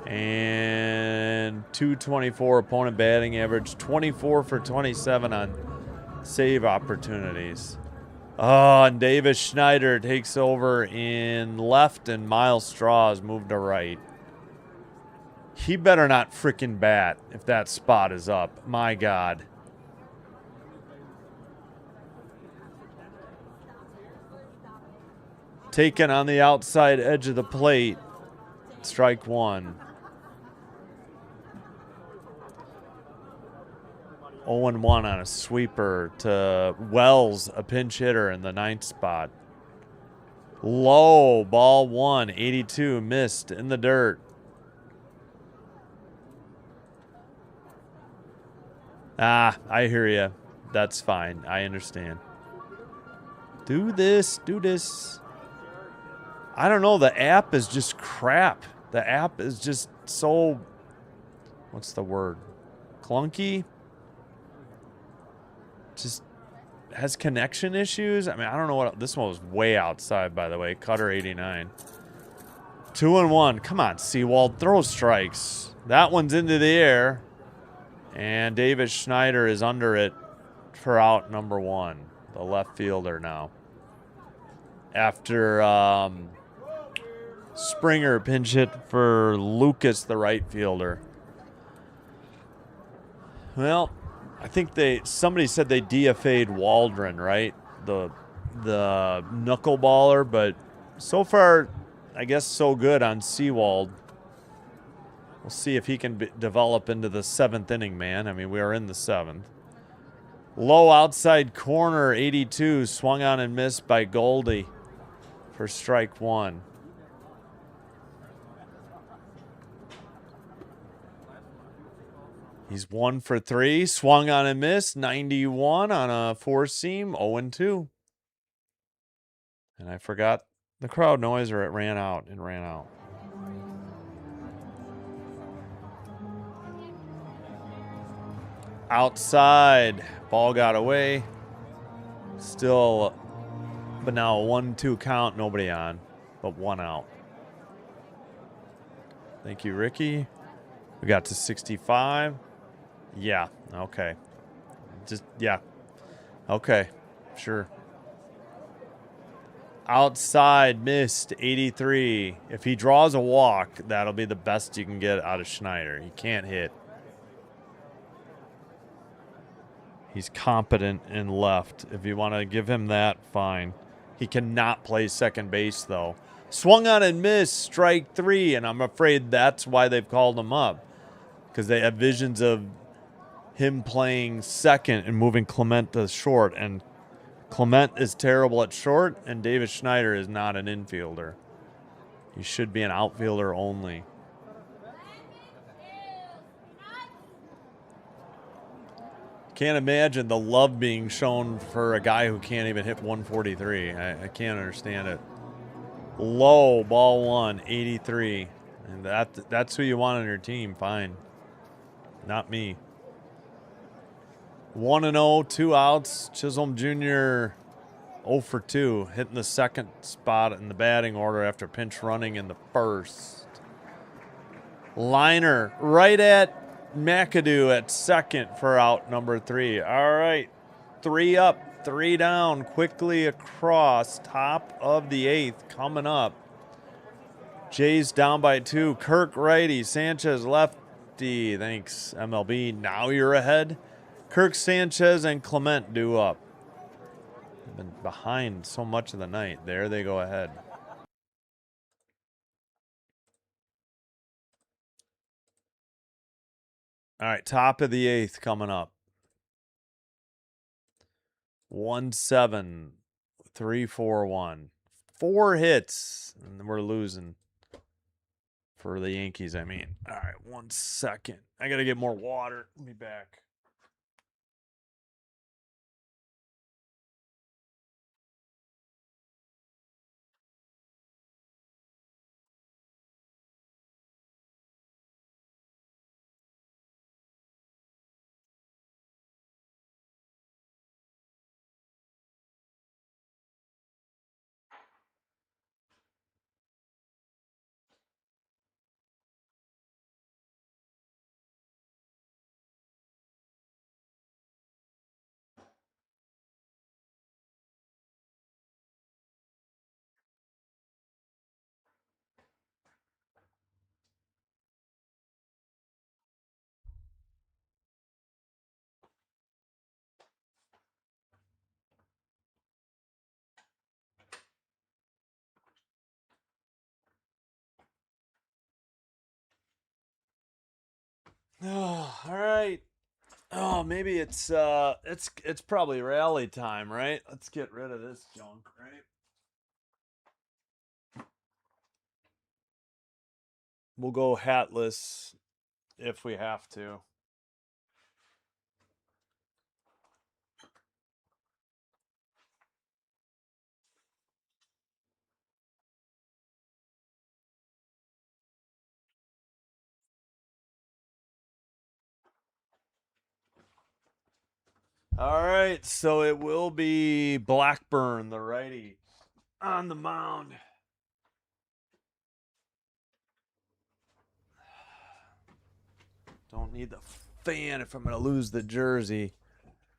and 224 opponent batting average, 24 for 27 on save opportunities. Oh, and Davis Schneider takes over in left, and Miles Straws moved to right. He better not frickin' bat if that spot is up. My God. Taken on the outside edge of the plate. Strike 1. 0-1 on a sweeper to Wells, a pinch hitter in the 9th spot. Low, ball 1, 82, missed in the dirt. Ah, I hear you. That's fine. I understand. Do this, do this. I don't know. The app is just crap. The app is just so, what's the word? Clunky? Just has connection issues. I mean, I don't know what, this one was way outside, by the way. Cutter 89. 2-1. Come on, Seawald. Throw strikes. That one's into the air. And David Schneider is under it for out number 1. The left fielder now. After Springer pinch hit for Lucas, the right fielder. Well, I think somebody said they DFA'd Waldron, right? The knuckleballer, but so far, I guess so good on Seawald. We'll see if he can develop into the 7th inning, man. I mean, we are in the 7th. Low outside corner, 82, swung on and missed by Goldie for strike 1. He's 1 for 3, swung on and missed, 91 on a 4-seam, 0-2. And I forgot the crowd noise, or it ran out. It ran out. Outside, ball got away. Still, but now a 1-2 count, nobody on, but 1 out. Thank you, Ricky. We got to 65. Yeah, okay. Just, yeah. Okay, sure. Outside, missed, 83. If he draws a walk, that'll be the best you can get out of Schneider. He can't hit. He's competent in left. If you want to give him that, fine. He cannot play second base, though. Swung on and missed, strike 3, and I'm afraid that's why they've called him up, because they have visions of him playing second and moving Clement to short, and Clement is terrible at short, and David Schneider is not an infielder. He should be an outfielder only. Can't imagine the love being shown for a guy who can't even hit 143. I can't understand it. Low, ball 1, 83. And that's who you want on your team, fine. Not me. 1-0, 2 outs. Chisholm Jr. 0 for 2, hitting the second spot in the batting order after pinch running in the first. Liner right at McAdoo at second for out number 3. All right, 3 up, 3 down, quickly across, top of the 8th coming up. Jays down by 2. Kirk righty, Sanchez lefty. Thanks, MLB. Now you're ahead. Kirk, Sanchez, and Clement due up. They've been behind so much of the night. There they go ahead. All right, top of the 8th coming up. 1-7, 3-4-1. 4 hits, and we're losing for the Yankees, I mean. All right, 1 second. I got to get more water. Let me back. Oh, all right. Oh, maybe it's probably rally time, right? Let's get rid of this junk, right? We'll go hatless if we have to. All right, so it will be Blackburn, the righty, on the mound. Don't need the fan if I'm going to lose the jersey.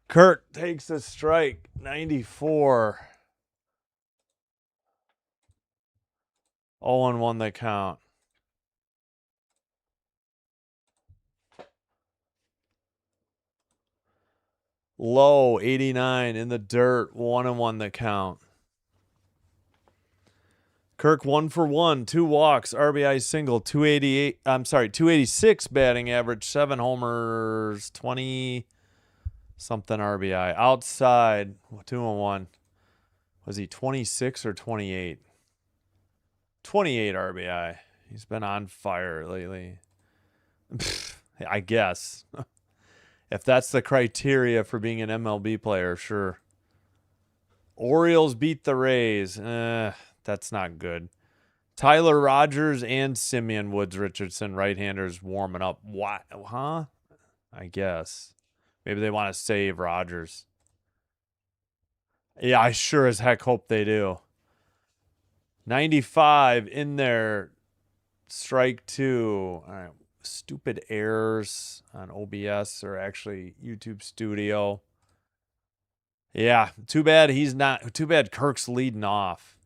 Kirk takes a strike, 94. 0-1 the count. Low, 89 in the dirt, 1-1 the count. Kirk 1 for 1, 2 walks, RBI single, 286 batting average, 7 homers, 20 something RBI. Outside, 2-1. Was he 26 or 28? 28 RBI. He's been on fire lately. I guess. If that's the criteria for being an MLB player, sure. Orioles beat the Rays. That's not good. Tyler Rogers and Simeon Woods Richardson, right-handers, warming up. What? Huh? I guess. Maybe they want to save Rogers. Yeah, I sure as heck hope they do. 95 in there. Strike 2. All right. Stupid errors on OBS or actually YouTube Studio. Yeah, too bad he's not. Too bad Kirk's leading off.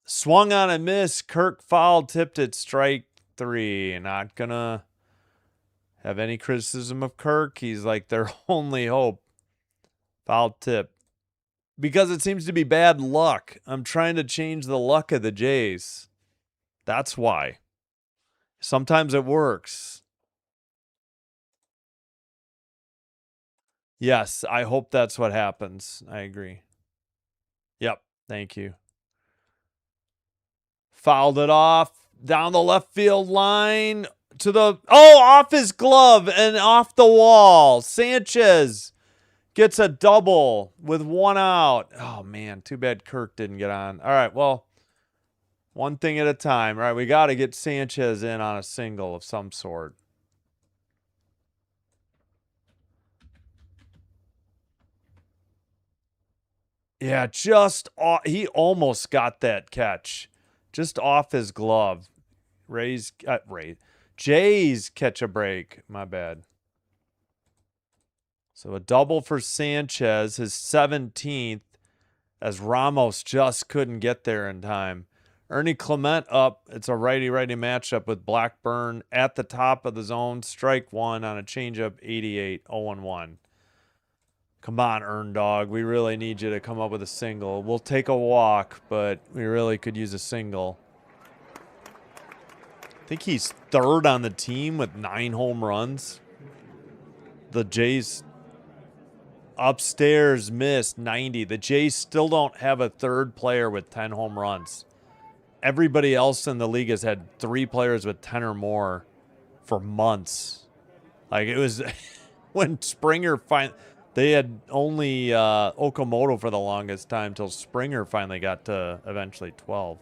Swung on a miss. Kirk foul tipped it. Strike 3. Not gonna have any criticism of Kirk. He's like their only hope. Foul tip. Because it seems to be bad luck. I'm trying to change the luck of the Jays. That's why. Sometimes it works. Yes, I hope that's what happens. I agree. Yep, thank you. Fouled it off down the left field line to the... Oh, off his glove and off the wall. Sanchez gets a double with 1 out. Oh, man, too bad Kirk didn't get on. All right, well, one thing at a time. All right, we got to get Sanchez in on a single of some sort. Yeah, he almost got that catch. Just off his glove. Jays catch a break. My bad. So a double for Sanchez, his 17th, as Ramos just couldn't get there in time. Ernie Clement up. It's a righty-righty matchup with Blackburn at the top of the zone. Strike 1 on a changeup, 88, 0-1. Come on, Earn Dog. We really need you to come up with a single. We'll take a walk, but we really could use a single. I think he's 3rd on the team with 9 home runs. The Jays upstairs missed 90. The Jays still don't have a 3rd player with 10 home runs. Everybody else in the league has had 3 players with 10 or more for months. Like, it was when Springer they had only Okamoto for the longest time till Springer finally got to eventually 12.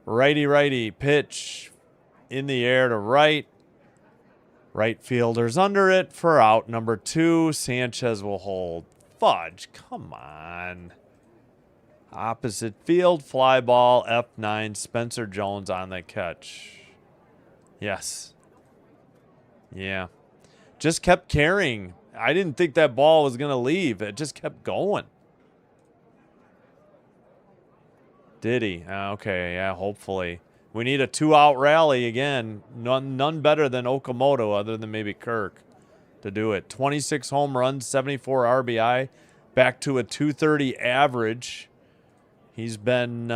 Righty pitch in the air to right. Right fielder's under it for out number 2. Sanchez will hold. Fudge, come on. Opposite field, fly ball, F9. Spencer Jones on the catch. Yes. Yeah. Just kept carrying. I didn't think that ball was going to leave. It just kept going. Did he? Okay, yeah, hopefully. We need a 2-out rally again. None better than Okamoto other than maybe Kirk to do it. 26 home runs, 74 RBI, back to a 230 average. He's been...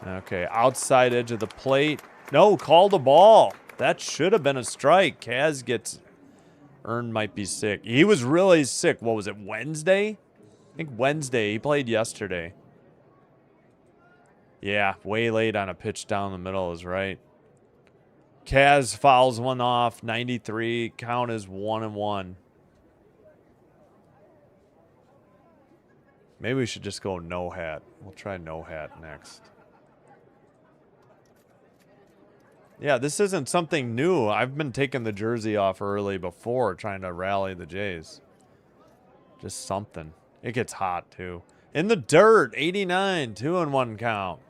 okay, outside edge of the plate. No, called a ball. That should have been a strike. Kaz gets... Earn might be sick. He was really sick. What was it, Wednesday? I think Wednesday. He played yesterday. Yeah, way late on a pitch down the middle is right. Kaz fouls one off, 93. Count is 1-1. Maybe we should just go no hat. We'll try no hat next. Yeah, this isn't something new. I've been taking the jersey off early before, trying to rally the Jays. Just something. It gets hot, too. In the dirt, 89, 2-1 count.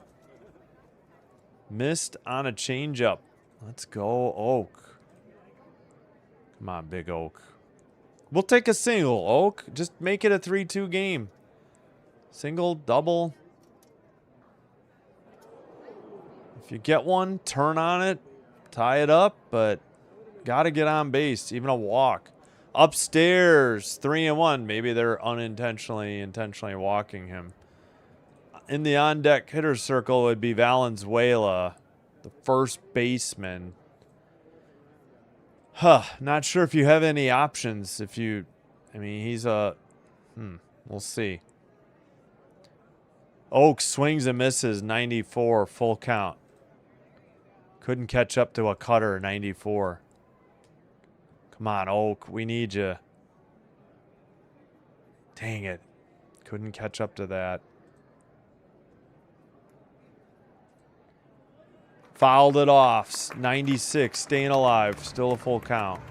Missed on a changeup. Let's go, Oak. Come on, Big Oak. We'll take a single, Oak. Just make it a 3-2 game. Single, double. If you get one, turn on it, tie it up, but got to get on base, even a walk. Upstairs, 3-1. Maybe they're intentionally walking him. In the on-deck hitter circle would be Valenzuela, the first baseman. Not sure if you have any options. I mean, he's we'll see. Oak swings and misses, 94, full count. Couldn't catch up to a cutter, 94. Come on, Oak, we need you. Dang it. Couldn't catch up to that. Fouled it off, 96, staying alive, still a full count.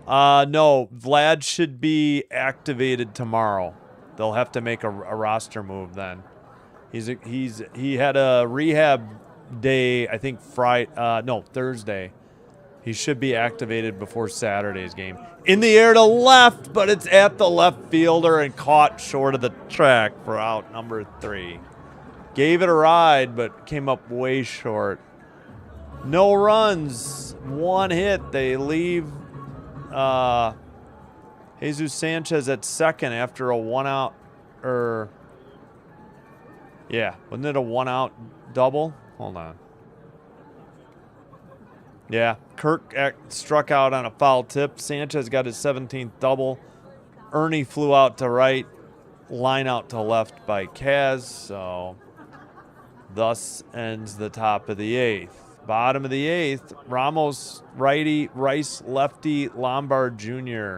No, Vlad should be activated tomorrow. They'll have to make a roster move then. He had a rehab day, I think Thursday. He should be activated before Saturday's game. In the air to left, but it's at the left fielder and caught short of the track for out number 3. Gave it a ride, but came up way short. No runs, 1 hit. They leave Jesus Sanchez at second after a 1-out, wasn't it a 1-out double? Hold on. Yeah, Kirk struck out on a foul tip. Sanchez got his 17th double. Ernie flew out to right, line out to left by Kaz, so thus ends the top of the 8th. Bottom of the 8th, Ramos righty, Rice lefty, Lombard Jr.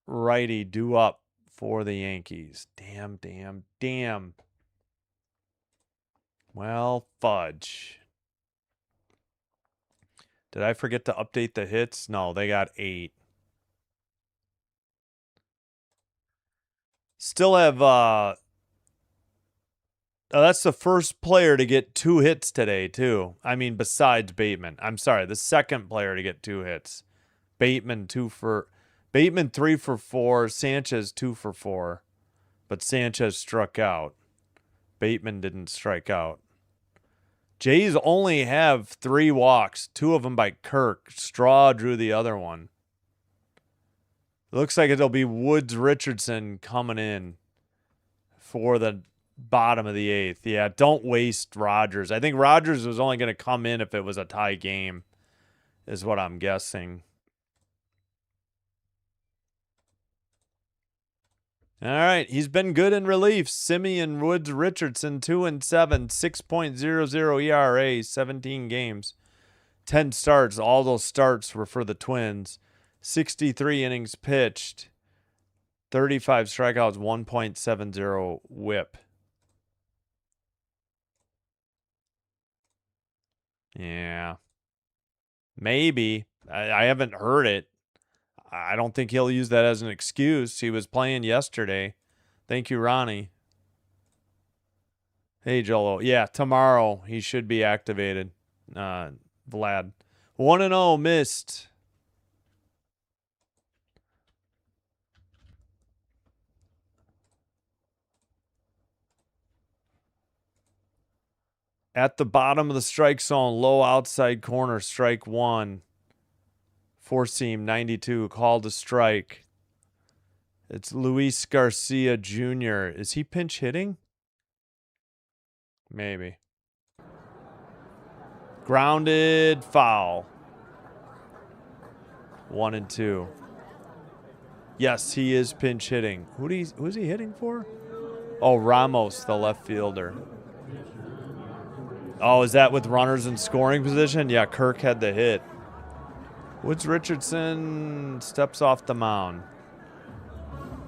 Righty due up for the Yankees. Damn. Well, fudge. Did I forget to update the hits? No, they got 8. Still have that's the first player to get 2 hits today, too. I mean, besides Bateman. I'm sorry, the second player to get 2 hits. Bateman 3 for 4, Sanchez 2 for 4. But Sanchez struck out. Bateman didn't strike out. Jays only have 3 walks, 2 of them by Kirk. Straw drew the other one. Looks like it'll be Woods Richardson coming in for the bottom of the 8th. Yeah, don't waste Rogers. I think Rogers was only going to come in if it was a tie game, is what I'm guessing. All right, he's been good in relief. Simeon Woods Richardson, 2-7, 6.00 ERA, 17 games, 10 starts. All those starts were for the Twins. 63 innings pitched, 35 strikeouts, 1.70 WHIP. Yeah, maybe. I haven't heard it. I don't think he'll use that as an excuse. He was playing yesterday. Thank you, Ronnie. Hey, Jolo. Yeah, tomorrow he should be activated. Vlad. 1-0 missed. At the bottom of the strike zone, low outside corner, strike 1. 4-seam, 92, called a strike. It's Luis Garcia Jr. Is he pinch hitting? Maybe. Grounded, foul. 1-2. Yes, he is pinch hitting. Who's he hitting for? Oh, Ramos, the left fielder. Oh, is that with runners in scoring position? Yeah, Kirk had the hit. Woods Richardson steps off the mound.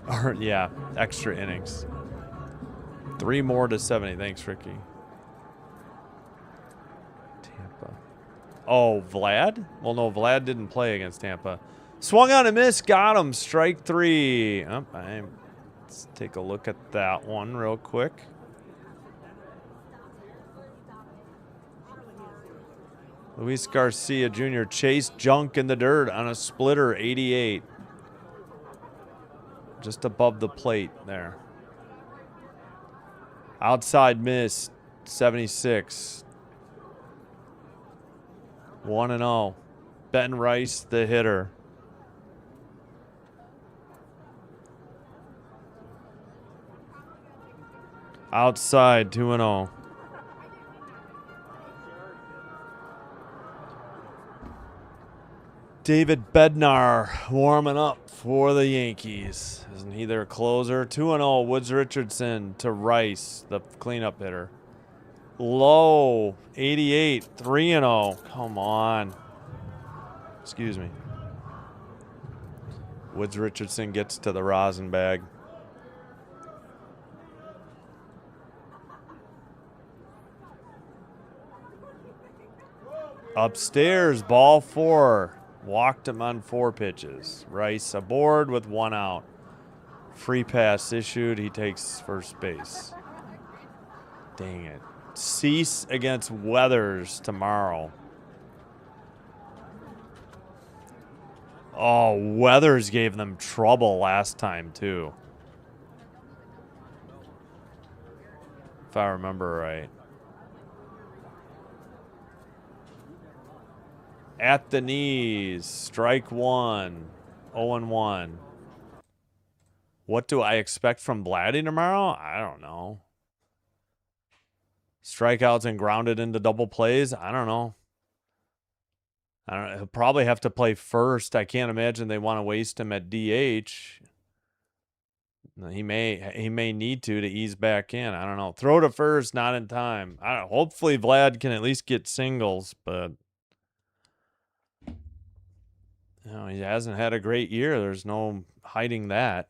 Or, yeah, extra innings. 3 more to 70. Thanks, Ricky. Tampa. Oh, Vlad? Well, no, Vlad didn't play against Tampa. Swung on a miss. Got him. Strike 3. Oh, let's take a look at that one real quick. Luis Garcia Jr. chased junk in the dirt on a splitter, 88. Just above the plate there. Outside miss, 76. 1-0. Ben Rice, the hitter. Outside, 2-0. David Bednar warming up for the Yankees. Isn't he their closer? 2-0. Woods Richardson to Rice, the cleanup hitter. Low, 88. 3-0. Come on. Excuse me. Woods Richardson gets to the rosin bag. Upstairs, ball 4. Walked him on 4 pitches. Rice aboard with 1 out. Free pass issued. He takes first base. Dang it. Cease against Weathers tomorrow. Oh, Weathers gave them trouble last time, too. If I remember right. At the knees. Strike 1. 0-1. What do I expect from Vladdy tomorrow? I don't know. Strikeouts and grounded into double plays? I don't know. He'll probably have to play first. I can't imagine they want to waste him at DH. He may need to ease back in. I don't know. Throw to first, not in time. Hopefully Vlad can at least get singles, but he hasn't had a great year. There's no hiding that.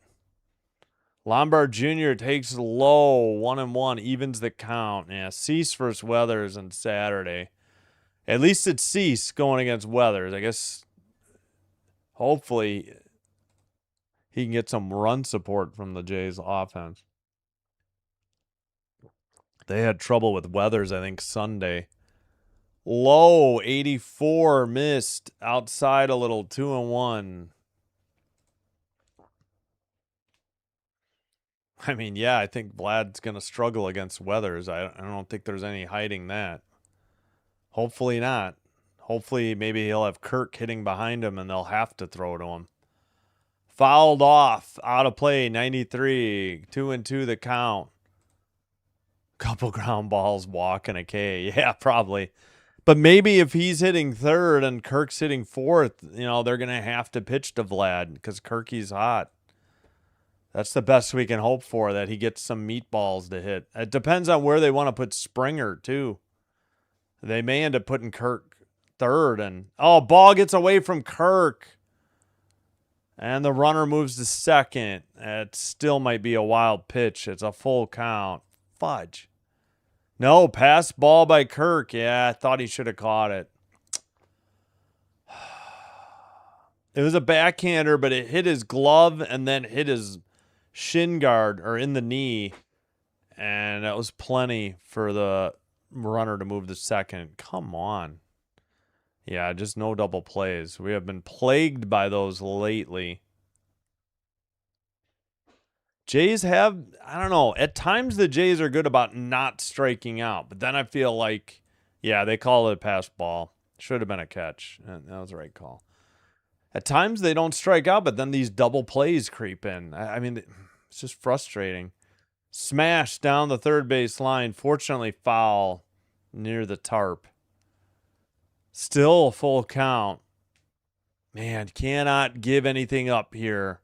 Lombard Jr. takes low, 1-1, evens the count. Yeah, Cease versus Weathers on Saturday. At least it's Cease going against Weathers. I guess hopefully he can get some run support from the Jays offense. They had trouble with Weathers, I think, Sunday. Low, 84, missed. Outside a little, 2-1. I mean, yeah, I think Vlad's going to struggle against Weathers. I don't think there's any hiding that. Hopefully not. Hopefully maybe he'll have Kirk hitting behind him and they'll have to throw to him. Fouled off, out of play, 93. 2-2 the count. Couple ground balls, walk, and a K. Yeah, probably. But maybe if he's hitting third and Kirk's hitting fourth, they're going to have to pitch to Vlad because Kirky's hot. That's the best we can hope for, that he gets some meatballs to hit. It depends on where they want to put Springer, too. They may end up putting Kirk third. And ball gets away from Kirk. And the runner moves to second. It still might be a wild pitch. It's a full count. Fudge. No, pass ball by Kirk. Yeah, I thought he should have caught it. It was a backhander, but it hit his glove and then hit his shin guard or in the knee. And that was plenty for the runner to move to second. Come on. Yeah, just no double plays. We have been plagued by those lately. Jays have, I don't know, at times the Jays are good about not striking out, but then I feel like, yeah, they call it a pass ball. Should have been a catch. That was the right call. At times they don't strike out, but then these double plays creep in. I mean, it's just frustrating. Smash down the third base line. Fortunately, foul near the tarp. Still a full count. Man, cannot give anything up here.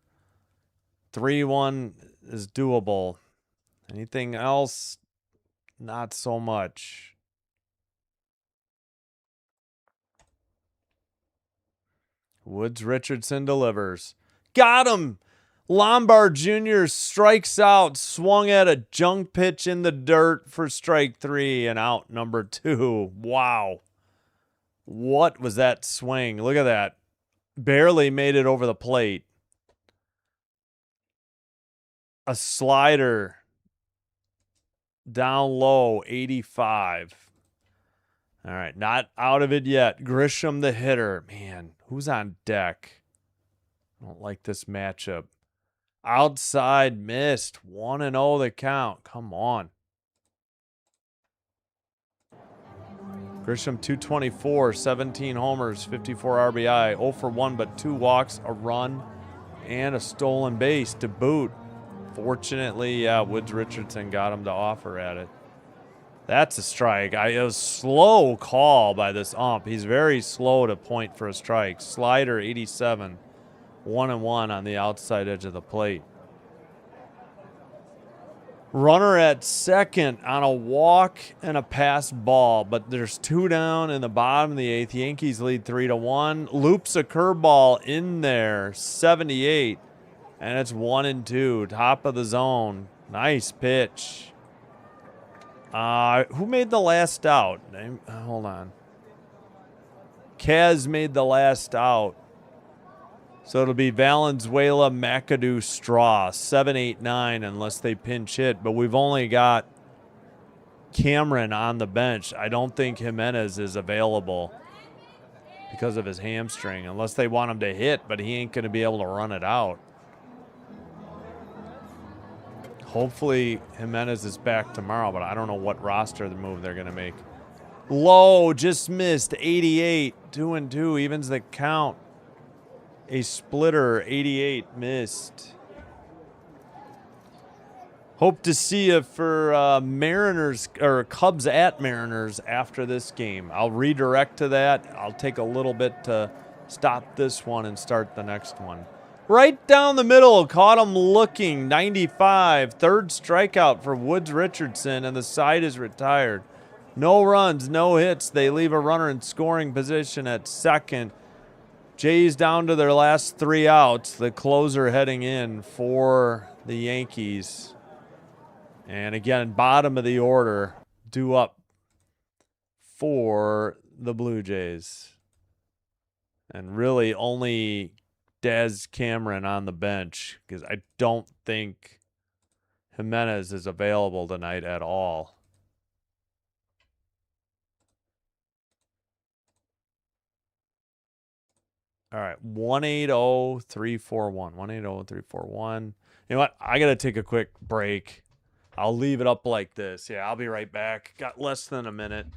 3-1 is doable. Anything else? Not so much. Woods Richardson delivers. Got him! Lombard Jr. strikes out, swung at a junk pitch in the dirt for strike 3 and out number 2. Wow. What was that swing? Look at that. Barely made it over the plate. A slider down low, 85. All right, not out of it yet. Grisham, the hitter. Man, who's on deck? I don't like this matchup. Outside missed. 1-0 the count. Come on. Grisham, 224, 17 homers, 54 RBI, 0 for 1, but 2 walks, a run, and a stolen base to boot. Fortunately, yeah, Woods Richardson got him to offer at it. That's a strike. It was slow call by this ump. He's very slow to point for a strike. Slider, 87. 1-1 on the outside edge of the plate. Runner at second on a walk and a pass ball, but there's 2 down in the bottom of the 8th. Yankees lead 3-1. Loops a curveball in there, 78, and it's 1-2. Top of the zone. Nice pitch. Who made the last out? Hold on. Kaz made the last out. So it'll be Valenzuela, McAdoo, Straw, 7, 8, 9, unless they pinch hit. But we've only got Cameron on the bench. I don't think Jimenez is available because of his hamstring, unless they want him to hit, but he ain't going to be able to run it out. Hopefully Jimenez is back tomorrow, but I don't know what roster the move they're going to make. Low, just missed, 88, 2-2, evens the count. A splitter, 88, missed. Hope to see you for Mariners or Cubs at Mariners after this game. I'll redirect to that. I'll take a little bit to stop this one and start the next one. Right down the middle, caught him looking, 95. Third strikeout for Woods Richardson, and the side is retired. No runs, no hits. They leave a runner in scoring position at second. Jays down to their last 3 outs. The closer heading in for the Yankees. And again, bottom of the order, due up for the Blue Jays. And really only Dez Cameron on the bench, because I don't think Jimenez is available tonight at all. All right, 180-341. 180-341. You know what? I got to take a quick break. I'll leave it up like this. Yeah, I'll be right back. Got less than a minute.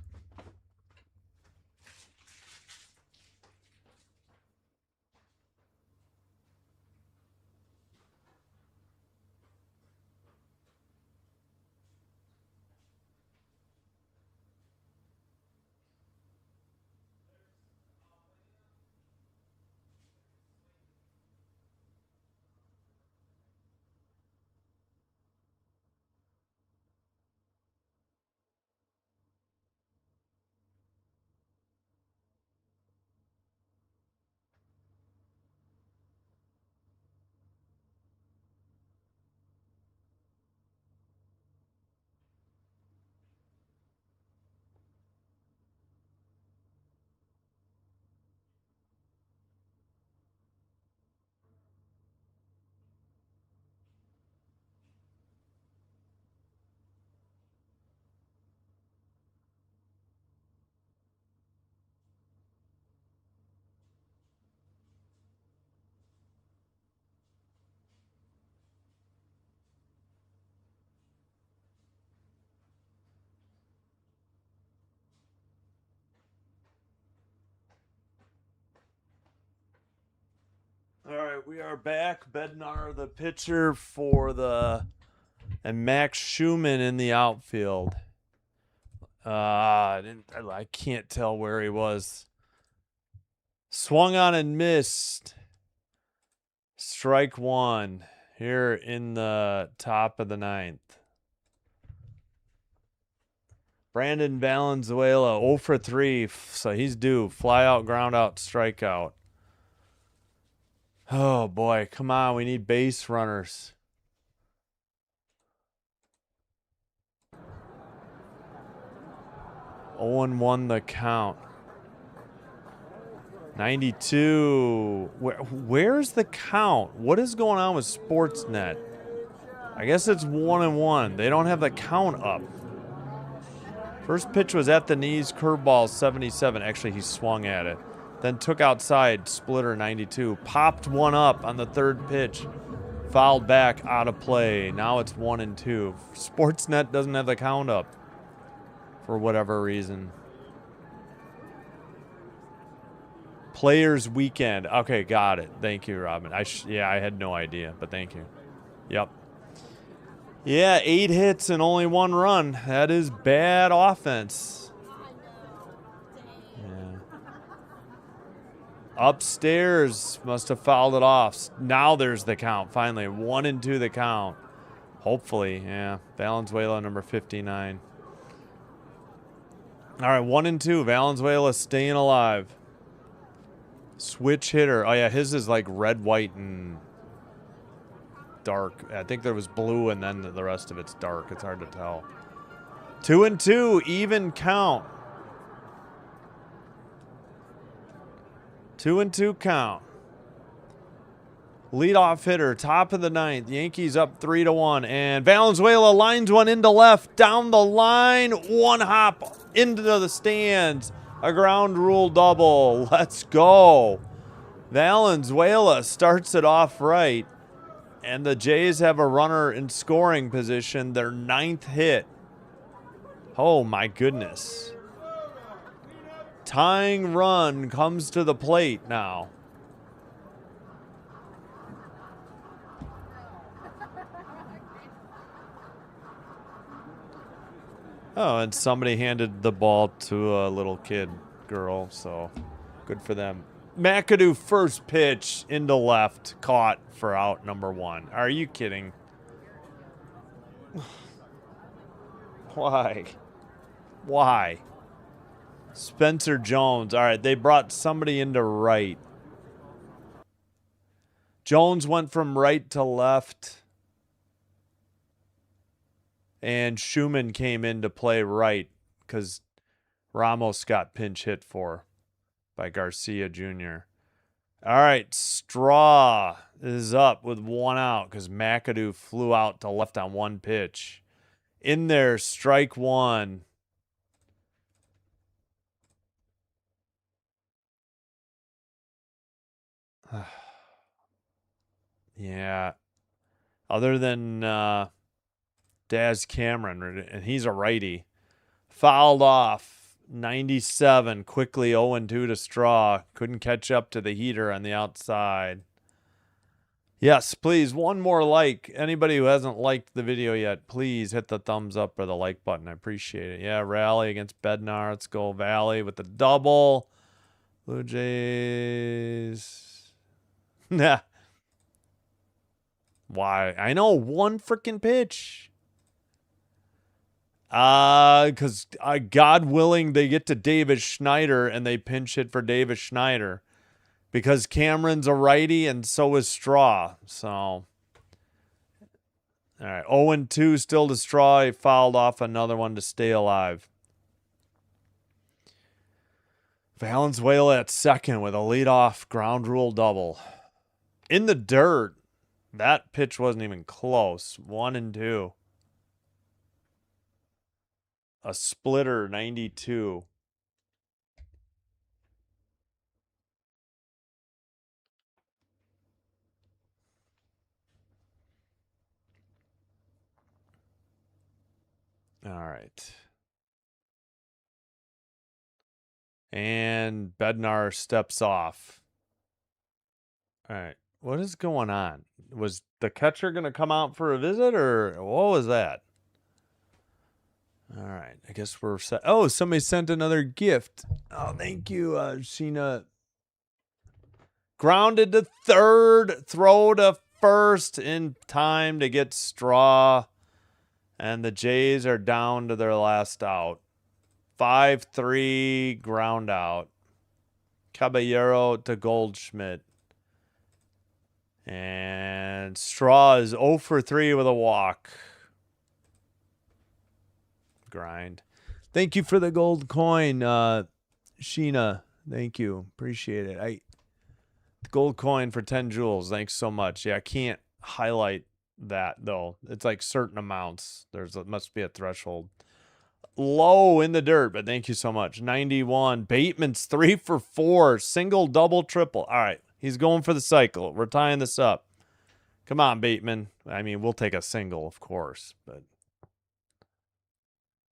All right, we are back. Bednar, the pitcher for the, and Max Schumann in the outfield. I can't tell where he was. Swung on and missed. Strike 1. here in the top of the 9th. Brandon Valenzuela, 0 for 3, so he's due. Fly out, ground out, strikeout. Oh, boy. Come on. We need base runners. Owen won the count. 92. Where's the count? What is going on with Sportsnet? I guess it's 1-1. They don't have the count up. First pitch was at the knees, curveball 77. Actually, he swung at it. Then took outside, splitter 92. Popped one up on the third pitch. Fouled back, out of play. Now it's 1-2. Sportsnet doesn't have the count up for whatever reason. Players Weekend. Okay, got it. Thank you, Robin. I had no idea, but thank you. Yep. Yeah, 8 hits and only 1 run. That is bad offense. Yeah. Upstairs must have fouled it off. Now there's the count. Finally, 1-2 the count. Hopefully, yeah. Valenzuela, number 59. All right, 1-2. Valenzuela staying alive. Switch hitter. Oh, yeah, his is like red, white, and dark. I think there was blue, and then the rest of it's dark. It's hard to tell. 2-2, even count. 2-2 count. Leadoff hitter, top of the 9th. Yankees up 3-1, and Valenzuela lines one into left, down the line, one hop into the stands. A ground rule double. Let's go. Valenzuela starts it off right. And the Jays have a runner in scoring position. Their 9th hit. Oh, my goodness. Tying run comes to the plate now. Oh, and somebody handed the ball to a little kid, girl, so good for them. McAdoo first pitch into left, caught for out number 1. Are you kidding? Why? Why? Spencer Jones. All right, they brought somebody into right. Jones went from right to left. And Schumann came in to play right because Ramos got pinch hit for by Garcia Jr. All right, Straw is up with 1 out because McAdoo flew out to left on 1 pitch. In there, strike 1. Yeah. Other than Daz Cameron, and he's a righty. Fouled off. 97, quickly 0-2 to Straw. Couldn't catch up to the heater on the outside. Yes, please, one more like. Anybody who hasn't liked the video yet, please hit the thumbs up or the like button. I appreciate it. Yeah, rally against Bednar. Let's go Valley with the double. Blue Jays. Nah. Why? I know, 1 freaking pitch. Because God willing, they get to Davis Schneider and they pinch hit for Davis Schneider because Cameron's a righty and so is Straw. So, all right, 0-2 still to Straw. He fouled off another one to stay alive. Valenzuela at second with a leadoff ground rule double. In the dirt, that pitch wasn't even close. 1-2. A splitter, 92. All right. And Bednar steps off. All right. What is going on? Was the catcher going to come out for a visit or what was that? All right. I guess we're set. Oh, somebody sent another gift. Oh, thank you, Sheena. Grounded to third, throw to first in time to get Straw. And the Jays are down to their last out. 5-3 ground out. Caballero to Goldschmidt. And Straw is 0 for 3 with a walk. Grind. Thank you for the gold coin, Sheena. Thank you. Appreciate it. Gold coin for 10 jewels. Thanks so much. Yeah, I can't highlight that, though. It's like certain amounts. Must be a threshold. Low in the dirt, but thank you so much. 91. Bateman's 3 for 4. Single, double, triple. All right. He's going for the cycle. We're tying this up. Come on, Bateman. I mean, we'll take a single, of course, but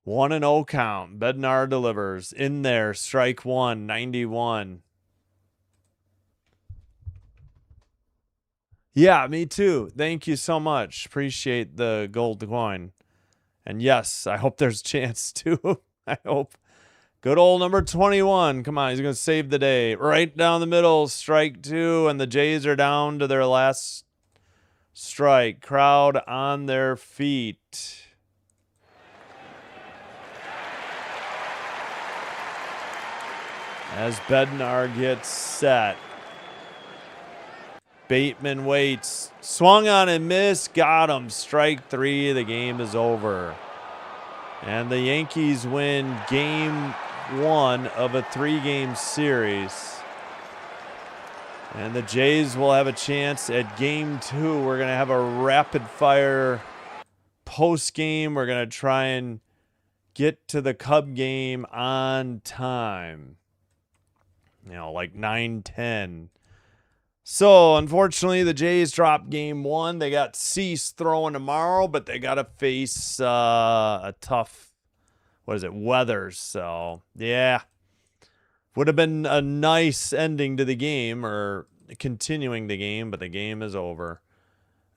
1-0 count. Bednar delivers. In there. Strike one. 91. Yeah, me too. Thank you so much. Appreciate the gold coin. And yes, I hope there's a chance too. I hope. Good old number 21. Come on, he's going to save the day. Right down the middle, strike two, and the Jays are down to their last strike. Crowd on their feet. As Bednar gets set. Bateman waits. Swung on and missed. Got him. Strike three. The game is over. And the Yankees win game one of a 3-game series. And the Jays will have a chance at game two. We're going to have a rapid fire post game. We're going to try and get to the Cub game on time. You know, like 9:10. So, unfortunately, the Jays dropped game one. They got Cease throwing tomorrow, but they got to face a tough, weather. So, yeah. Would have been a nice ending to the game or continuing the game, but the game is over.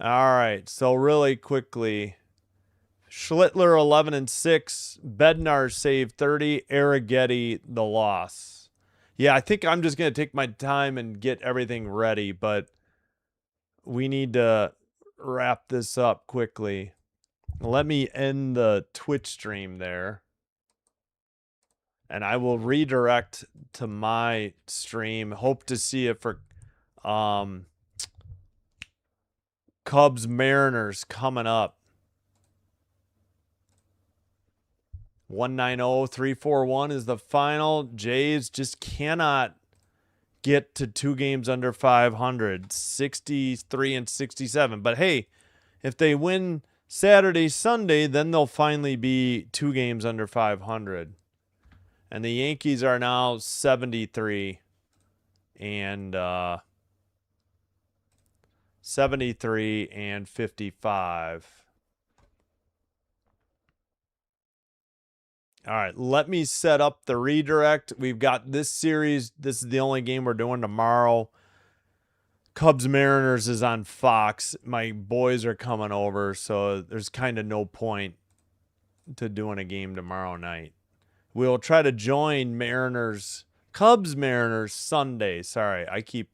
All right, so really quickly, Schlittler 11-6, Bednar saved 30, Arrighetti the loss. Yeah, I think I'm just going to take my time and get everything ready, but we need to wrap this up quickly. Let me end the Twitch stream there. And I will redirect to my stream. Hope to see it for Cubs Mariners coming up. 190-341 is the final. Jays just cannot get to 2 games under 500. 63-67. But hey, if they win Saturday, Sunday, then they'll finally be 2 games under 500. And the Yankees are now 73 and 55. All right, let me set up the redirect. We've got this series. This is the only game we're doing tomorrow. Cubs Mariners is on Fox. My boys are coming over, so there's kind of no point to doing a game tomorrow night. We'll try to join Cubs Mariners Sunday. Sorry, I keep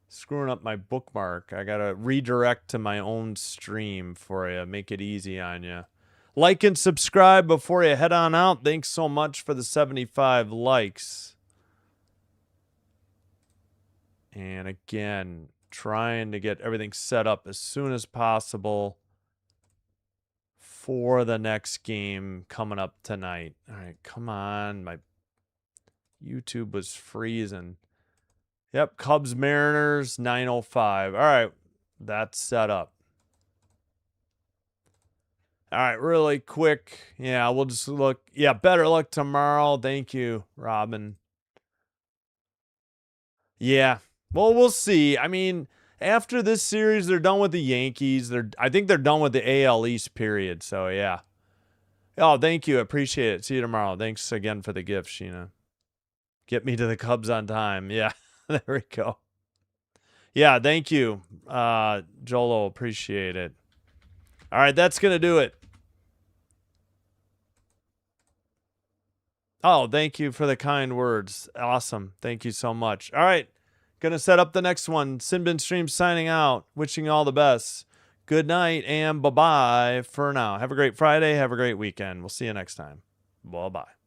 screwing up my bookmark. I got to redirect to my own stream for you. Make it easy on you. Like and subscribe before you head on out. Thanks so much for the 75 likes. And again, trying to get everything set up as soon as possible for the next game coming up tonight. All right, come on. My YouTube was freezing. Yep, Cubs Mariners 9:05. All right, that's set up. All right, really quick. Yeah, we'll just look. Yeah, better luck tomorrow. Thank you, Robin. Yeah, well, we'll see. I mean, after this series, they're done with the Yankees. I think they're done with the AL East period. So, yeah. Oh, thank you. Appreciate it. See you tomorrow. Thanks again for the gift, Sheena. Get me to the Cubs on time. Yeah, there we go. Yeah, thank you, Jolo. Appreciate it. All right, that's going to do it. Oh, thank you for the kind words. Awesome. Thank you so much. All right. Gonna set up the next one. Sinbin Stream signing out. Wishing you all the best. Good night and bye-bye for now. Have a great Friday. Have a great weekend. We'll see you next time. Bye-bye.